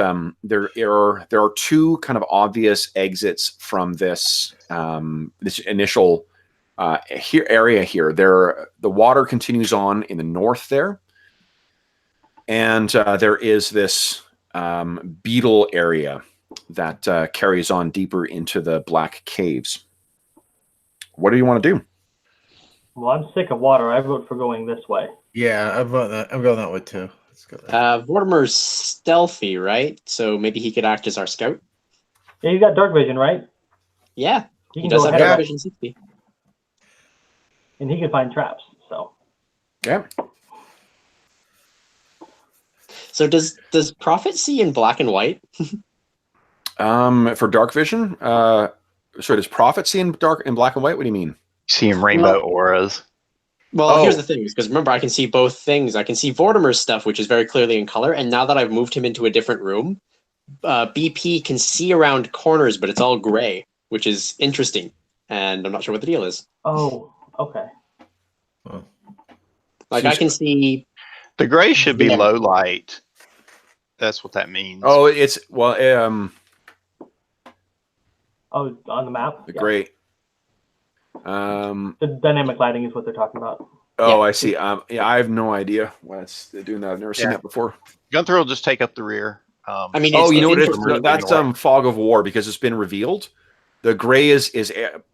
there are two kind of obvious exits from this this initial area here. The water continues on in the north there, and there is this beetle area that carries on deeper into the black caves. What do you want to do? Well, I'm sick of water. I vote for going this way. Yeah, I'm going that way too. Let's go there. Vortimer's stealthy, right? So maybe he could act as our scout. Yeah, you got dark vision, right? Yeah, He he can does go have ahead of dark us, vision 60. and he can find traps. So Yeah. So does Prophet see in black and white? For dark vision, so does Prophet see in black and white? What do you mean? Seeing rainbow auras. Well, here's Oh. the thing, because remember, I can see both things. I can see Vortimer's stuff, which is very clearly in color, and now that I've moved him into a different room, BP can see around corners, but it's all gray, which is interesting, and I'm not sure what the deal is. oh, okay. Like, I can see... The gray should be Yeah. low light. That's what that means. Oh, it's Oh, on the map. the Yeah. gray. The dynamic lighting is what they're talking about. Oh, Yeah. I see. Yeah, I have no idea why they're doing that. I've never seen Yeah. that before. Gunther will just take up the rear. I mean, Oh, it's you know what? interesting. That's Fog of War, because it's been revealed. The gray is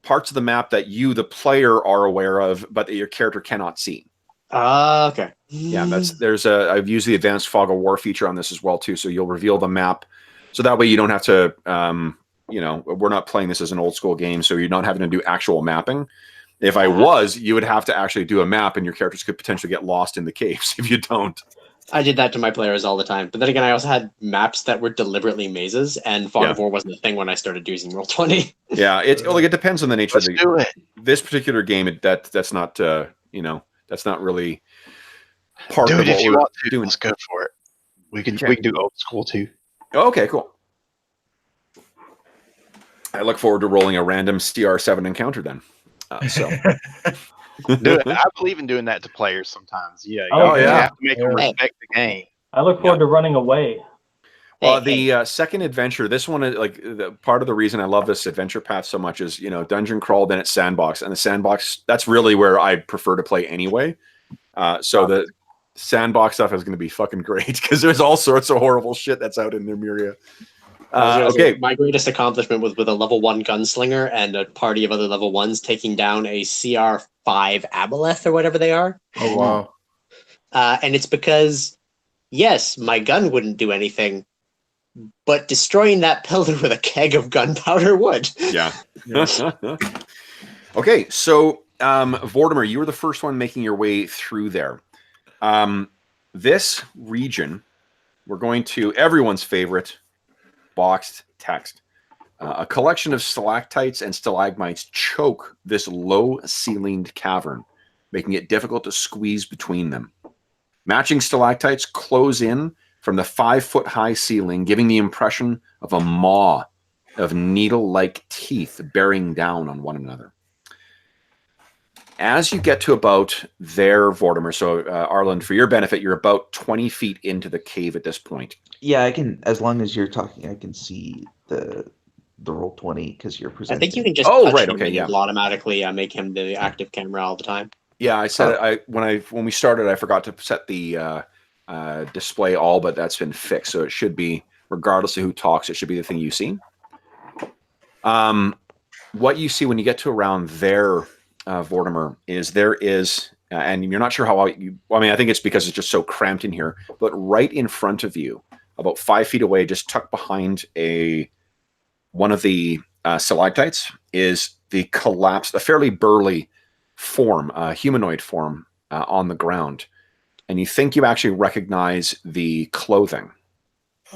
parts of the map that you, the player, are aware of, but that your character cannot see. Okay. Yeah, I've used the advanced Fog of War feature on this as well too. So you'll reveal the map, so that way you don't have to. We're not playing this as an old school game, so you're not having to do actual mapping. If I was, you would have to actually do a map, and your characters could potentially get lost in the caves if you don't. I did that to my players all the time. But then again, I also had maps that were deliberately mazes, and Fog of War wasn't a thing when I started using Roll20. Yeah, it depends on the nature Let's of do it. this particular game. That's not that's not really part Do of it if what you we're want to. doing. Let's go for it. We can Okay. do old school too. Oh, okay, cool. I look forward to rolling a random CR7 encounter then. Do it. I believe in doing that to players sometimes. Yeah. Oh, You yeah. have to make them respect the game. I look forward to running away. Well, Hey, the second adventure, this one is like part of the reason I love this adventure path so much is, dungeon crawl, then it's sandbox, and the sandbox, that's really where I prefer to play anyway. So the sandbox stuff is going to be fucking great because there's all sorts of horrible shit that's out in Nymeria. Okay. My greatest accomplishment was with a level 1 gunslinger and a party of other level 1s taking down a CR5 Aboleth or whatever they are. Oh wow. And it's because, yes, my gun wouldn't do anything, but destroying that pillar with a keg of gunpowder would. Yeah. Okay, so Vortimer, you were the first one making your way through there. This region, we're going to everyone's favorite boxed text. A collection of stalactites and stalagmites choke this low-ceilinged cavern, making it difficult to squeeze between them. Matching stalactites close in from the 5-foot-high ceiling, giving the impression of a maw of needle-like teeth bearing down on one another. As you get to about there, Vortimer, so Arlen, for your benefit, you're about 20 feet into the cave at this point. Yeah, I can. As long as you're talking, I can see the Roll20 because you're I presenting. think you can just Oh, touch right, him okay, and yeah. it'll automatically make him the active camera all the time. Yeah, I said when we started, I forgot to set the display all, but that's been fixed, so it should be, regardless of who talks, it should be the thing you see. What you see when you get to around there, Vortimer, is there is, and you're not sure how I mean, I think it's because it's just so cramped in here, but right in front of you, about 5 feet away, just tucked behind one of the stalactites, is the collapsed, a fairly burly form, humanoid form on the ground. and you think you actually recognize the clothing.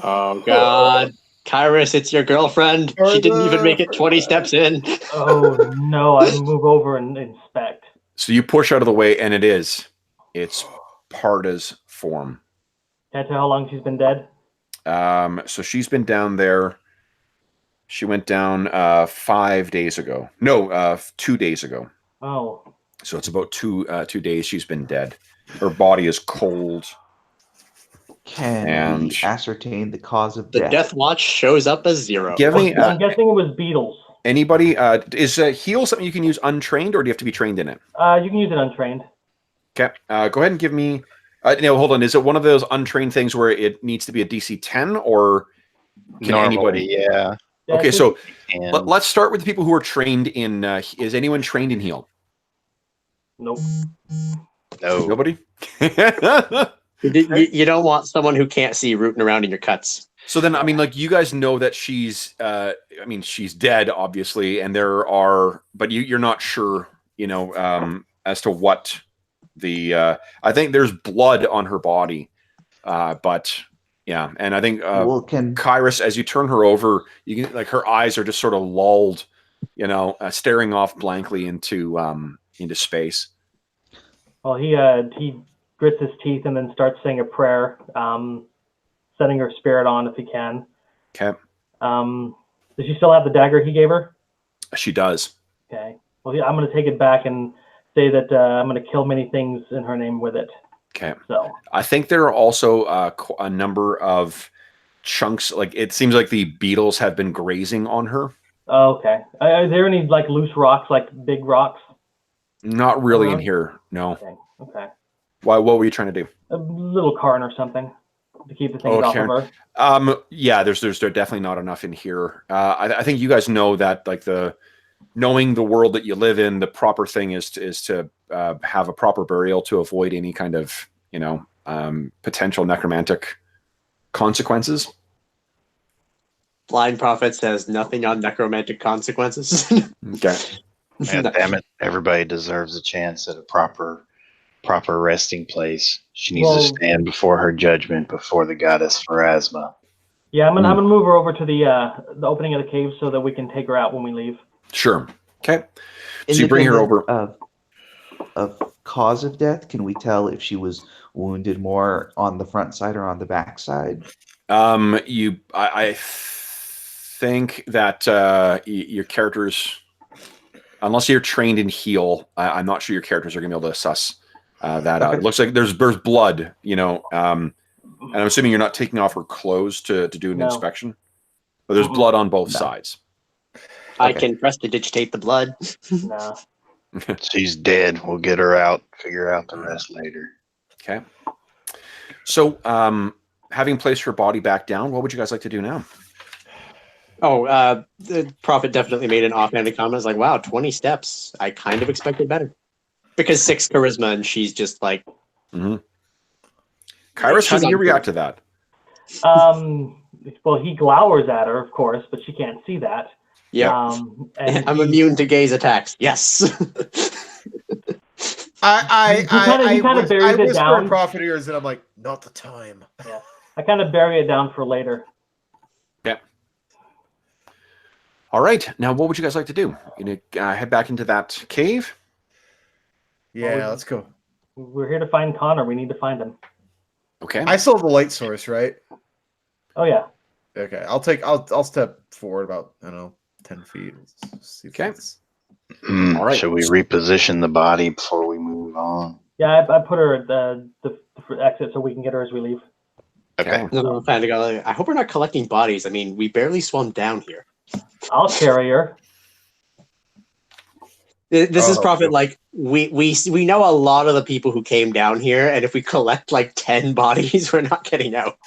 Oh God, Kyrus, it's your girlfriend. She didn't even make it 20 steps in. Oh no! I move over and inspect. So you push out of the way, and it's Parda's form. Can I tell how long she's been dead? So she's been down there. She went down 5 days ago. No, 2 days ago. Oh. So it's about 2 days she's been dead. Her body is cold. Can we ascertain the cause of The death? death watch shows up as 0. Give me. I'm guessing it was beetles. Anybody? Is heal something you can use untrained, or do you have to be trained in it? You can use it untrained. Okay. Go ahead and give me. No, hold on. Is it one of those untrained things where it needs to be a DC 10, or can Normally, anybody? yeah. Okay, so And let's start with the people who are trained in. Is anyone trained in heal? Nope. no. Nobody. You don't want someone who can't see rooting around in your cuts. So then, I mean, like, you guys know that she's. I mean, she's dead, obviously, and there are, but you're not sure, as to what the. I think there's blood on her body, but yeah, and I think Kyrus, as you turn her over, you can her eyes are just sort of lulled, staring off blankly into space. Well, he grits his teeth and then starts saying a prayer, setting her spirit on if he can. Okay. Does she still have the dagger he gave her? She does. Okay. Well, I'm going to take it back and say that I'm going to kill many things in her name with it. Okay. So I think there are also a number of chunks. Like it seems like the beetles have been grazing on her. Oh, okay. Are there any loose rocks, big rocks? Not really in here. No. Okay. Why? What were you trying to do? A little carn or something to keep the things off of her. Yeah. There's definitely not enough in here. I think you guys know that knowing the world that you live in, the proper thing is to have a proper burial to avoid any kind of potential necromantic consequences. Blind Prophet says nothing on necromantic consequences. Okay. Man, damn it! Everybody deserves a chance at a proper resting place. She needs to stand before her judgment before the goddess Pharasma. Yeah, I'm gonna move her over to the opening of the cave so that we can take her out when we leave. Sure. Okay. So you bring her over. Of cause of death, can we tell if she was wounded more on the front side or on the back side? I think that your characters, unless you're trained in heal, I'm not sure your characters are going to be able to assess that out. It looks like there's blood, and I'm assuming you're not taking off her clothes to do an inspection. But there's blood on both sides. I can prestidigitate the blood. No. She's dead. We'll get her out. Figure out the rest later. Okay. So, having placed her body back down, what would you guys like to do now? Oh, the Prophet definitely made an offhanded comment. It's like, wow, 20 steps. I kind of expected better. Because 6 charisma, and she's just like... Mm-hmm. Kyrus, how do you react to that? Well, he glowers at her, of course, but she can't see that. Yeah. I'm immune to gaze attacks. Yes. I kind of buries it down. In Prophet ears, and I'm like, not the time. Yeah. I kind of bury it down for later. Yeah. All right. Now, what would you guys like to do? You gonna head back into that cave? Yeah, let's go. We're here to find Connor. We need to find him. Okay. I still have the light source, right? Oh yeah. Okay. I'll step forward about 10 feet. Okay. All right. Should we reposition the body before we move on? Yeah, I put her at the exit so we can get her as we leave. Okay. No, I hope we're not collecting bodies. I mean, we barely swum down here. I'll carry her. This is Prophet. We know a lot of the people who came down here, and if we collect 10 bodies, we're not getting out.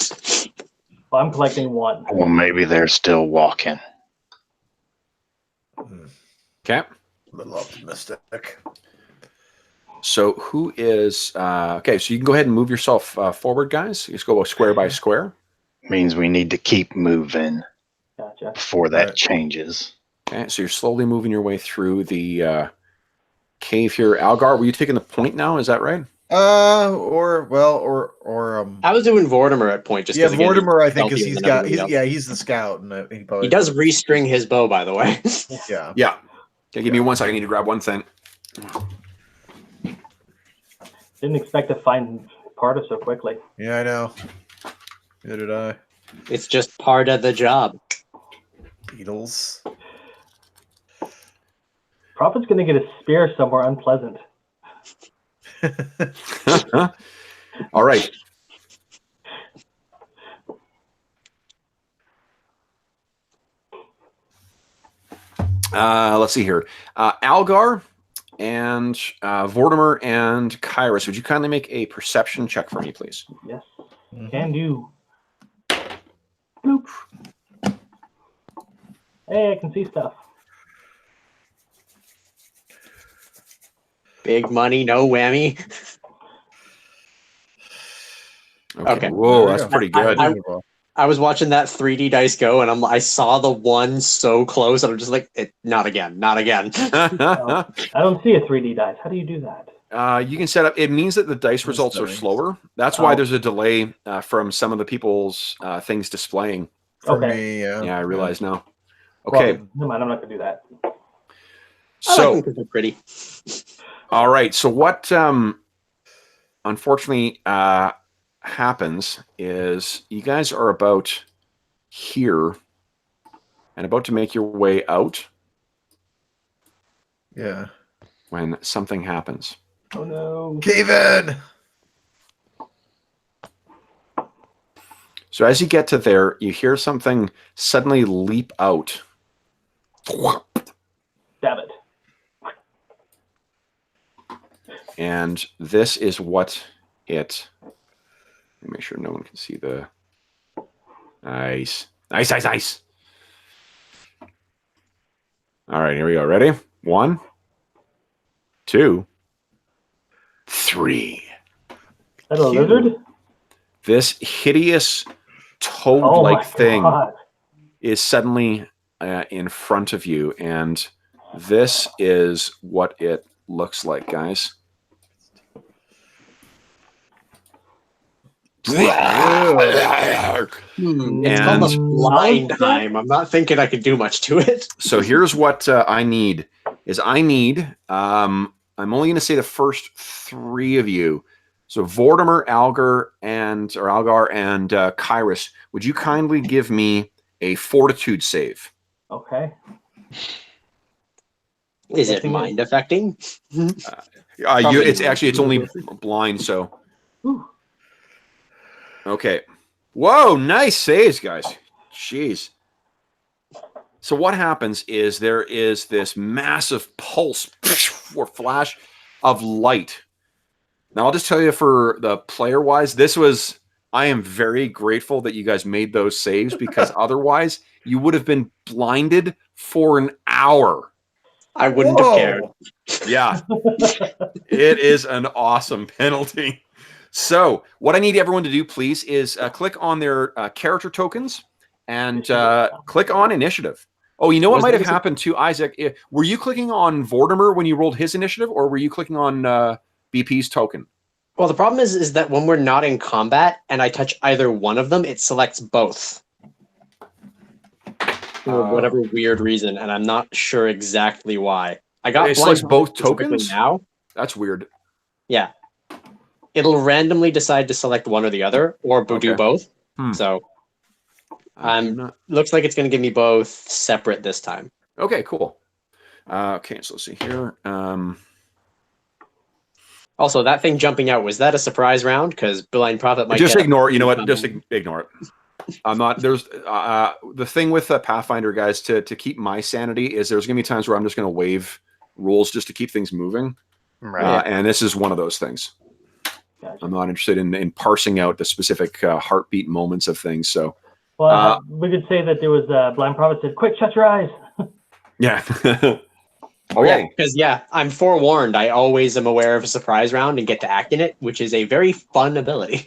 Well, I'm collecting 1. Well, maybe they're still walking. Okay. A little optimistic. So who is okay? So you can go ahead and move yourself forward, guys. You just go square by square. Means we need to keep moving. Gotcha. Before that changes. Okay, so you're slowly moving your way through the cave here. Algar, were you taking the point now? Is that right? I was doing Vortimer at point just yeah, because again, Vortimer. I think healthier because than everybody else. he's the scout, and he probably He does could've- restring his bow, by the way. Yeah, Yeah. Okay, give me 1 second. I need to grab one thing. Didn't expect to find Parta so quickly. yeah, I know. Neither did I. It's just part of the job. Beatles. Prophet's gonna get a spear somewhere unpleasant. All right. Let's see here. Algar and Vortimer and Kairos, would you kindly make a perception check for me, please? Yes, Mhm. can do. Bloop. Hey, I can see stuff. Big money, no whammy. Okay. Whoa, There you that's go. pretty good. I was watching that 3D dice go, and I saw the one so close, and I'm just like, not again, not again. I don't see a 3D dice. How do you do that? You can set up. It means that the dice That's results are nice. slower. That's why Oh. there's a delay from some of the people's things displaying. For Okay. me, yeah. Yeah, I realize now. Okay, Well, never mind. I'm not gonna do that. I so like them 'cause they're pretty. all right. So what unfortunately happens is you guys are about here and about to make your way out Yeah. when something happens. Oh no. Cave in. So as you get to there, you hear something suddenly leap out. Damn it. And this is what it... Let me make sure no one can see the... Nice. Nice, nice, nice. All right, here we go. Ready? 1, 2, 3. Is that a Cute. lizard? This hideous Oh toad-like my thing god. is suddenly in front of you, and this is what it looks like, guys. It's almost blind time. I'm not thinking I could do much to it. So here's what I need. I'm only going to say the first 3 of you. So Vortimer, Algar, and Kairos, would you kindly give me a fortitude save? Okay. Is it mind affecting? It's only blind, so. Whew. Okay. Whoa, nice saves, guys. Jeez. So what happens is there is this massive pulse or flash of light. Now I'll just tell you, for the player-wise, I am very grateful that you guys made those saves, because otherwise you would have been blinded for an hour. I wouldn't have cared. Yeah. It is an awesome penalty. So what I need everyone to do, please, is click on their character tokens and click on initiative. Oh, you know what might have happened to Isaac? Were you clicking on Vortimer when you rolled his initiative, or were you clicking on BP's token? Well, the problem is that when we're not in combat and I touch either one of them, it selects both. For whatever weird reason, and I'm not sure exactly why. I got It selects both specifically tokens? now. That's weird. Yeah. It'll randomly decide to select one or the other, or do Okay. both. Hmm. So looks like it's going to give me both separate this time. Okay, cool. Okay, so let's see here. Also, that thing jumping out, was that a surprise round? Because Blind Prophet might Just get ignore it. You know what? Just ignore it. I'm not. There's the thing with Pathfinder, guys. To keep my sanity is there's going to be times where I'm just going to waive rules just to keep things moving. Right. And this is one of those things. Gotcha. I'm not interested in parsing out the specific heartbeat moments of things. So, Well, we could say that there was Blind Prophet said, "Quick, shut your eyes." yeah. Oh, yeah, Okay. because I'm forewarned. I always am aware of a surprise round and get to act in it, which is a very fun ability.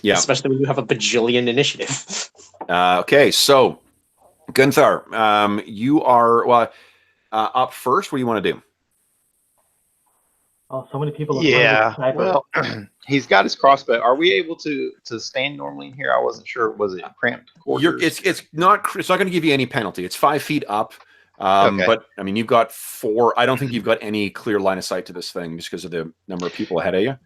Yeah. Especially when you have a bajillion initiative. Okay. So, Gunther, you are up first. What do you want to do? Oh, so many people. Yeah. Sniper. Well, he's got his crossbow. Are we able to stand normally in here? I wasn't sure. Was it cramped quarters? It's not going to give you any penalty. It's 5 feet up. Okay. But I mean, you've got 4. I don't think you've got any clear line of sight to this thing just because of the number of people ahead of you.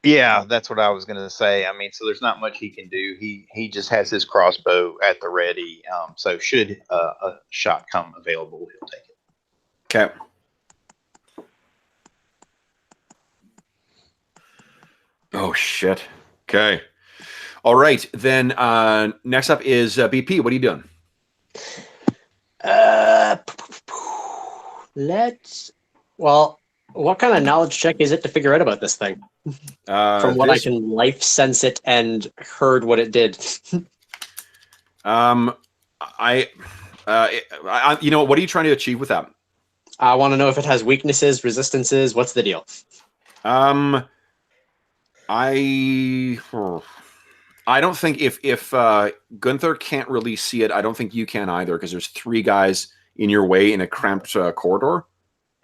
Yeah, that's what I was going to say. I mean, so there's not much he can do. He just has his crossbow at the ready. So should a shot come available, he'll take it. Okay. Oh shit. Okay. All right. Then next up is BP. What are you doing? What kind of knowledge check is it to figure out about this thing? From what I can life sense it and heard what it did. What are you trying to achieve with that? I want to know if it has weaknesses, resistances. What's the deal? I don't think if Gunther can't really see it, I don't think you can either, because there's 3 guys in your way in a cramped corridor,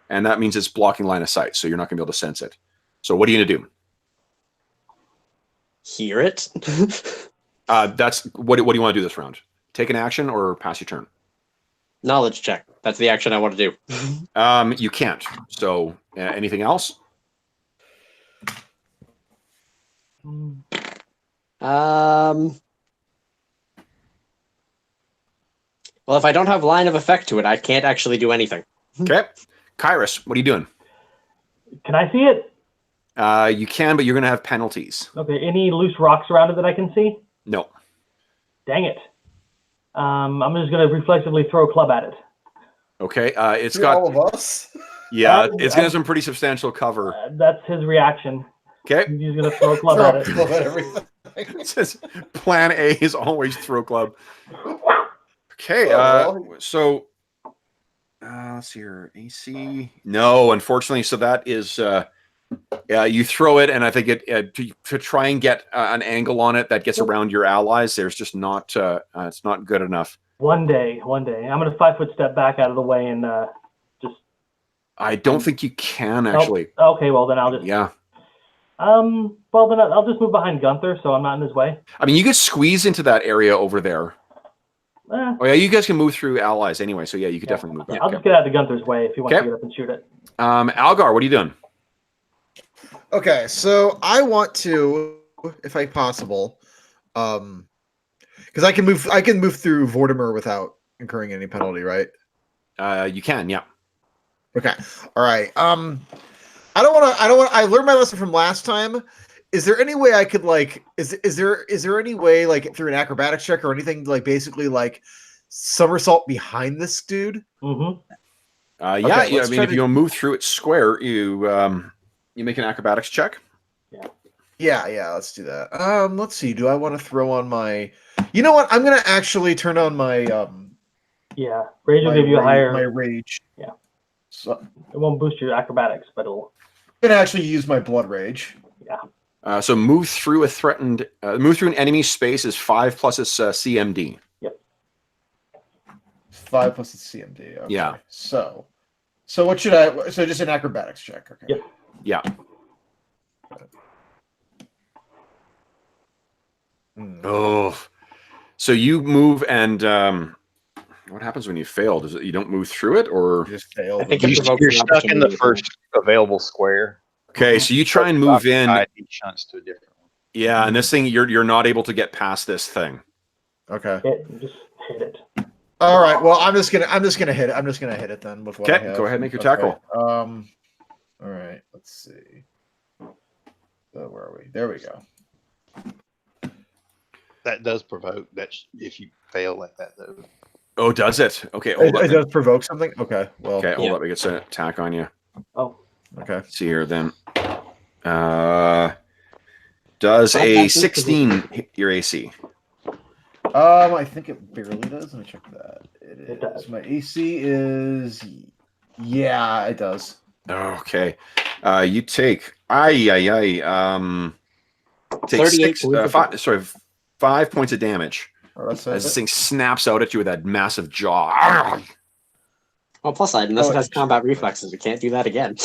and that means it's blocking line of sight, so you're not going to be able to sense it. So what are you going to do? Hear it? That's what do you want to do this round? Take an action or pass your turn? Knowledge check. That's the action I want to do. You can't. So anything else? Well, if I don't have line of effect to it, I can't actually do anything. Okay. Kairos, what are you doing? Can I see it? You can, but you're going to have penalties. Okay. Any loose rocks around it that I can see? No. Dang it. I'm just going to reflexively throw a club at it. Okay. It's To got all of us. Yeah, it's going to have some pretty substantial cover. That's his reaction. Okay. He's going to throw a club at it. Club at everything. It says plan A is always throw club. Okay. So let's see here. AC. No, unfortunately. So that is you throw it, and I think it to try and get an angle on it that gets around your allies. There's just not it's not good enough. One day. I'm going to 5-foot step back out of the way and just. I don't think you can actually. Oh, okay, well then I'll just. Yeah. Well then I'll just move behind Gunther, so I'm not in his way. I mean, you could squeeze into that area over there. Oh yeah, you guys can move through allies anyway, so yeah, you could definitely move back. I'll just get out of Gunther's way if you want to get up and shoot it. Algar, what are you doing? Okay, so I want to, if I possible, because I can move through Vortimer without incurring any penalty, right? You can, yeah. Okay, all right. I don't want to. I learned my lesson from last time. Is there any way I could is there any way through an acrobatics check or anything basically somersault behind this dude? Mm-hmm. Yeah, Okay, I mean, if you move through it square, you make an acrobatics check. Yeah. Let's do that. Let's see. Do I want to throw on my? You know what? I'm gonna actually turn on my. Rage will give you a higher. My rage. Yeah. So it won't boost your acrobatics, but it'll. I'm gonna actually use my blood rage. Yeah. So move through an enemy space is 5 plus its CMD. Yep. 5 plus its CMD. Okay. Yeah. So what should I? So just an acrobatics check. Okay. Yep. Yeah. Oh, so you move and what happens when you fail? Does it you don't move through it or you just fail? I think You're stuck in the first available square. Okay, so you try and move in. He shunts to a different one. Yeah, and this thing you're not able to get past this thing. Okay. Just hit it. All right. Well, I'm just gonna hit it. I'm just gonna hit it then with what I Okay, have. go ahead and make your tackle. All right. Let's see. So where are we? There we go. That does provoke. If you fail like that though. Oh, does it? Okay, hold It does provoke something. Okay. Well. Okay, hold up. It gets an attack on you. Oh. Okay. Let's see here then. Does a 16 hit your AC? I think it barely does. Let me check that. It does. My AC is. Yeah, it does. Okay. You take. Take 5 points of damage. Oh, as this thing snaps out at you with that massive jaw. Well, plus side, unless it has combat reflexes, we can't do that again.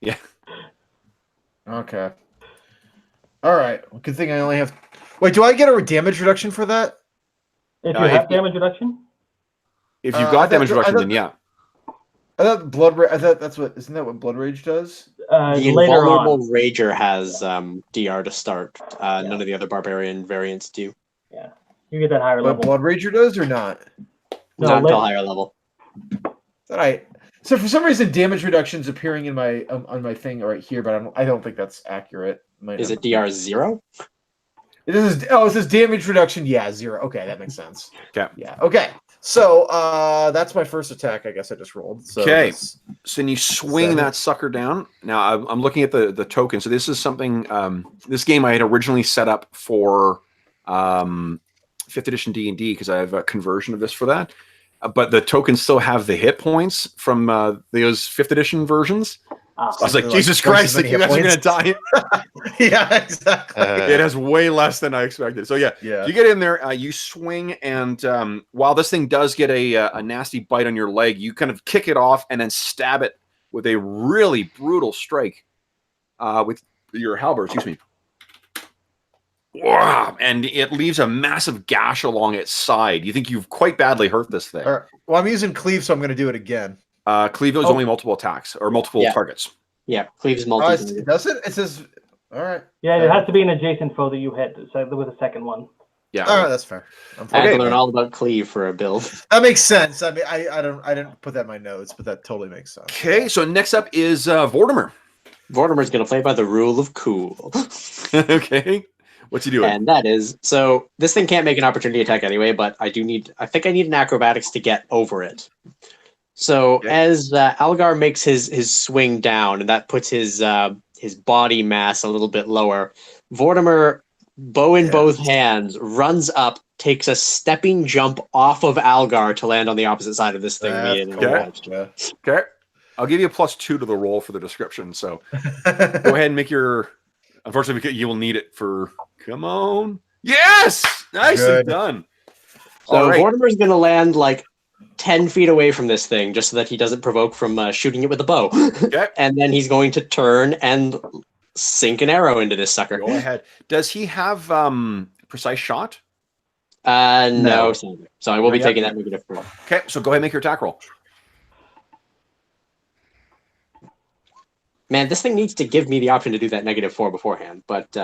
Yeah. Okay. All right. Well, good thing I only have. Wait, do I get a damage reduction for that? If you have damage reduction? If you've got damage reduction, then yeah. I thought blood. I thought that's what. Isn't that what blood rage does? The Later invulnerable on. rager has DR to start. None of the other barbarian variants do. Yeah. You get that higher What level. blood rager does or not? No, Not until higher level. All right. So for some reason, damage reduction's appearing in my on my thing right here, but I don't think that's accurate. Is it DR 0? It says damage reduction. Yeah, 0. Okay, that makes sense. Okay. Yeah. Okay. So that's my first attack. I guess I just rolled. So okay. So then you swing that sucker down. Now I'm looking at the token. So this is something. This game I had originally set up for 5th edition D&D because I have a conversion of this for that. But the tokens still have the hit points from those 5th edition versions. I was like, Jesus Christ, like, you guys are going to die. Yeah, exactly. It has way less than I expected. So, yeah. You get in there, you swing, and while this thing does get a nasty bite on your leg, you kind of kick it off and then stab it with a really brutal strike with your halberd, excuse me. Wow. And it leaves a massive gash along its side. You think you've quite badly hurt this thing. Well, I'm using cleave, so I'm going to do it again. Cleave is only multiple attacks or multiple targets. Yeah, cleave's multiple. Does it? It says, all right. Yeah, it has to be an adjacent foe that you hit with a second one. Yeah. All right, that's fair. I had to learn all about cleave for a build. That makes sense. I mean, I didn't put that in my notes, but that totally makes sense. Okay, so next up is Vortimer. Vortimer's going to play by the rule of cool. Okay. What's he doing? And that is, so this thing can't make an opportunity attack anyway, but I think I need an acrobatics to get over it. So as Algar makes his swing down, and that puts his body mass a little bit lower, Vortimer, bow in both hands, runs up, takes a stepping jump off of Algar to land on the opposite side of this thing. Okay. I'll give you a +2 to the roll for the description. So go ahead and make your. Unfortunately, you will need it for. Come on. Yes! Nicely done. So Vortimer's going to land like 10 feet away from this thing just so that he doesn't provoke from shooting it with a bow. Okay. And then he's going to turn and sink an arrow into this sucker. Go ahead. Does he have precise shot? No. So I will be taking that -4. Okay, so go ahead and make your attack roll. Man, this thing needs to give me the option to do that -4 beforehand, but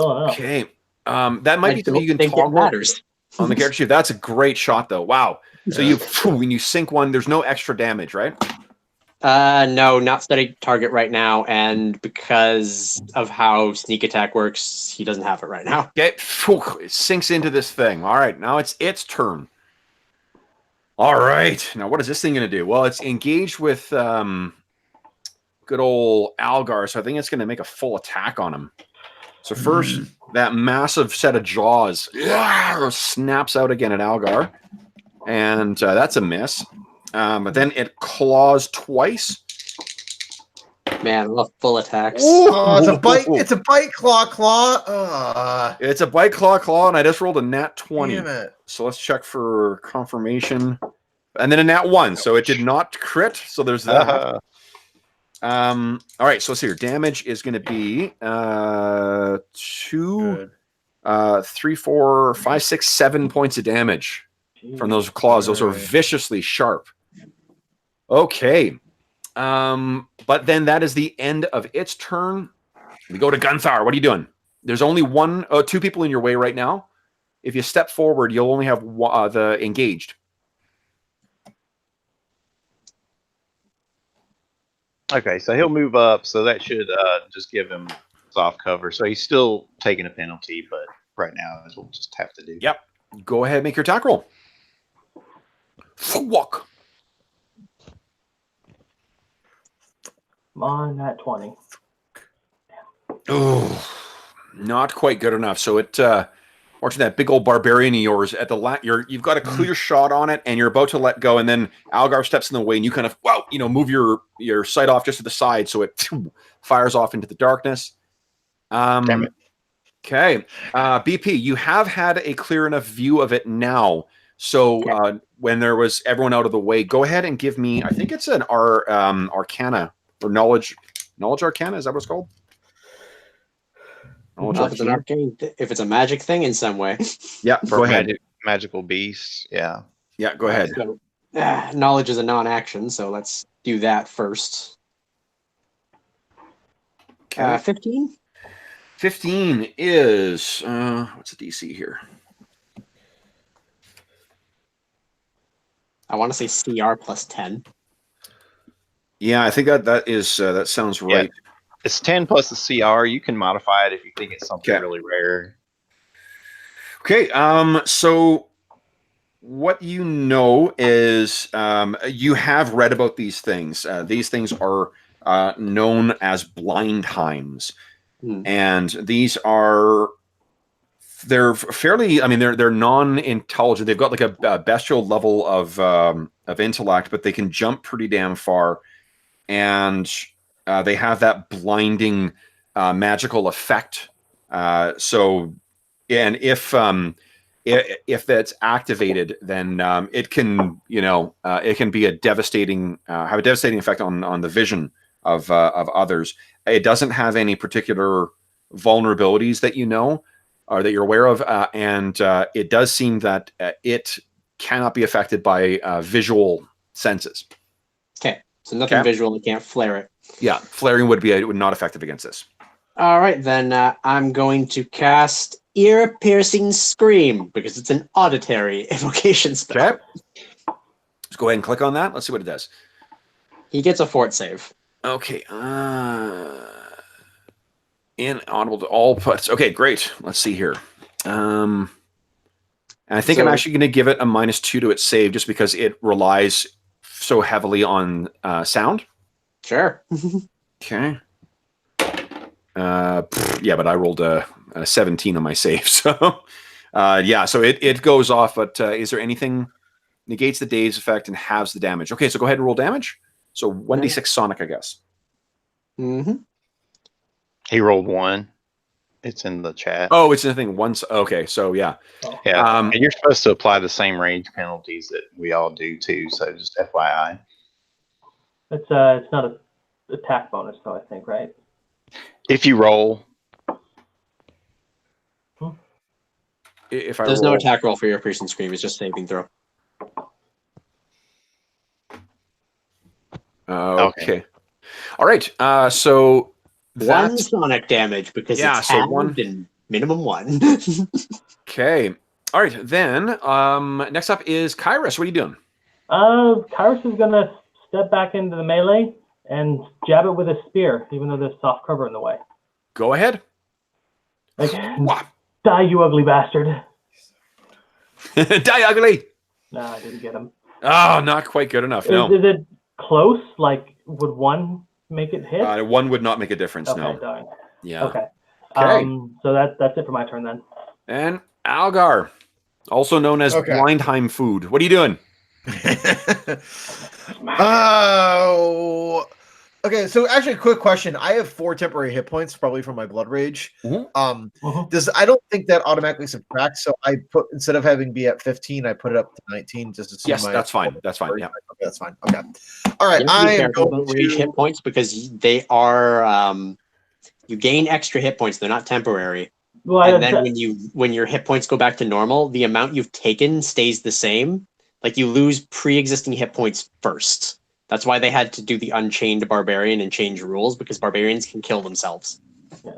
okay. That might be something you can toggle matters on the character sheet. That's a great shot, though. Wow. So when you sink one, there's no extra damage, right? No, not steady target right now, and because of how sneak attack works, he doesn't have it right now. Okay, it sinks into this thing. All right, now it's its turn. All right, now what is this thing going to do? Well, it's engaged with good old Algar, so I think it's going to make a full attack on him. So first, that massive set of jaws snaps out again at Algar, and that's a miss. But then it claws twice. Man, I love full attacks. Oh, it's a bite! It's a bite claw. It's a bite claw, and I just rolled a nat 20. Damn it. So let's check for confirmation, and then a nat 1. So it did not crit. So there's that. All right, so let's see here. Damage is going to be 2, 3, 4, 5, 6, 7 points of damage from those claws. Those are viciously sharp. Okay. But then that is the end of its turn. We go to Gunthar. What are you doing? There's only 2 people in your way right now. If you step forward, you'll only have the engaged. Okay, so he'll move up, so that should just give him soft cover. So he's still taking a penalty, but right now we'll just have to do. Yep. Go ahead and make your attack roll. Walk. Come on, nat 20. Oh, not quite good enough. So it, watching that big old barbarian of yours at the you've got a clear shot on it, and you're about to let go, and then Algar steps in the way, and you kind of move your sight off just to the side, so it fires off into the darkness. Damn it. Okay, BP, you have had a clear enough view of it now. So when there was everyone out of the way, go ahead and give me. I think it's an Arcana or knowledge arcana. Is that what it's called? Knowledge Well, if it's an arcane? arcane, if it's a magic thing in some way. Yeah, For go ahead. magical beasts, yeah. Yeah, go ahead. So, knowledge is a non-action, so let's do that first. Okay. 15? 15 is what's the DC here? I want to say CR plus 10. Yeah, I think that sounds right. It's 10 plus the CR. You can modify it if you think it's something Okay. really rare. Okay, so what you know is you have read about these things. These things are known as blindheims. And these they're fairly, I mean, they're non-intelligent. They've got like a bestial level of intellect, but they can jump pretty damn far. And they have that blinding magical effect. So, and if that's activated, then it can, it can be have a devastating effect on the vision of others. It doesn't have any particular vulnerabilities that you know or that you're aware of, and it does seem that it cannot be affected by visual senses. Okay, so nothing visual. You can't flare it. Yeah, flaring would not effective against this. All right, then I'm going to cast Ear-Piercing Scream because it's an auditory evocation spell. Okay. Let's go ahead and click on that. Let's see what it does. He gets a fort save. Okay. Inaudible to all puts. Okay, great. Let's see here. And I think I'm actually going to give it a -2 to its save just because it relies so heavily on sound. Sure. Okay. Yeah, but I rolled a 17 on my save, so yeah, so it goes off. But is there anything negates the daze effect and halves the damage? Okay, so go ahead and roll damage. So 1d6 sonic, I guess. Mm-hmm. He rolled 1. It's in the chat. Oh, it's nothing once. Okay, so yeah. Yeah, and you're supposed to apply the same range penalties that we all do too. So just FYI. It's not a attack bonus though, I think, right? If you roll. If I There's no attack roll for your piercing scream. It's just saving throw. Okay. All right. So one sonic damage because it's halved and minimum 1. Okay. All right. Then next up is Kairos. What are you doing? Kairos is gonna step back into the melee and jab it with a spear, even though there's soft cover in the way. Go ahead. Like, die, you ugly bastard. Die, ugly. No, I didn't get him. Oh, not quite good enough. No. Is it close? Like, would 1 make it hit? 1 would not make a difference. Okay, no. darn. Yeah. Okay. So that's it for my turn then. And Algar, also known as Blindheim food. What are you doing? Oh, okay. So actually, a quick question. I have 4 temporary hit points, probably from my blood rage. I don't think that automatically subtracts. So I put, instead of having be at 15, I put it up to 19. Just to see that's fine. That's fine. Yeah, okay, that's fine. Okay. All right. I am going to rage hit points because they are you gain extra hit points. They're not temporary. Well, and then when your hit points go back to normal, the amount you've taken stays the same. Like you lose pre-existing hit points first. That's why they had to do the Unchained Barbarian and change rules, because barbarians can kill themselves. Yeah,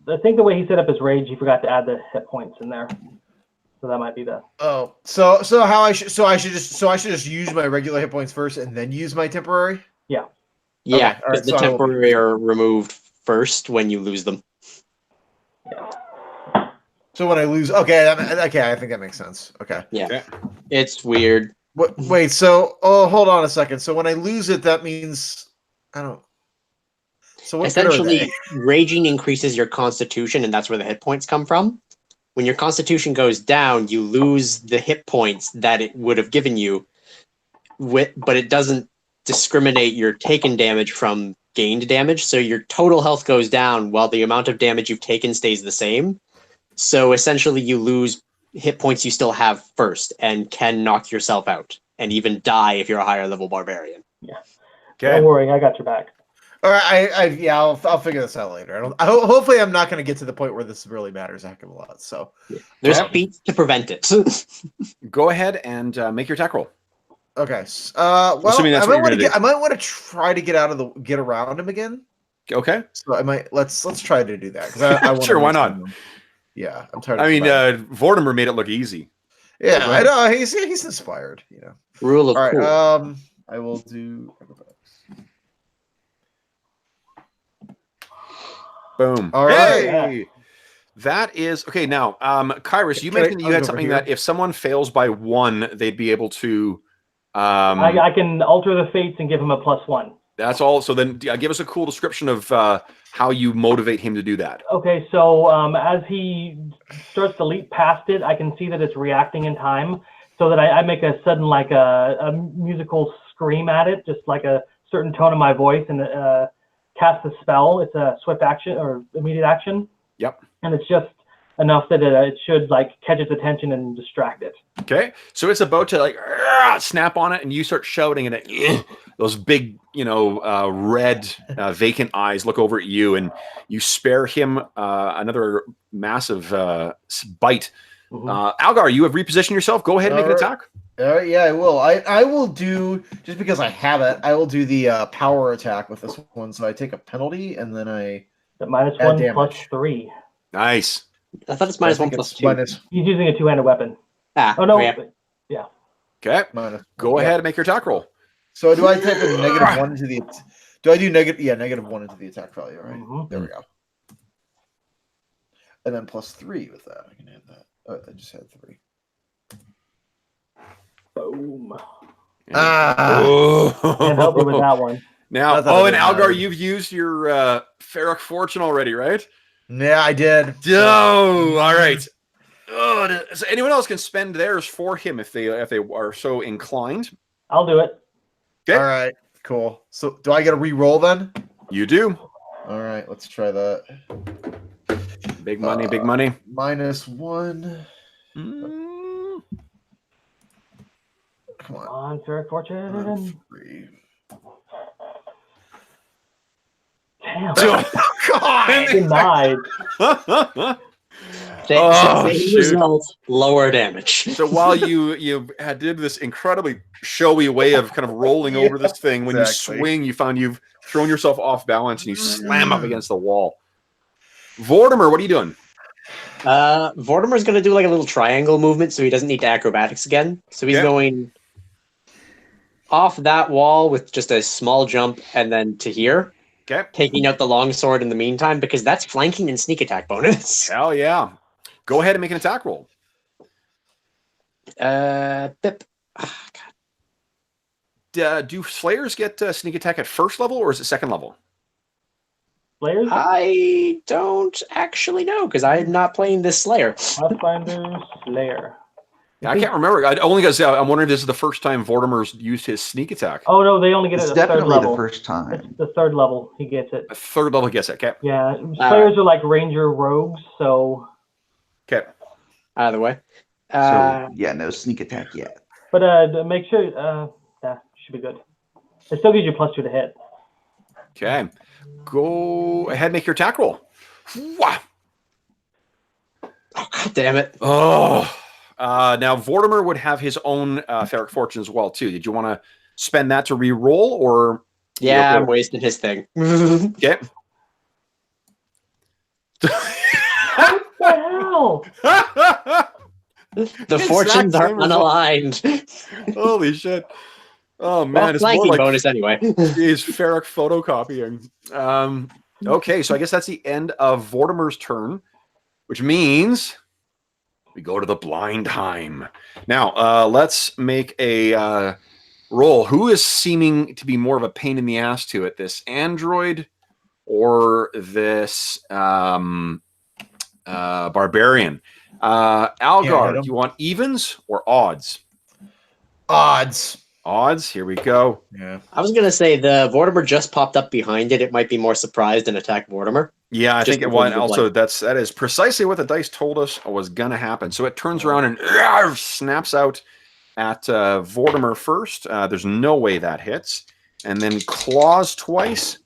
I think the way he set up his rage, he forgot to add the hit points in there. So that might be the. Oh, so how I should just use my regular hit points first and then use my temporary? Yeah. Yeah, because the temporary are removed first when you lose them. Yeah. So when I lose, okay, I think that makes sense. Okay. Yeah. It's weird. Wait, so hold on a second. So when I lose it, that means I don't. So what essentially, raging increases your constitution, and that's where the hit points come from. When your constitution goes down, you lose the hit points that it would have given you, but it doesn't discriminate your taken damage from gained damage. So your total health goes down while the amount of damage you've taken stays the same. So essentially, you lose hit points you still have first and can knock yourself out and even die if you're a higher level barbarian. Yeah. Okay. Don't worry, I got your back. All right, yeah, I'll figure this out later. Hopefully, I'm not going to get to the point where this really matters a heck of a lot. So, There's Yep. feats to prevent it. Go ahead and make your attack roll. okay. Well, Assuming that's I what might you're want to gonna do. I might want to try to get around him again. Okay. So I might let's try to do that because I want Sure, why not? Yeah, I'm tired. I of mean, combating. Vortimer made it look easy. Yeah, go I ahead. know he's inspired. You know. Rule of All right. cool. I will do. Boom. All right. Hey! That is okay. Now, Kairos, you Can I mentioned that you go had over something here? that if someone fails by 1, they'd be able to. I can alter the fates and give him a +1. That's all. So then, give us a cool description of how you motivate him to do that. Okay, so as he starts to leap past it, I can see that it's reacting in time, so that I make a sudden, like a musical scream at it, just like a certain tone of my voice, and cast a spell. It's a swift action or immediate action. Yep. And it's just enough that it should like catch its attention and distract it. Okay, so it's about to like snap on it, and you start shouting, and it, those big, red, vacant eyes look over at you, and you spare him another massive bite. Algar, you have repositioned yourself. Go ahead and make an attack. Yeah, I will. I will do, just because I have it, I will do the power attack with this one. So I take a penalty, and then I At -1 +3. Nice. I thought it's -1 +2. minus He's using a two-handed weapon. Oh no! Yeah. Okay, minus. go ahead and make your attack roll. So do I type in -1 into the? Do I do negative? Yeah, -1 into the attack value. Right. There we go. And then +3 with that. I can add that. Oh, I just had 3. Boom. Oh. Can't help you with that one. Now, I thought it and didn't Algar, matter. you've used your Ferric Fortune already, right? Yeah, I did. Oh, all right. Oh, so anyone else can spend theirs for him if they are so inclined. I'll do it. Okay. All right, cool. So do I get a re-roll then? You do. All right, let's try that. Big money, big money. -1. Mm. Come on. On, Ferric Fortune. 3. Damn. God! Denied. Oh, Same shoot. result, lower damage. So while you did this incredibly showy way of kind of rolling over this thing, when exactly. you swing, you found you've thrown yourself off balance and you slam up against the wall. Vortimer, what are you doing? Vortimer's going to do like a little triangle movement, so he doesn't need to acrobatics again. So he's going off that wall with just a small jump and then to here. Okay. Taking out the longsword in the meantime, because that's flanking and sneak attack bonus. Hell yeah. Go ahead and make an attack roll. Pip. Oh, God. Do Slayers get sneak attack at first level, or is it second level? Slayers? I don't actually know, because I'm not playing this Slayer. Pathfinder Slayer. I can't remember. Only because I'm wondering if this is the first time Vortimer's used his sneak attack. Oh no, they only get It's it at the third definitely level. the first time. It's the third level he gets it. A third level gets it. Okay. Yeah, Slayers are like ranger rogues, so. Okay. Out of the way. So yeah, no sneak attack yet. But make sure, yeah, should be good. It still gives you +2 to hit. Okay. Go ahead and make your attack roll. Wow. Oh, God damn it. Oh. Now Vortimer would have his own Ferric Fortune as well too. Did you want to spend that to re-roll, or? Yeah, I'm wasting his thing. Okay. What the hell? The fortunes are same result. unaligned. Holy shit. Oh man, Well, it's more flanking like bonus anyway. is Ferric photocopying. Okay, so I guess that's the end of Vortimer's turn, which means we go to the blind time. Now, let's make a roll. Who is seeming to be more of a pain in the ass to it? This android or this barbarian? Algar, do you want evens or odds? Odds. Odds. Here we go. Yeah. I was gonna say the Vortimer just popped up behind it. It might be more surprised and attack Vortimer. Yeah, I Just think it because was. of the Also, that is precisely what the dice told us was going to happen. So it turns around and snaps out at Vortimer first. There's no way that hits, and then claws twice.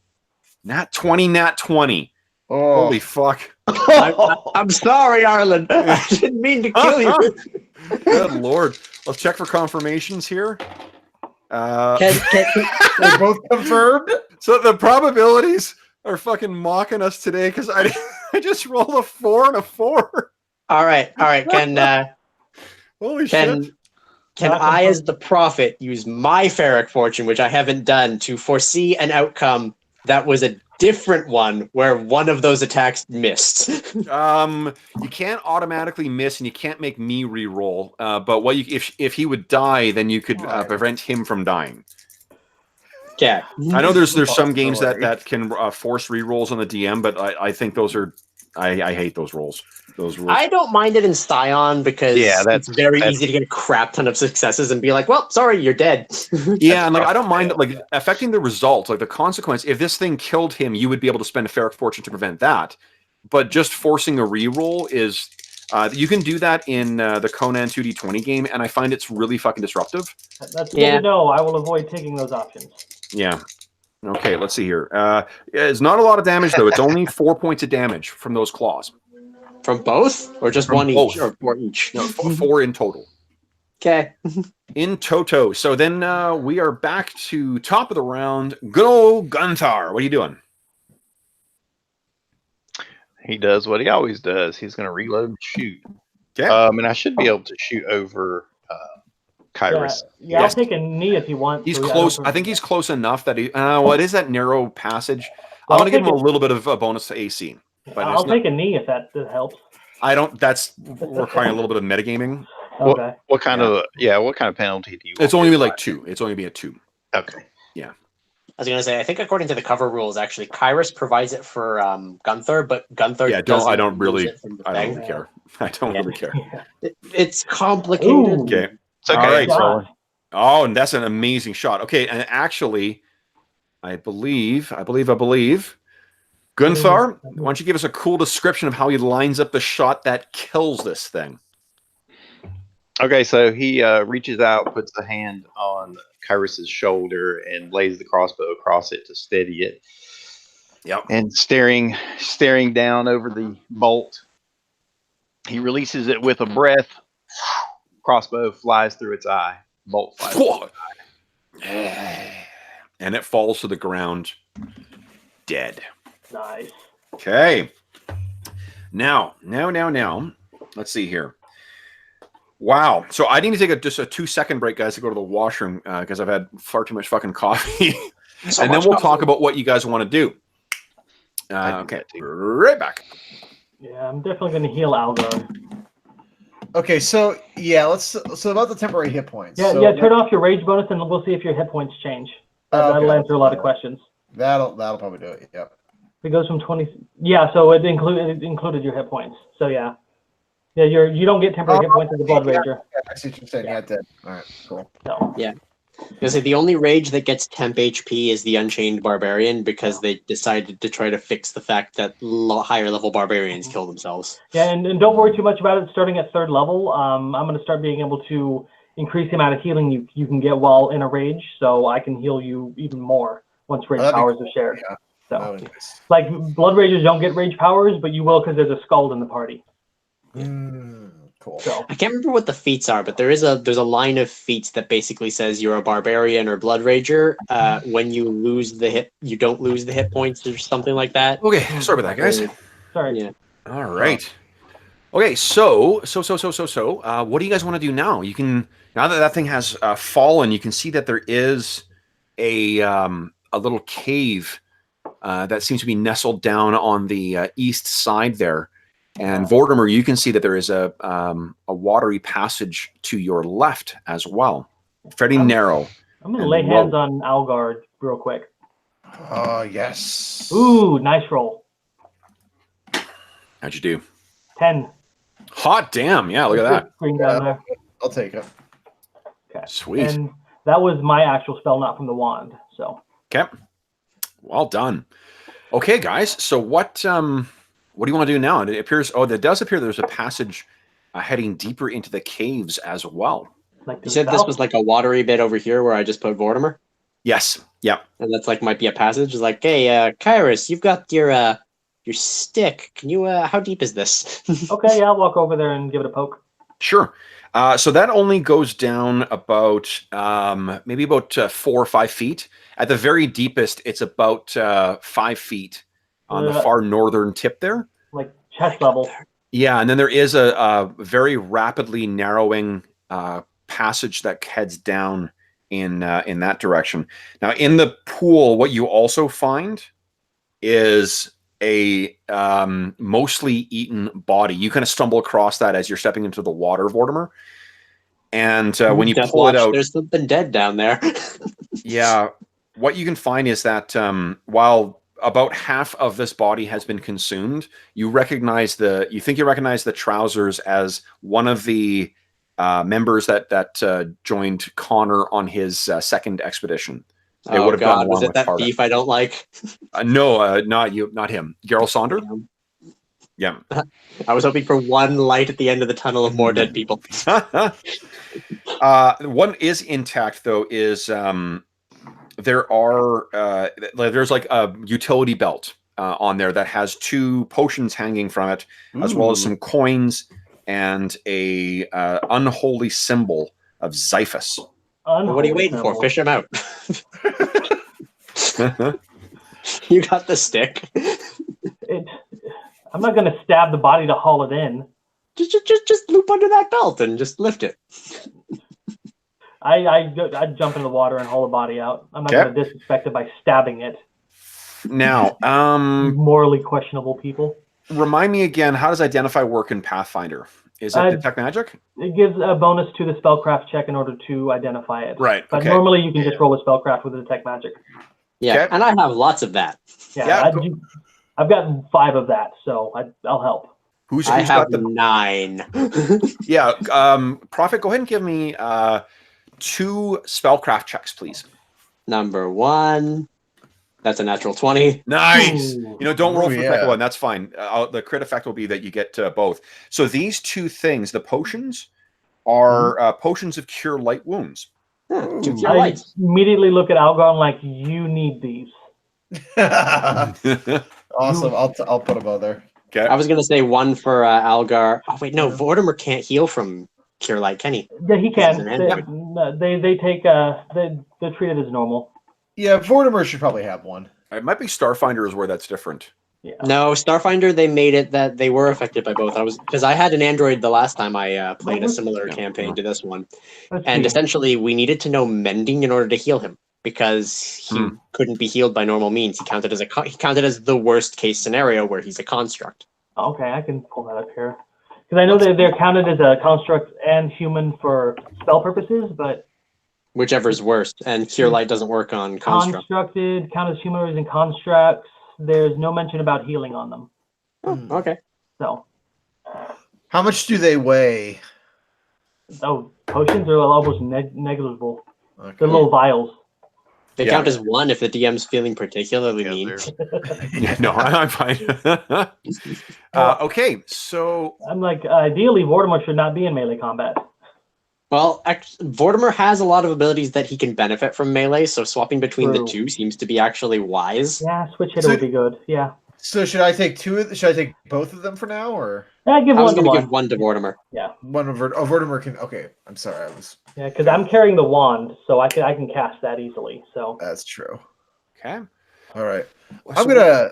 Nat 20, nat 20. Oh, Holy fuck. I'm sorry, Arlen. I didn't mean to kill you. Good lord. Let's check for confirmations here. they're both confirmed. So the probabilities are fucking mocking us today because I just rolled a 4 and a 4. All right. Holy shit. Can I, as the prophet, use my Ferric fortune, which I haven't done, to foresee an outcome that was a different one where one of those attacks missed? You can't automatically miss, and you can't make me re-roll. But what if he would die, then you could prevent him from dying. Yeah. I know there's some games that can force re-rolls on the DM, but I think those are I hate those rolls. Those rules. I don't mind it in Scion because it's very easy to get a crap ton of successes and be like, well, sorry, you're dead. Yeah, and like I don't mind like affecting the result, like the consequence. If this thing killed him, you would be able to spend a Ferric fortune to prevent that. But just forcing a re-roll is you can do that in the Conan 2D20 game, and I find it's really fucking disruptive. That's good to know. I will avoid taking those options. Yeah. Okay, let's see here. It's not a lot of damage though. It's only 4 points of damage from those claws. From both, or just From one both. each, or 4 each? No, 4 in total. Okay. In toto. So then we are back to top of the round. Good old Gunther. What are you doing? He does what he always does. He's going to reload and shoot. Okay. And I should be able to shoot over Kyrus. Yeah, I'll take a knee if you want. He's close. I think he's close enough that he. What is that narrow passage? I'm going to give him a little bit of a bonus to AC. But I'll take a knee if that helps. I don't. That's requiring a little bit of metagaming. Okay. What kind of penalty do you? It's only be like 2. It's only be a 2. Okay. Yeah. I was gonna say, I think according to the cover rules, actually, Kyrus provides it for Gunther, but Gunther. Yeah. I don't really care. I don't really care. It's complicated. Ooh. Okay. It's okay. All right. Shot. Oh, and that's an amazing shot. Okay, and actually, I believe, Gunther, why don't you give us a cool description of how he lines up the shot that kills this thing? Okay, so he reaches out, puts a hand on Kyrus's shoulder, and lays the crossbow across it to steady it. Yep. And staring down over the bolt, he releases it with a breath. Crossbow flies through its eye. Bolt flies through its eye. And it falls to the ground, dead. Nice. Okay. Now. Let's see here. Wow. So I need to take just a 2-second break, guys, to go to the washroom because I've had far too much fucking coffee. And then we'll talk about what you guys want to do. Okay. Right back. Yeah, I'm definitely going to heal Algar. Okay, so yeah, so about the temporary hit points. Yeah, so, turn off your rage bonus, and we'll see if your hit points change. That'll answer a lot of questions. That'll probably do it. Yep. It goes from 20. Yeah, so it included your hit points. So yeah, you don't get temporary hit points as a blood rager. I see what you're saying. Yeah, dead. All right, cool. So Yeah. Because the only rage that gets temp HP is the Unchained Barbarian because they decided to try to fix the fact that higher level barbarians kill themselves. yeah, and don't worry too much about it. Starting at 3rd level, I'm going to start being able to increase the amount of healing you can get while in a rage, so I can heal you even more once rage powers are shared. Yeah. So, like blood ragers don't get rage powers, but you will because there's a skald in the party. Cool. So I can't remember what the feats are, but there's a line of feats that basically says you're a barbarian or blood rager. When you lose the hit, you don't lose the hit points or something like that. Okay. Sorry about that, guys. sorry. Yeah. All right. Okay. So, what do you guys want to do now? You can now that thing has fallen. You can see that there is a little cave that seems to be nestled down on the east side there. And Vortimer, you can see that there is a watery passage to your left as well. Fairly narrow. I'm going to lay hands on Algar real quick. Oh, yes. Ooh, nice roll. How'd you do? 10. Hot damn. Yeah, look at that. Green down there. I'll take it. Okay. Sweet. And that was my actual spell, not from the wand. So. Okay. Well done. Okay, guys. So what do you want to do now? It appears. Oh, it does appear there's a passage heading deeper into the caves as well. Like You said this was like a watery bit over here where I just put Vortimer? Yes. Yeah. And that's like might be a passage. It's like, hey, Kairos, you've got your stick. Can you? How deep is this? Okay, yeah, I'll walk over there and give it a poke. Sure. So that only goes down about maybe about 4 or 5 feet. At the very deepest, it's about 5 feet on the far northern tip there. Like chest level. Yeah, and then there is a very rapidly narrowing passage that heads down in that direction. Now, in the pool, what you also find is a mostly eaten body. You kind of stumble across that as you're stepping into the water, Vortimer. And when you Death pull Watch, it out, there's something dead down there. yeah, what you can find is that while about half of this body has been consumed, you recognize the trousers as one of the members that joined Connor on his second expedition. They would Oh have gone God, was along it with that Carter. thief I don't like? No, not you, not him. Geralt Sonder. Yeah. I was hoping for one light at the end of the tunnel of more dead people. One is intact though. Is there are there's like a utility belt on there that has 2 potions hanging from it, as well as some coins and a unholy symbol of Xiphus. Well, what are you waiting for? Fish him out. You got the stick. I'm not going to stab the body to haul it in. Just loop under that belt and just lift it. I jump in the water and haul the body out. I'm not going to disrespect it by stabbing it. Now, morally questionable people. Remind me again, how does Identify work in Pathfinder? Is it detect magic? It gives a bonus to the spellcraft check in order to identify it. Right. But normally you can just roll a spellcraft with a detect magic. Yeah, and I have lots of that. Yeah, I've got 5 of that, so I'll help. Who's I have got the 9. Yeah, Prophet, go ahead and give me 2 spellcraft checks, please. Number 1. That's a natural 20. Nice. Don't roll for the second yeah. one. That's fine. The crit effect will be that you get both. So these 2 things, the potions, are potions of cure light wounds. I immediately look at Algon like, you need these. Awesome. I'll put them out there. Okay. I was gonna say 1 for Algar. Oh wait, no, Vortimer can't heal from Cure Light, can he? Yeah, he can. They take they're treated as normal. Yeah, Vortimer should probably have one. It might be Starfinder is where that's different. Yeah. No, Starfinder, they made it that they were affected by both. Because I had an android the last time I played a similar campaign to this one, and essentially we needed to know mending in order to heal him because he couldn't be healed by normal means. He counted as the worst case scenario where he's a construct. Okay, I can pull that up here because I know that they're counted as a construct and human for spell purposes, but whichever's worst. And Cure Light doesn't work on construct. Constructed, count as humanoids and constructs. There's no mention about healing on them. Oh, okay. So, how much do they weigh? Oh, potions are almost negligible. Okay. They're little vials. They count as 1 if the DM's feeling particularly mean. Yeah, no, I'm fine. Okay, so I'm like, ideally, Vortimer should not be in melee combat. Well, Vortimer has a lot of abilities that he can benefit from melee, so swapping between the 2 seems to be actually wise. Yeah, switch hitter would be good. Yeah. So should I take should I take both of them for now, or? I was going to give 1 to Vortimer. Yeah. One of Vortimer can. Okay, I'm sorry. Yeah, because I'm carrying the wand, so I can cast that easily. So that's true. Okay. All right. I'm gonna.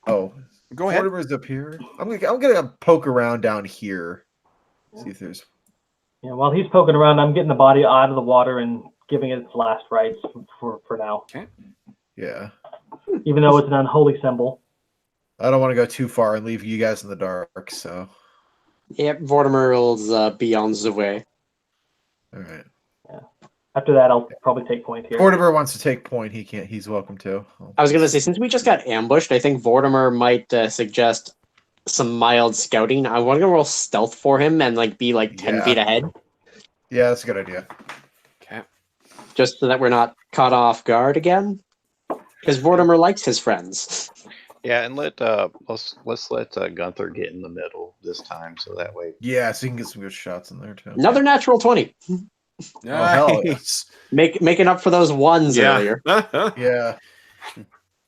Oh, go ahead. Vortimer's up here. I'm gonna poke around down here. See if there's. Yeah, while he's poking around, I'm getting the body out of the water and giving it its last rites for now. Okay. Yeah. Even though it's an unholy symbol. I don't want to go too far and leave you guys in the dark, so. Yep, Vortimer's be on the way. All right. Yeah. After that, I'll probably take point here. Vortimer wants to take point. He can't. He's welcome to. I was gonna say, since we just got ambushed, I think Vortimer might suggest some mild scouting. I want to roll stealth for him and be 10 feet ahead. Yeah, that's a good idea. Okay. Just so that we're not caught off guard again. Because Vortimer likes his friends. Yeah, and let's let Gunther get in the middle this time, so that way. Yeah, so you can get some good shots in there too. Another natural 20. hell yeah. Nice. Making up for those ones earlier. Yeah.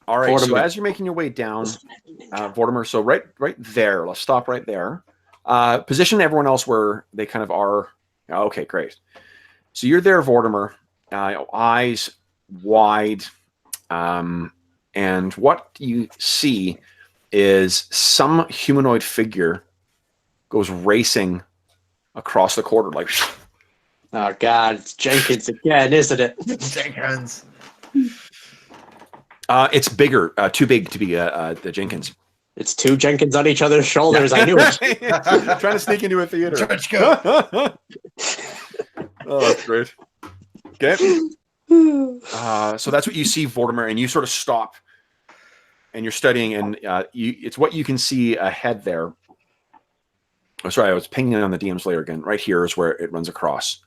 All right. So Vortimer. as you're making your way down, Vortimer, so right there. Let's stop right there. Position everyone else where they kind of are. Okay, great. So you're there, Vortimer. Eyes wide. And what you see is some humanoid figure goes racing across the corridor, like. Oh God, it's Jenkins again, isn't it? Jenkins. It's bigger, too big to be the Jenkins. It's two Jenkins on each other's shoulders. I knew it. Trying to sneak into a theater. Trench coat. Oh, that's great. Okay. So that's what you see, Vortimer, and you sort of stop, and you're studying, and it's what you can see ahead there. Oh, sorry, I was pinging on the DM's layer again. Right here is where it runs across.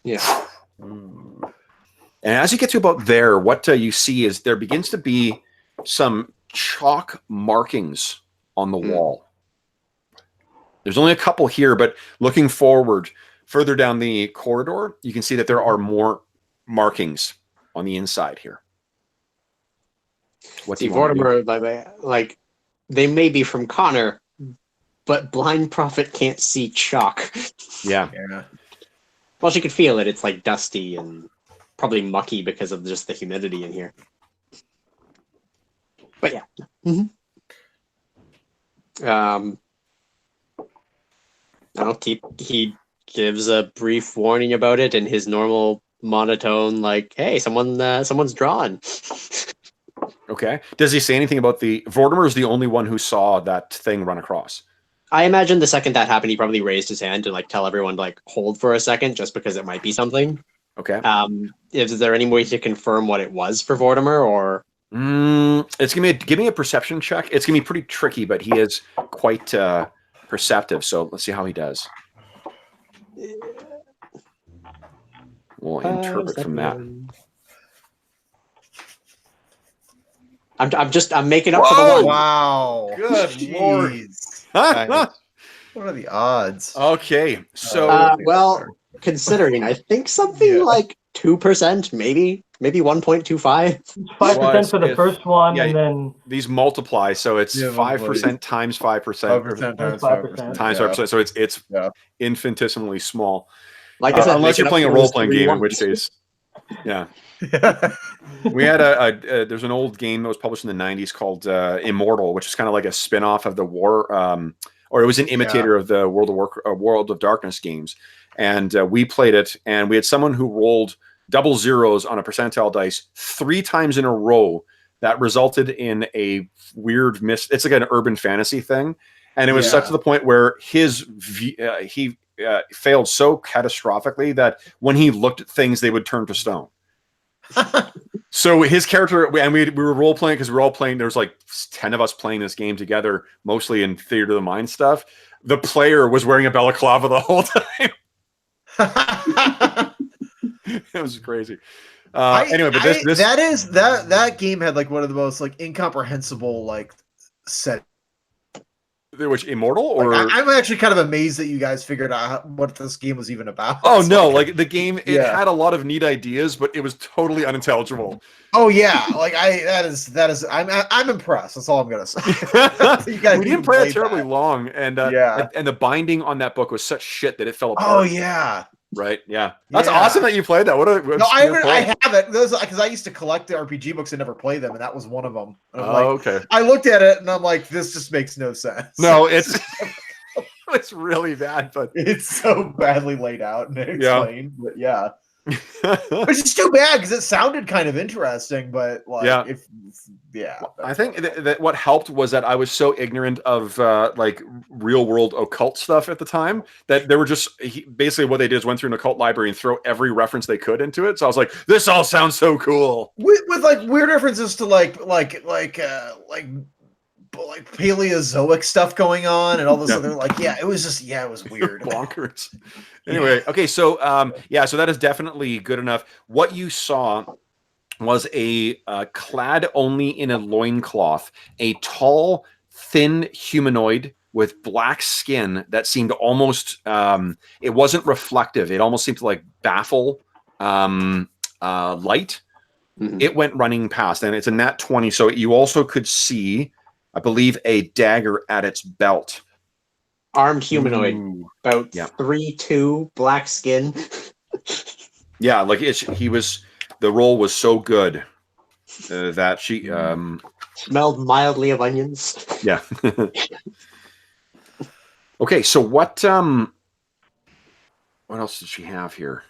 Yeah. And as you get to about there, what you see is there begins to be some chalk markings on the wall. There's only a couple here, but looking forward, further down the corridor, you can see that there are more markings on the inside here. What do you want to do? Vortimer, like, they may be from Connor, but Blind Prophet can't see chalk. Yeah. Well, she could feel it. It's like dusty and probably mucky because of just the humidity in here. But yeah. He gives a brief warning about it in his normal monotone, like, "Hey, someone's drawn." Okay. Does he say anything about the Vortimer? Is the only one who saw that thing run across? I imagine the second that happened, he probably raised his hand to like tell everyone to like hold for a second, just because it might be something. Okay. Is there any way to confirm what it was for Vortimer, or? It's gonna be give me a perception check. It's gonna be pretty tricky, but he is quite perceptive. So let's see how he does. We'll interpret from that. I'm making up for the one. Wow. Good Lord. What are the odds? Okay, so Well, considering I think something like 2%, maybe 1.25. 5% for the first one, and then these multiply, so it's Yeah, 5% times 5%. 5% times 5%. Times 5%, so it's infinitesimally small. Like I said, unless you're playing a role-playing game, in which case, we had there's an old game that was published in the 90s called Immortal, which is kind of like a spin-off of the war, or it was an imitator of the World of Darkness games. And we played it, and we had someone who rolled double zeros on a percentile dice 3 times in a row. That resulted in a weird it's like an urban fantasy thing. And it was such to the point where he failed so catastrophically that when he looked at things, they would turn to stone. So his character, and we were role playing because we were all playing. There was like 10 of us playing this game together, mostly in Theater of the Mind stuff. The player was wearing a balaclava the whole time. It was crazy. Anyway, but that game had like one of the most like incomprehensible like set. Which Immortal, or I'm actually kind of amazed that you guys figured out what this game was even about. Oh no, like the game, it had a lot of neat ideas, but it was totally unintelligible. Oh yeah, like that is I'm impressed. That's all I'm gonna say. We didn't play it terribly long, and and the binding on that book was such shit that it fell apart. Oh yeah. Right. Yeah. That's awesome that you played that. I have it. Those because I used to collect the RPG books and never play them, and that was one of them. And I'm okay. I looked at it and I'm like, this just makes no sense. No, it's it's really bad, but it's so badly laid out and explained. But yeah. Which is too bad because it sounded kind of interesting, but like I think that what helped was that I was so ignorant of like real world occult stuff at the time that they were just basically what they did is went through an occult library and throw every reference they could into it. So I was like, this all sounds so cool with like weird references to like Paleozoic stuff going on and all this other it was just it was weird. Bonkers. Anyway, okay, so so that is definitely good enough. What you saw was a clad only in a loincloth, a tall, thin humanoid with black skin that seemed almost, it wasn't reflective. It almost seemed to like baffle light. Mhm. It went running past, and it's a nat 20. So you also could see, I believe, a dagger at its belt. Armed humanoid, Ooh. about Yeah. 3'2", black skin. Yeah, like the roll was so good that she, Smelled mildly of onions. yeah. Okay, so what else did she have here?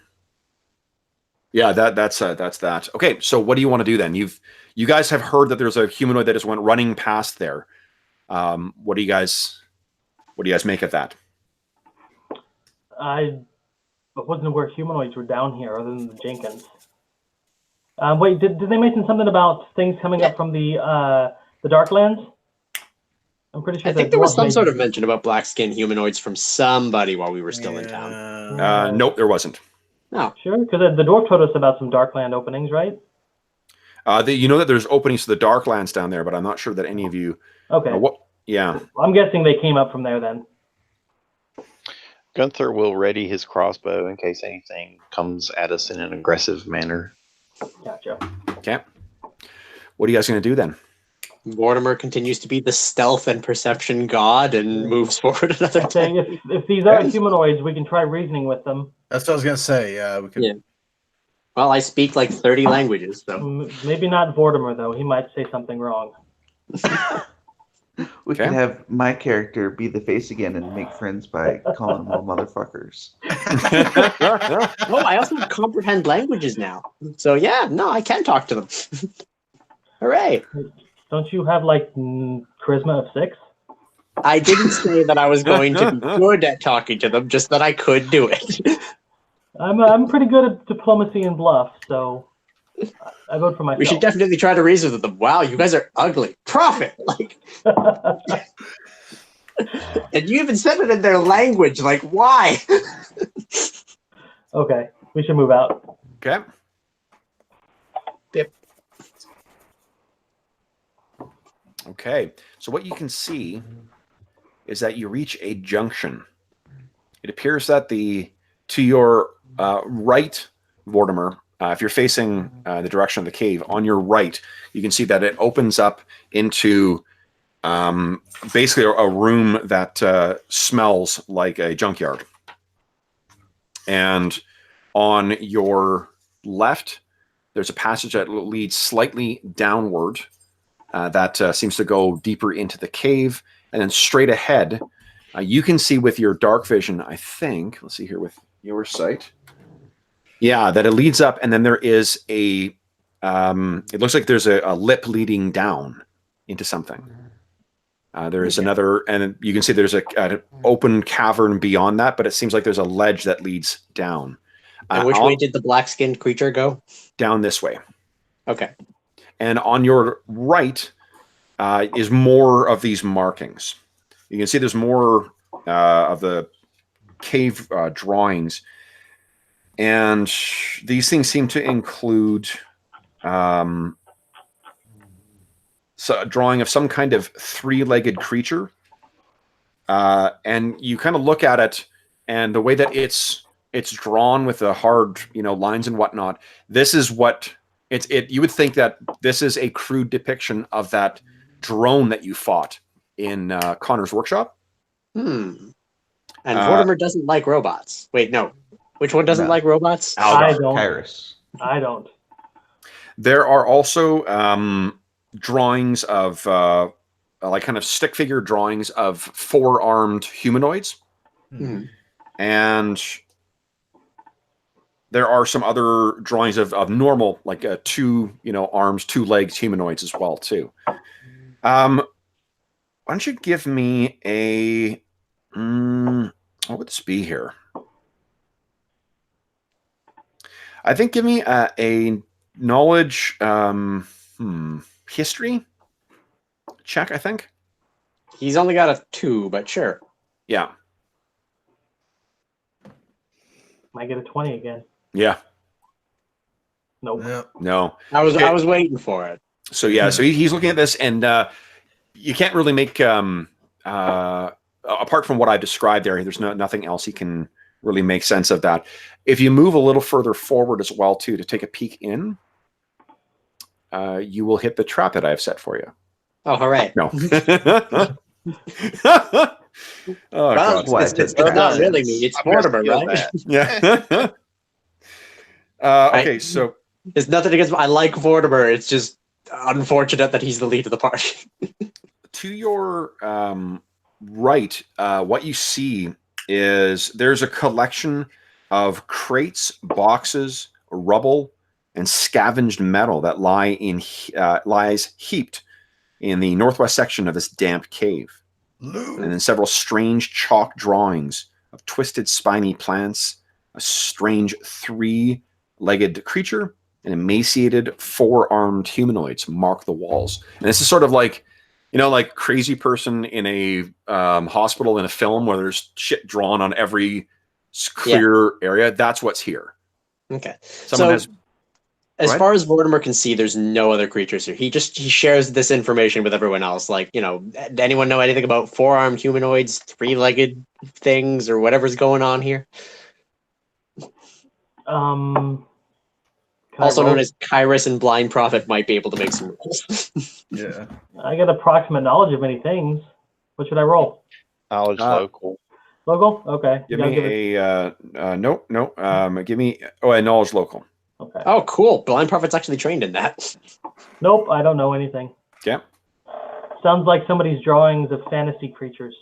Yeah, that's that. Okay, so what do you want to do then? You guys have heard that there's a humanoid that just went running past there. What do you guys make of that? I wasn't aware humanoids were down here other than the Jenkins. Wait, did they mention something about things coming up from the Darklands? I'm pretty sure. I think there was some sort of mention about black skin humanoids from somebody while we were still in town. Nope, there wasn't. No. Sure, because the dwarf told us about some Darkland openings, right? You know that there's openings to the Darklands down there, but I'm not sure that any of you. Okay. Yeah. I'm guessing they came up from there then. Gunther will ready his crossbow in case anything comes at us in an aggressive manner. Gotcha. Okay. What are you guys going to do then? Mortimer continues to be the stealth and perception god and moves forward another I'm saying 10. if these are humanoids, we can try reasoning with them. That's what I was gonna say. Yeah, we could. Yeah. Well, I speak like 30 languages, so. Maybe not Vortimer, though. He might say something wrong. We can have my character be the face again and make friends by calling them all motherfuckers. Oh, I also comprehend languages now. So yeah, no, I can talk to them. Hooray. Don't you have like charisma of 6? I didn't say that I was going to be good at talking to them, just that I could do it. I'm pretty good at diplomacy and bluff, so I vote for myself. We should definitely try to reason with them. Wow, you guys are ugly. Profit! Like, and you even said it in their language. Like, why? Okay, we should move out. Okay. Yep. Okay. So what you can see is that you reach a junction. It appears that to your right, Vortimer, if you're facing the direction of the cave, on your right, you can see that it opens up into basically a room that smells like a junkyard. And on your left, there's a passage that leads slightly downward that seems to go deeper into the cave. And then straight ahead, you can see with your dark vision, I think, let's see here with your sight. Yeah, that it leads up, and then there is it looks like there's a lip leading down into something. There is another, and you can see there's an open cavern beyond that, but it seems like there's a ledge that leads down. And which way did the black-skinned creature go? Down this way. Okay. And on your right is more of these markings. You can see there's more of the cave drawings. And these things seem to include so a drawing of some kind of three-legged creature. And you kind of look at it, and the way that it's drawn with the hard, lines and whatnot, this is what you would think that this is a crude depiction of that drone that you fought in Connor's workshop. And Vortimer doesn't like robots. Wait, no. Which one doesn't like robots? I don't. Kyrus. I don't. There are also drawings of like kind of stick figure drawings of 4-armed humanoids. And there are some other drawings of normal, like 2 arms, 2 legs humanoids as well too. Why don't you give me a what would this be here? I think give me a knowledge history check, I think. He's only got a 2, but sure. Yeah. Might get a 20 again. Yeah. Nope. Yeah. No. I was waiting for it. So yeah, so he's looking at this, and you can't really make apart from what I described there, there's nothing else he can really make sense of that. If you move a little further forward as well, too, to take a peek in, you will hit the trap that I have set for you. Oh, hooray. No. Oh, Well, God. it's not really me. It's Mortimer, Feel right? that. Yeah. Okay, so There's nothing against. I like Mortimer. It's just unfortunate that he's the lead of the party. to your right, what you see is there's a collection of crates, boxes, rubble, and scavenged metal that lies heaped in the northwest section of this damp cave. And then several strange chalk drawings of twisted spiny plants, a strange three-legged creature, and emaciated four-armed humanoids mark the walls. And this is sort of like, like crazy person in a hospital in a film where there's shit drawn on every clear area. That's what's here. Okay. Someone has. As far as Mortimer can see, there's no other creatures here. He shares this information with everyone else. Like, anyone know anything about four-armed humanoids, three-legged things, or whatever's going on here? Also known as Kairos and Blind Prophet might be able to make some rules. Yeah. I got approximate knowledge of many things. What should I roll? Knowledge local. Local? Okay. Give me a no. Give me a knowledge local. Okay. Oh, cool. Blind Prophet's actually trained in that. Nope, I don't know anything. Yeah. Sounds like somebody's drawings of fantasy creatures.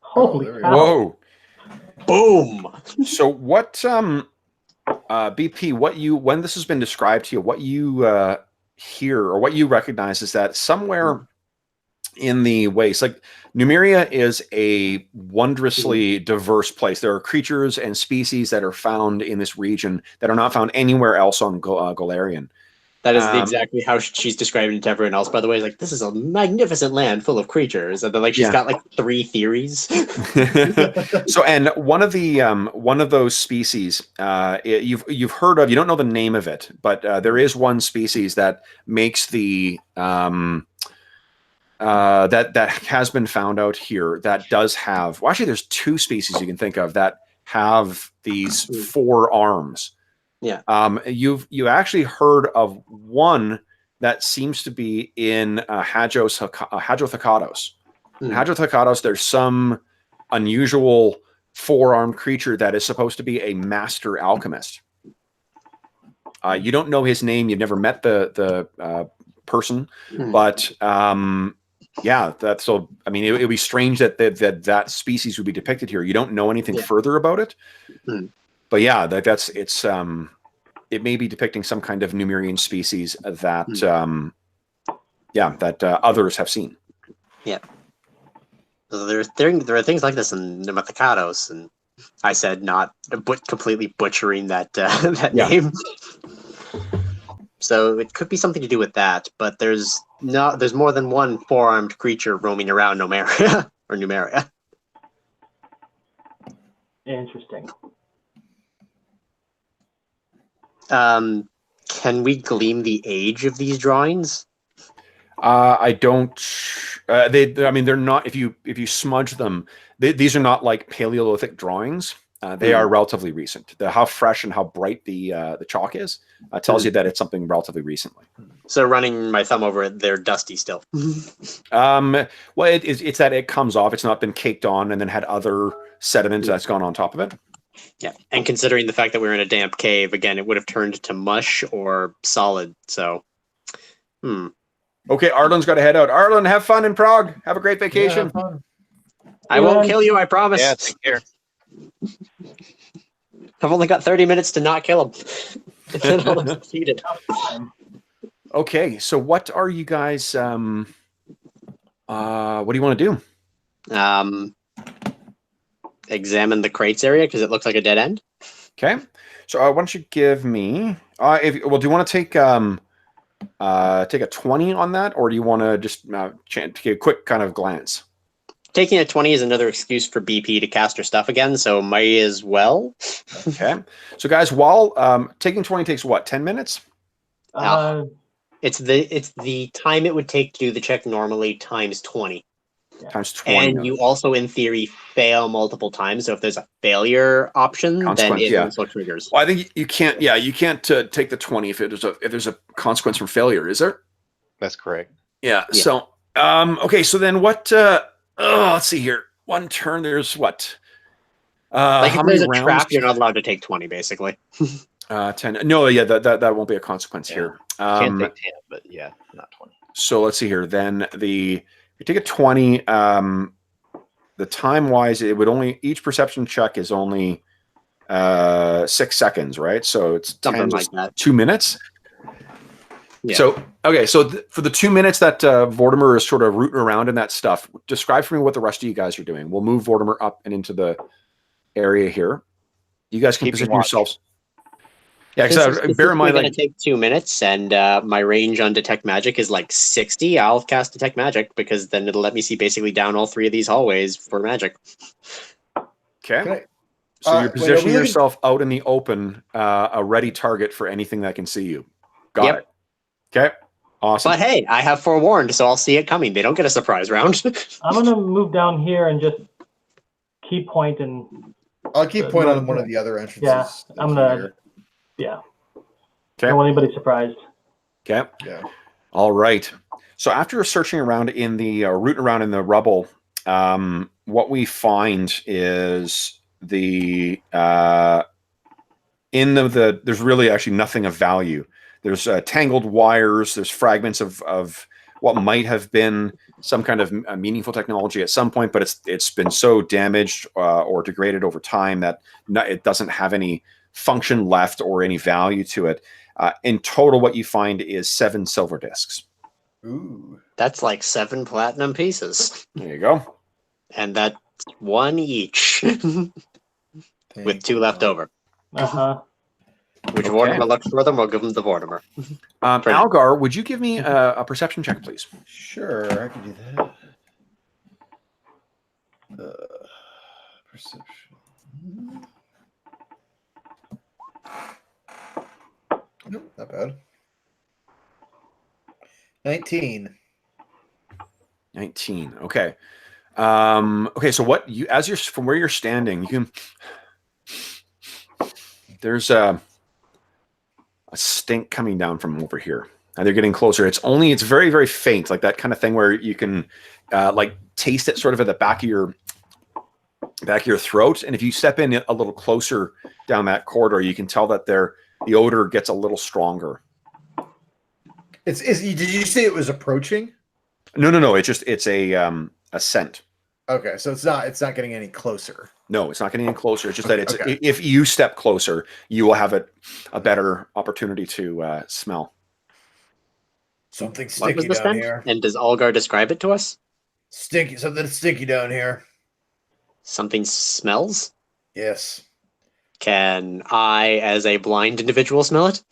Holy there we cow. Whoa. Boom. So what BP, when this has been described to you, what you hear or what you recognize is that somewhere in the waste, like Numeria is a wondrously diverse place. There are creatures and species that are found in this region that are not found anywhere else on Golarion. That is exactly how she's describing it to everyone else, by the way. Like, this is a magnificent land full of creatures. And then, she's got, 3 theories. So, and one of those species, you've heard of, you don't know the name of it, but there is one species that makes the, that has been found out here that does have, well, actually there's 2 species you can think of that have these 4 arms. Yeah. You actually heard of one that seems to be in Hadrothekatos. In Hadrothekatos, there's some unusual 4-armed creature that is supposed to be a master alchemist. You don't know his name. You've never met the person, but that's so. I mean, it would be strange that species would be depicted here. You don't know anything further about it, but it may be depicting some kind of Numerian species that that others have seen. Yeah. So there are things like this in Nemethakatos, and I said not completely butchering that name. So it could be something to do with that, but there's more than one 4-armed creature roaming around Numeria or Numeria. Interesting. Can we glean the age of these drawings? I don't. They're not. If you smudge them, these are not like Paleolithic drawings. They are relatively recent. How fresh and how bright the chalk is tells you that it's something relatively recently. So running my thumb over it, they're dusty still. Well, it's that it comes off. It's not been caked on and then had other sediment that's gone on top of it. Yeah, and considering the fact that we're in a damp cave, again, it would have turned to mush or solid. So, Okay, Arlen's got to head out. Arlen, have fun in Prague. Have a great vacation. Yeah, fun. I won't kill you, I promise. Yeah, take care. I've only got 30 minutes to not kill him. Then I'll have succeeded. Okay, so what are you guys? What do you want to do? Examine the crates area because it looks like a dead end. Okay, so why don't you give me? Do you want to take a 20 on that, or do you want to just take a quick kind of glance? Taking a 20 is another excuse for BP to cast her stuff again, so might as well. Okay, so guys, while taking 20 takes what, 10 minutes? It's the time it would take to do the check normally times 20. Times 20. And you also, in theory, fail multiple times. So if there's a failure option, then Consequence, it yeah. also triggers. Well, I think you can't. Yeah, you can't take the 20 if there's a consequence from failure. Is there? That's correct. Yeah. Yeah. So okay. So then what? Let's see here. One turn. There's what? Like How if many there's a rounds? trap, you're not allowed to take 20, basically. 10. No, yeah, that won't be a consequence Yeah. here. Can't take 10, but yeah, not 20. So let's see here. Then you take a 20. The time wise, it would only each perception check is only 6 seconds, right? So it's Something like that. 2 minutes. Yeah. So okay, so for the 2 minutes that Vortimer is sort of rooting around in that stuff, describe for me what the rest of you guys are doing. We'll move Vortimer up and into the area here. You guys can Keeping position watch. yourselves. Yeah, Since because bear in mind, going like, to take 2 minutes, and my range on detect magic is like 60. I'll cast detect magic because then it'll let me see basically down all 3 of these hallways for magic. okay. I- So you're wait, are we positioning looking- yourself out in the open, a ready target for anything that can see you. Got Yep. it. Okay. Awesome. But hey, I have forewarned, so I'll see it coming. They don't get a surprise round. I'm gonna move down here and just keep point and I'll keep point on one of the other entrances. Yeah, I'm gonna- here. yeah. Okay. Don't want anybody surprised. Okay. Yeah. All right. So after searching around in the rooting around in the rubble, what we find is there's really actually nothing of value. There's tangled wires. There's fragments of what might have been some kind of meaningful technology at some point, but it's been so damaged or degraded over time that it doesn't have any function left or any value to it. In total, what you find is 7 silver discs. Ooh. That's like 7 platinum pieces. There you go. And that's 1 each, with 2 left over. Uh-huh. Which Okay. Vortimer looks for them, we'll give them the Vortimer. For now. Algar, would you give me a perception check, please? Sure, I can do that. Perception. Nope, not bad. 19. 19. Okay. Okay. So what as you're from where you're standing, you can. There's a stink coming down from over here, and they're getting closer. It's very, very faint, like that kind of thing where you can like taste it sort of at the back of your throat. And if you step in a little closer down that corridor, you can tell that the odor gets a little stronger. Did you say it was approaching? No. It's a scent. Okay, so it's not getting any closer. No, it's not getting any closer. It's just that Okay. if you step closer, you will have a better opportunity to smell. Something What was sticky the down stench? here. And does Algar describe it to us? Something sticky down here. Something smells? Yes. Can I, as a blind individual, smell it?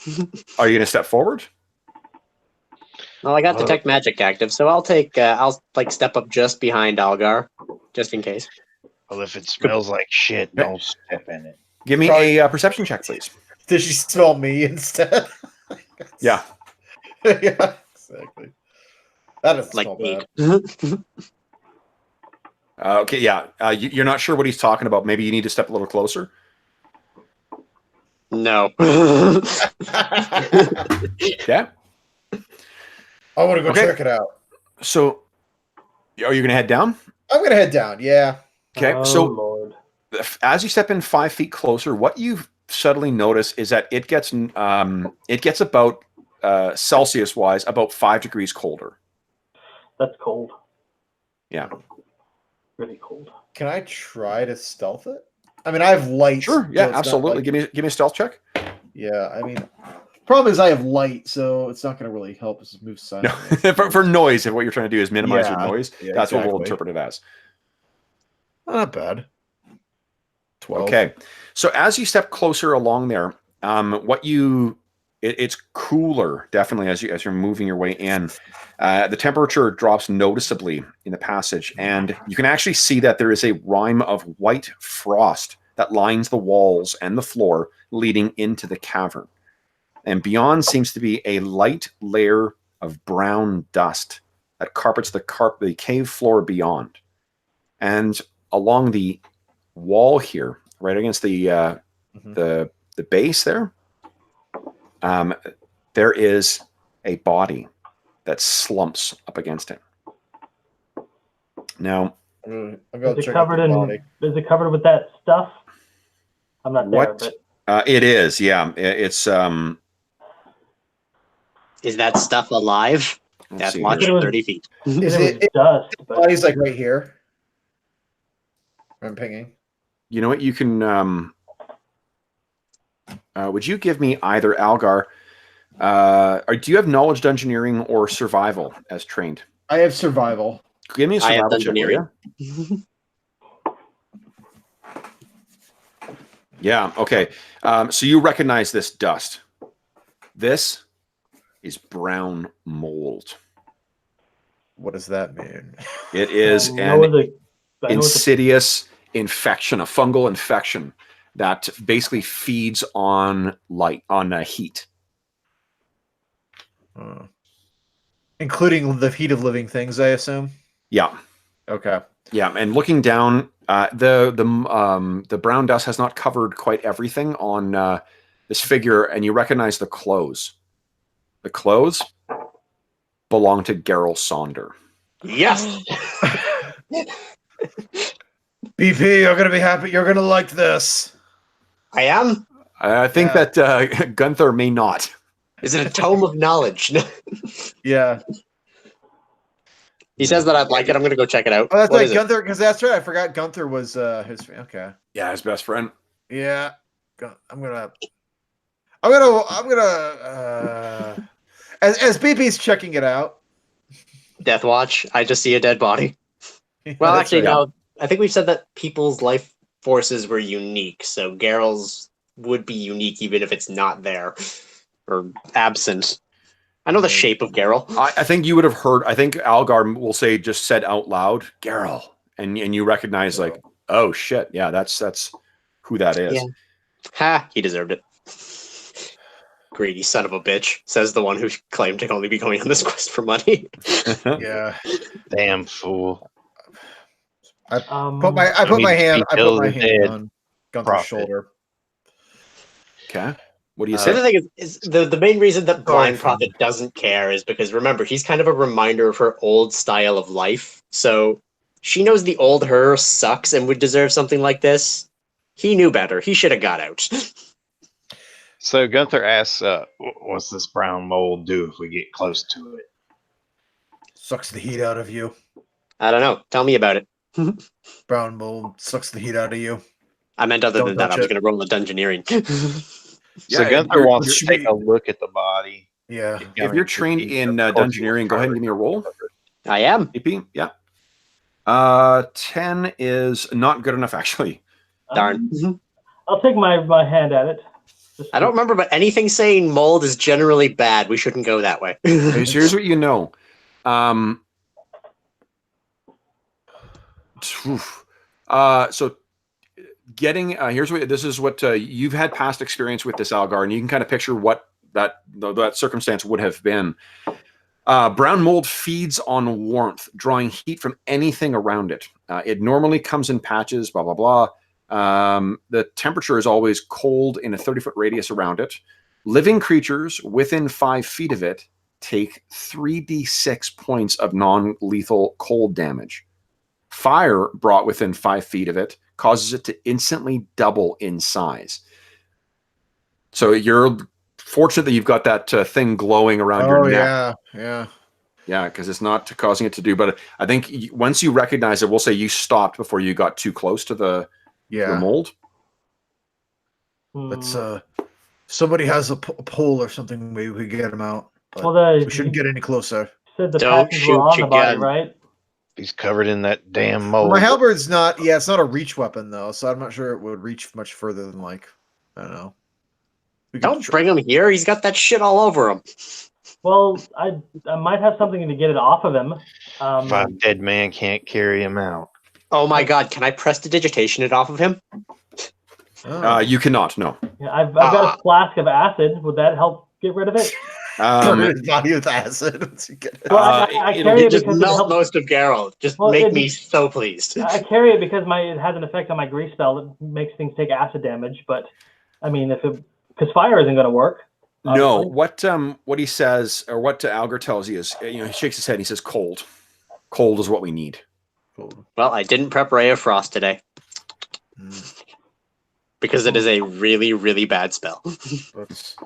Are you going to step forward? Well, I got Oh. detect magic active, so I'll step up just behind Algar, just in case. Well, if it smells like shit, don't step in it. Give me Probably- a perception check, please. Does she smell me instead? Yeah. Yeah, exactly. That doesn't Like smell 8. bad. Okay. Yeah. You're not sure what he's talking about. Maybe you need to step a little closer. No. Yeah. I want to go Okay. check it out. So, are you going to head down? I'm gonna head down. Yeah. Okay. Oh, So, Lord. as you step in 5 feet closer, what you suddenly notice is that it gets about Celsius wise about 5 degrees colder. That's cold. Yeah. Really cold. Can I try to stealth it? I mean, I have light. Sure. so Yeah. it's not Absolutely. like- Give me a stealth check. Yeah. I mean, problem is I have light, so it's not gonna really help us move No, silently. for noise. If what you're trying to do is minimize your Yeah. noise, Yeah, that's what we'll exactly. interpret it as. Not bad. 12. Okay. So as you step closer along there, it's cooler definitely as you're moving your way in. The temperature drops noticeably in the passage, and you can actually see that there is a rime of white frost that lines the walls and the floor leading into the cavern. and beyond seems to be a light layer of brown dust that carpets the cave floor beyond. And along the wall here, right against the base there, there is a body that slumps up against it. Now, I'm Is going it covered is it covered with that stuff? I'm not there, what? but It is, yeah. It's Is that stuff alive? let's That's see watch here. 30 feet. Is it was it dust. But body's like right here? I'm pinging. You know what? You can. Would you give me either Algar? Or do you have knowledge dungeoneering or survival as trained? I have survival. Give me a I have survival check, will dungeoneering. ya? Yeah. Okay. So you recognize this dust. This is brown mold. What does that mean? It is I know an the- I know what the- insidious infection, a fungal infection that basically feeds on light, on heat. Including the heat of living things, I assume. Yeah. Okay. Yeah, and looking down, the brown dust has not covered quite everything on this figure, and you recognize the clothes. The clothes belong to Geralt Sonder. Yes. BP, you're gonna be happy. You're gonna like this. I am. I think that Gunther may not. Is it a tome of knowledge? Yeah. He says that I'd like it. I'm going to go check it out. Oh, that's What right, is it? Gunther. Because that's right. I forgot Gunther was his. Okay. Yeah, his best friend. Yeah. I'm gonna. As BP's checking it out. Death Watch. I just see a dead body. Well, That's actually, right. no. I think we've said that people's life forces were unique, so Geralt's would be unique even if it's not there or absent. I know the shape of Geralt. I think you would have heard. I think Algar will say, just said out loud, Geralt, and you recognize like, oh shit, yeah, that's who that is. Yeah. Ha! He deserved it. Greedy son of a bitch, says the one who claimed to only be going on this quest for money. Yeah. Damn fool. I put my hand on Gunther's Profit. shoulder. Okay. What do you The other say? thing is the main reason that Blind Sorry. Prophet doesn't care is because, remember, he's kind of a reminder of her old style of life. So she knows the old her sucks and would deserve something like this. He knew better. He should have got out. So Gunther asks, what's this brown mold do if we get close to it? Sucks the heat out of you. I don't know. Tell me about it. Brown mold sucks the heat out of you. I meant other Don't than that, I touch was it. going to roll a dungeoneering. Yeah, So Gunther you're- wants to should take be- a look at the body. Yeah. If you're trained in dungeoneering, go ahead and give me a roll. I am. AP, yeah. 10 is not good enough, actually. Darn. I'll take my hand at it. I don't remember, but anything saying mold is generally bad. We shouldn't go that way. Here's what you know. So getting here's what this is what you've had past experience with this Algar, and you can kind of picture what that circumstance would have been. Brown mold feeds on warmth, drawing heat from anything around it. It normally comes in patches, blah blah blah. The temperature is always cold in a 30-foot radius around it. Living creatures within 5 feet of it take 3d6 points of non-lethal cold damage. Fire brought within 5 feet of it causes it to instantly double in size. So you're fortunate that you've got that thing glowing around your neck. Yeah. Yeah, because it's not causing it to do. But I think once you recognize it, we'll say you stopped before you got too close to the mold. Let's somebody has a pole or something. Maybe we can get him out. But Well, we shouldn't get any closer. said the Don't patches shoot were on your the body, gun. right? He's covered in that damn mold. My halberd's not. Yeah, it's not a reach weapon though, so I'm not sure it would reach much further than like I don't know. We could Don't try- bring him here. He's got that shit all over him. Well, I might have something to get it off of him. If a dead man can't carry him out. Oh my god, can I prestidigitation it off of him? Oh. You cannot, no. Yeah, I've got a flask of acid. Would that help get rid of it? Cover his body with acid. Once you get it. Well, I it'll carry it Just because it melt helps. most of Geralt. Just Well, make it- me so pleased. I carry it because it has an effect on my grease spell that makes things take acid damage. But I mean, because fire isn't going to work. No, obviously. what he says, or what Algar tells you is, he shakes his head and he says, cold. Cold is what we need. Cool. Well, I didn't prep Ray of Frost today because it is a really, really bad spell. Let's-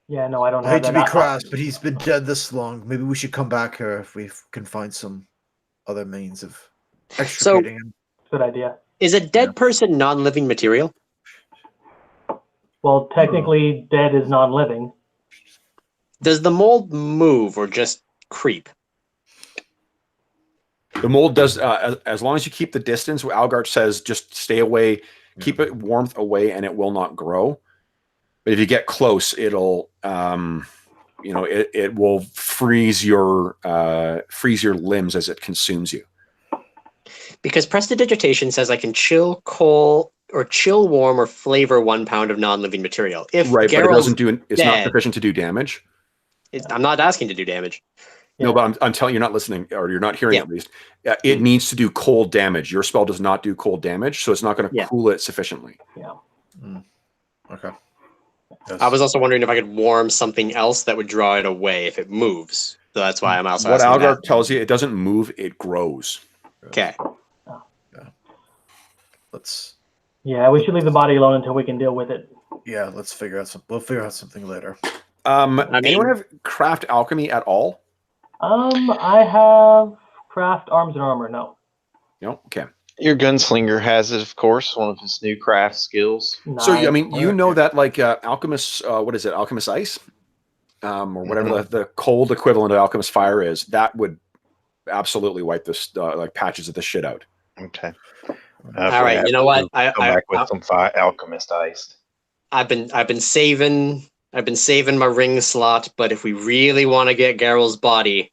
Yeah, no, I don't I have hate to that. be crass, but he's been dead this long. Maybe we should come back here if we can find some other means of extricating him. Good idea. Is a dead person non-living material? Well, technically, dead is non-living. Does the mold move or just creep? The mold does, as long as you keep the distance. Algar says, just stay away, keep it warmth away, and it will not grow. But if you get close, it'll, it will freeze your limbs as it consumes you. Because prestidigitation says I can chill, coal, or chill, warm, or flavor 1 pound of non-living material. If Right, but it Geralt's doesn't do. It's not dead, sufficient to do damage. I'm not asking to do damage. No, but I'm telling you, you're not listening, or you're not hearing Yeah. at least. It needs to do cold damage. Your spell does not do cold damage, so it's not going to Yeah. cool it sufficiently. Yeah. Okay. Yes. I was also wondering if I could warm something else that would draw it away if it moves. So that's why I'm also What asking Algar that. tells you, it doesn't move; it grows. Okay. Let's Yeah, we should leave the body alone until we can deal with it. let's figure out we'll figure out something later. Anyone have craft alchemy at all? I have craft arms and armor. No. No. Okay. Your gunslinger has it, of course, one of his new craft skills. So I Nice. mean, you know that like alchemist, what is it, alchemist ice, or whatever the cold equivalent of alchemist fire is. That would absolutely wipe this like patches of the shit out. Okay. All right. You know what? Come back with some alchemist ice. I've been saving my ring slot, but if we really want to get Geralt's body,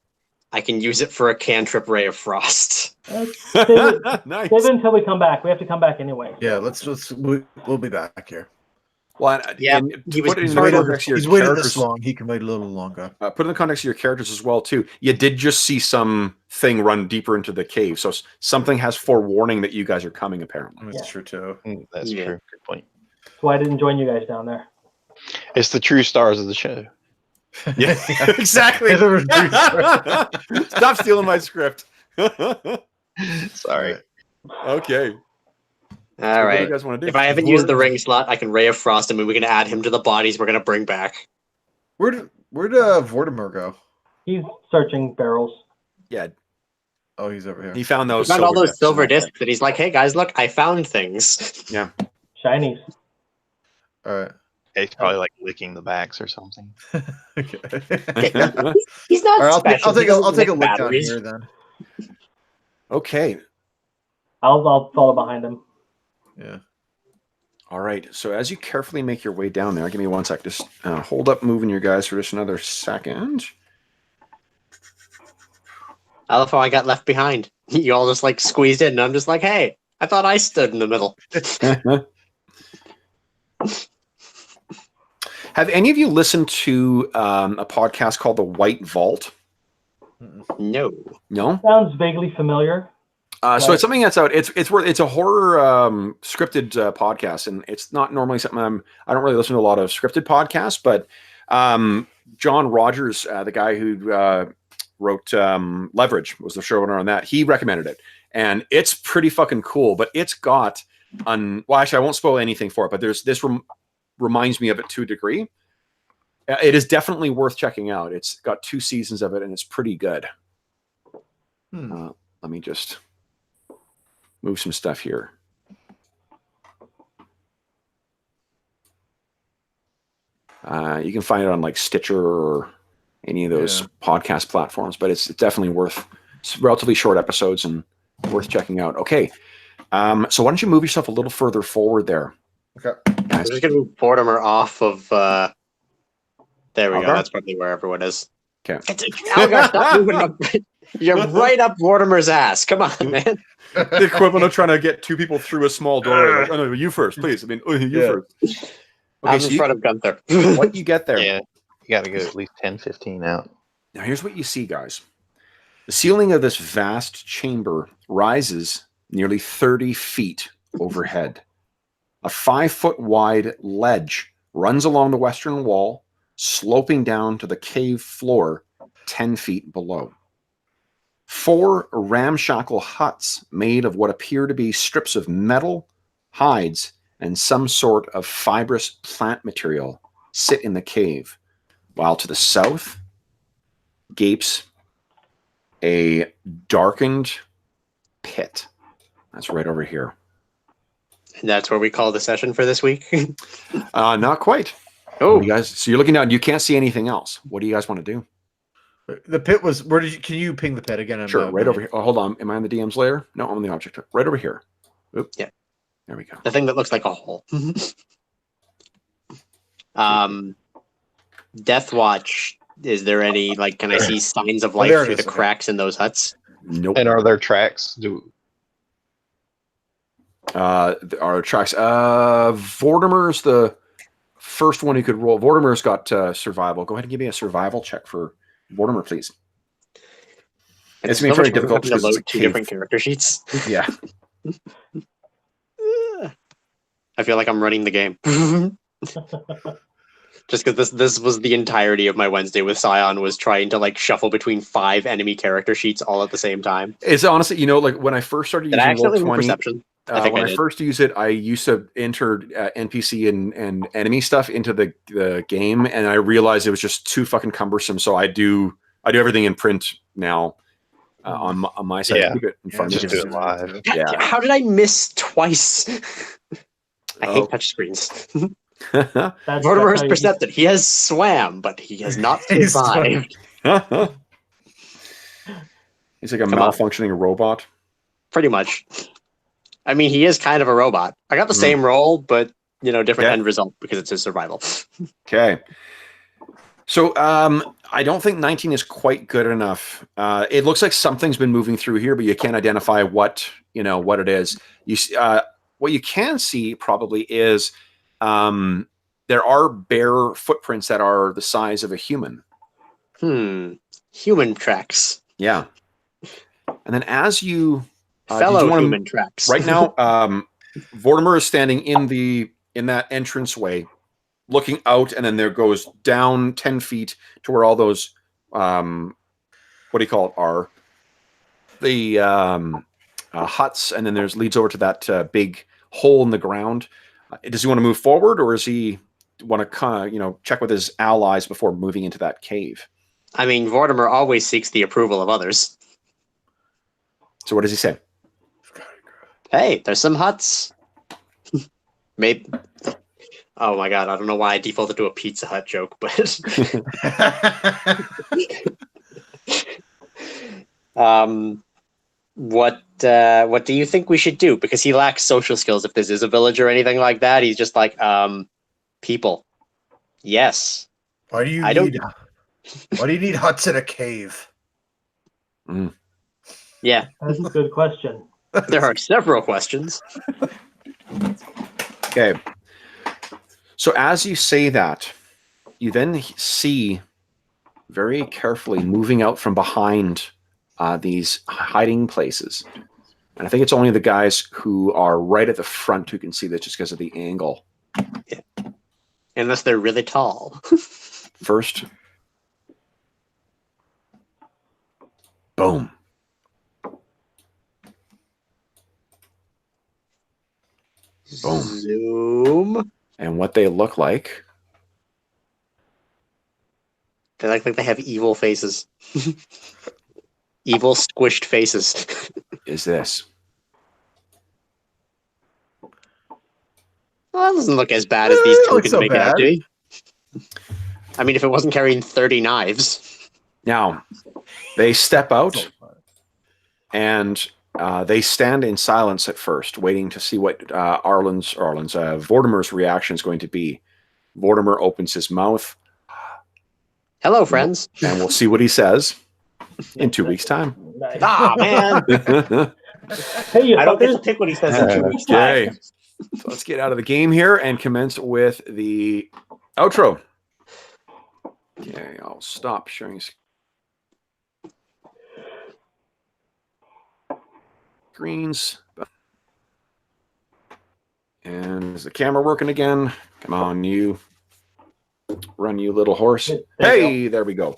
I can use it for a cantrip Ray of Frost. Save it, Nice. save it until we come back. We have to come back anyway. Yeah, we'll be back here. Well, Yeah, and he to was put it in He's the context of your waited characters, this long. He can wait a little longer. put in the context of your characters as well too. You did just see something run deeper into the cave, so something has forewarning that you guys are coming. Apparently, That's true too. That's Yeah. true. Good point. That's why I didn't join you guys down there. It's the true stars of the show. yeah, exactly. Stop stealing my script. Sorry. Okay. All What do right. you guys want to do? If I haven't used the ring slot, I can Ray of Frost him, and we can add him to the bodies we're gonna bring back. Where'd Vortimer go? He's searching barrels. Yeah, Oh, he's over here. he found those. He found all silver those discs. silver discs, and he's like, "Hey guys, look, I found things." Shinies. All right. He's probably like licking the backs or something. Okay. He's not All right, special. I'll take He a doesn't look lick down batteries. here then. Okay. I'll follow behind him. Yeah. All right. So as you carefully make your way down there, give me 1 sec. Just hold up moving your guys for just another second. I love how I got left behind. You all just like squeezed in, and I'm just like, "Hey, I thought I stood in the middle." Have any of you listened to a podcast called The White Vault? No. No. Sounds vaguely familiar. So it's something that's out. It's a horror scripted podcast, and it's not normally something I don't really listen to a lot of scripted podcasts, but John Rogers, the guy who wrote Leverage, was the showrunner on that. He recommended it, and it's pretty fucking cool. But it's got well, actually, I won't spoil anything for it. But this reminds me of it to a degree. It is definitely worth checking out. It's got 2 seasons of it, and it's pretty good. Let me just move some stuff here. You can find it on like Stitcher or any of those podcast platforms, but it's definitely worth. It's relatively short episodes and worth checking out. Okay, so why don't you move yourself a little further forward there? Okay. I'm just gonna move Vortimer off of. There we Algar? go. That's probably where everyone is. Okay. Algar, stop moving up. You're right up Vortimer's ass. Come on, man. The equivalent of trying to get 2 people through a small door. Like, oh no, you first, please. I mean, you Yeah. first. Okay, I'm so in front of Gunther. what you get there. Yeah, you got to go at least 10, 15 out. Now, here's what you see, guys. The ceiling of this vast chamber rises nearly 30 feet overhead. A 5-foot wide ledge runs along the western wall, sloping down to the cave floor 10 feet below. 4 ramshackle huts made of what appear to be strips of metal, hides, and some sort of fibrous plant material sit in the cave, while to the south gapes a darkened pit. That's right over here. And that's where we call the session for this week. Not quite. Oh, You guys, so you're looking down. You can't see anything else. What do you guys want to do? The pit was where did you? Can you ping the pit again? Sure, right over here. Oh, hold on. Am I on the DM's layer? No, I'm on the object. Right over here. Oop. Yeah. There we go. the thing that looks like a hole. Death Watch. Is there any can I see signs of life there it through is. the cracks in those huts? Nope. And are there tracks? Our tracks. Vortimer's the first one who could roll. Vortimer's got survival. Go ahead and give me a survival check for Vortimer, please. It's gonna be very difficult to because it's a load 2 cave. different character sheets. Yeah. I feel like I'm running the game. Just because this was the entirety of my Wednesday with Scion, was trying to shuffle between 5 enemy character sheets all at the same time. It's honestly, when I first started Did I using accidentally roll Roll20, perception? I think when I I did. first used it, I used to enter NPC and enemy stuff into the game, and I realized it was just too fucking cumbersome. So I do everything in print now on my side. Yeah. Keep it in front of Just me. do it live. Yeah. How did I miss twice? I hate Oh. touchscreens. That's Vortimer has how you- percepted. He has swam, but he has not He's survived. He's like a Come on. malfunctioning robot. Pretty much. I mean, he is kind of a robot. I got the same role, but different Yeah. end result because it's his survival. Okay. So I don't think 19 is quite good enough. It looks like something's been moving through here, but you can't identify what it is. What you can see probably is there are bare footprints that are the size of a human. Human tracks. Yeah. And then as you Fellow wanna- human tracks. right now, Vortimer is standing in that entranceway, looking out, and then there goes down 10 feet to where all those are the huts, and then there's leads over to that big hole in the ground. Does he want to move forward, or does he want to kind of check with his allies before moving into that cave? I mean, Vortimer always seeks the approval of others. So what does he say? Hey, there's some huts. Maybe. Oh my god, I don't know why I defaulted to a Pizza Hut joke, but what do you think we should do? Because he lacks social skills. If this is a village or anything like that, he's just like, people. Yes. Why do you I don't- need? Why do you need huts in a cave? Yeah, That's a good question. there are several questions. Okay. So as you say that, you then see very carefully moving out from behind these hiding places. And I think it's only the guys who are right at the front who can see this just because of the angle. Unless they're really tall. First, boom. Boom. Zoom. And what they look like They look like they have evil faces. Evil squished faces. is this. Well, that doesn't look as bad as these It looks tokens so make it out bad. to be. I mean, if it wasn't carrying 30 knives. Now, they step out and they stand in silence at first, waiting to see what Vortimer's reaction is going to be. Vortimer opens his mouth, Hello, friends. and we'll see what he says in 2 weeks' time. Nice. Ah, man. Hey, you I don't get to fuckers. pick what he says in 2 weeks' Okay. time. So let's get out of the game here and commence with the outro. Okay, I'll stop sharing screens. And is the camera working again? Come on, you. Run, you little horse. Hey, there we go.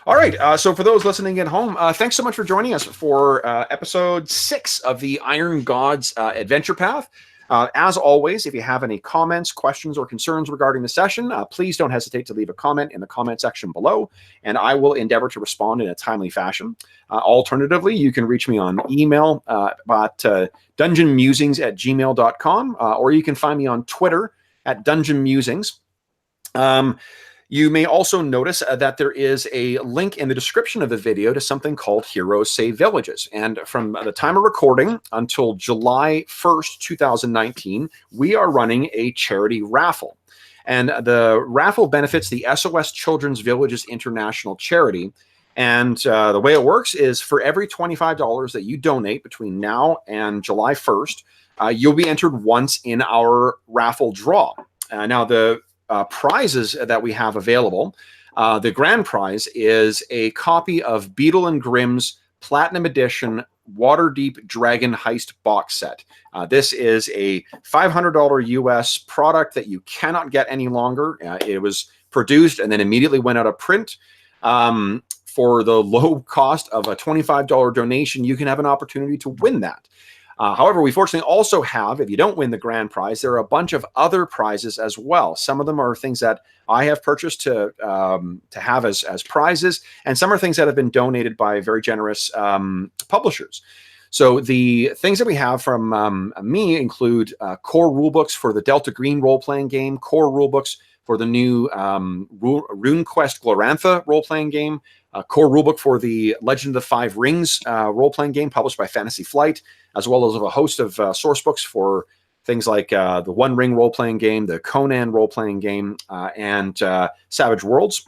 All right. So for those listening at home, thanks so much for joining us for episode 6 of the Iron Gods Adventure Path. As always, if you have any comments, questions, or concerns regarding the session, please don't hesitate to leave a comment in the comment section below, and I will endeavor to respond in a timely fashion. Alternatively, you can reach me on email at dungeonmusings@gmail.com, or you can find me on Twitter at dungeonmusings. You may also notice that there is a link in the description of the video to something called Heroes Save Villages. And from the time of recording until July 1st, 2019, we are running a charity raffle. And the raffle benefits the SOS Children's Villages International Charity. And the way it works is for every $25 that you donate between now and July 1st, you'll be entered once in our raffle draw. Now, the prizes that we have available. The grand prize is a copy of Beetle and Grimm's Platinum Edition Waterdeep Dragon Heist box set. This is a $500 US product that you cannot get any longer. It was produced and then immediately went out of print. For the low cost of a $25 donation, you can have an opportunity to win that. However, we fortunately also have, if you don't win the grand prize, there are a bunch of other prizes as well. Some of them are things that I have purchased to have as prizes, and some are things that have been donated by very generous publishers. So the things that we have from me include core rulebooks for the Delta Green role-playing game, core rulebooks for the new RuneQuest Glorantha role-playing game, a core rulebook for the Legend of the Five Rings role-playing game published by Fantasy Flight, as well as a host of source books for things like the One Ring role-playing game, the Conan role-playing game, and Savage Worlds.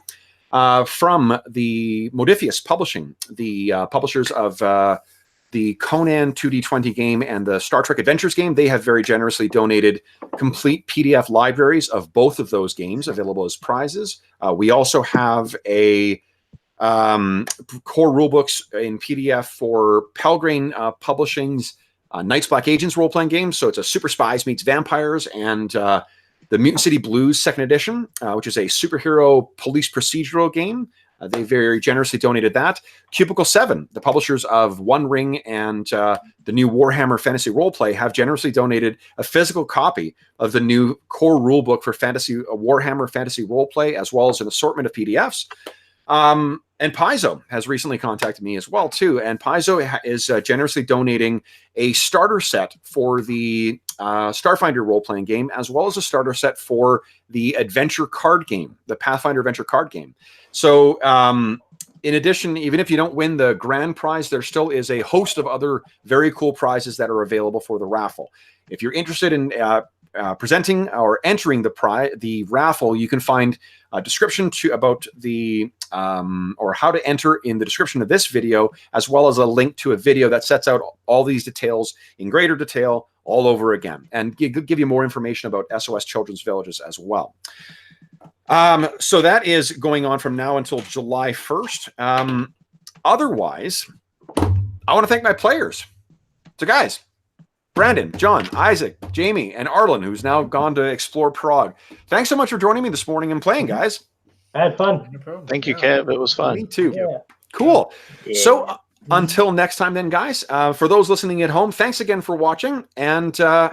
From the Modiphius Publishing, the publishers of the Conan 2D20 game and the Star Trek Adventures game, they have very generously donated complete PDF libraries of both of those games available as prizes. We also have a core rulebooks in PDF for Pelgrane Publishing's Knights Black Agents role-playing game. So it's a Super Spies meets Vampires, and the Mutant City Blues Second Edition, which is a superhero police procedural game. They very generously donated that. Cubicle 7, the publishers of One Ring and the new Warhammer Fantasy Roleplay, have generously donated a physical copy of the new core rulebook for Warhammer Fantasy Roleplay, as well as an assortment of PDFs. And Paizo has recently contacted me as well, too. And Paizo is generously donating a starter set for the Starfinder role-playing game, as well as a starter set for the adventure card game, the Pathfinder adventure card game. So in addition, even if you don't win the grand prize, there still is a host of other very cool prizes that are available for the raffle. If you're interested in presenting or entering the raffle, you can find a description about the or how to enter in the description of this video, as well as a link to a video that sets out all these details in greater detail all over again, and give you more information about SOS Children's Villages as well. So that is going on from now until July 1st. Otherwise, I want to thank my players. So guys, Brandon, John, Isaac, Jamie, and Arlen, who's now gone to explore Prague. Thanks so much for joining me this morning and playing, guys. I had fun. No problem. Thank you, Kev. It was fun. Me too. Yeah. Cool. Yeah. So until next time then, guys, for those listening at home, thanks again for watching, and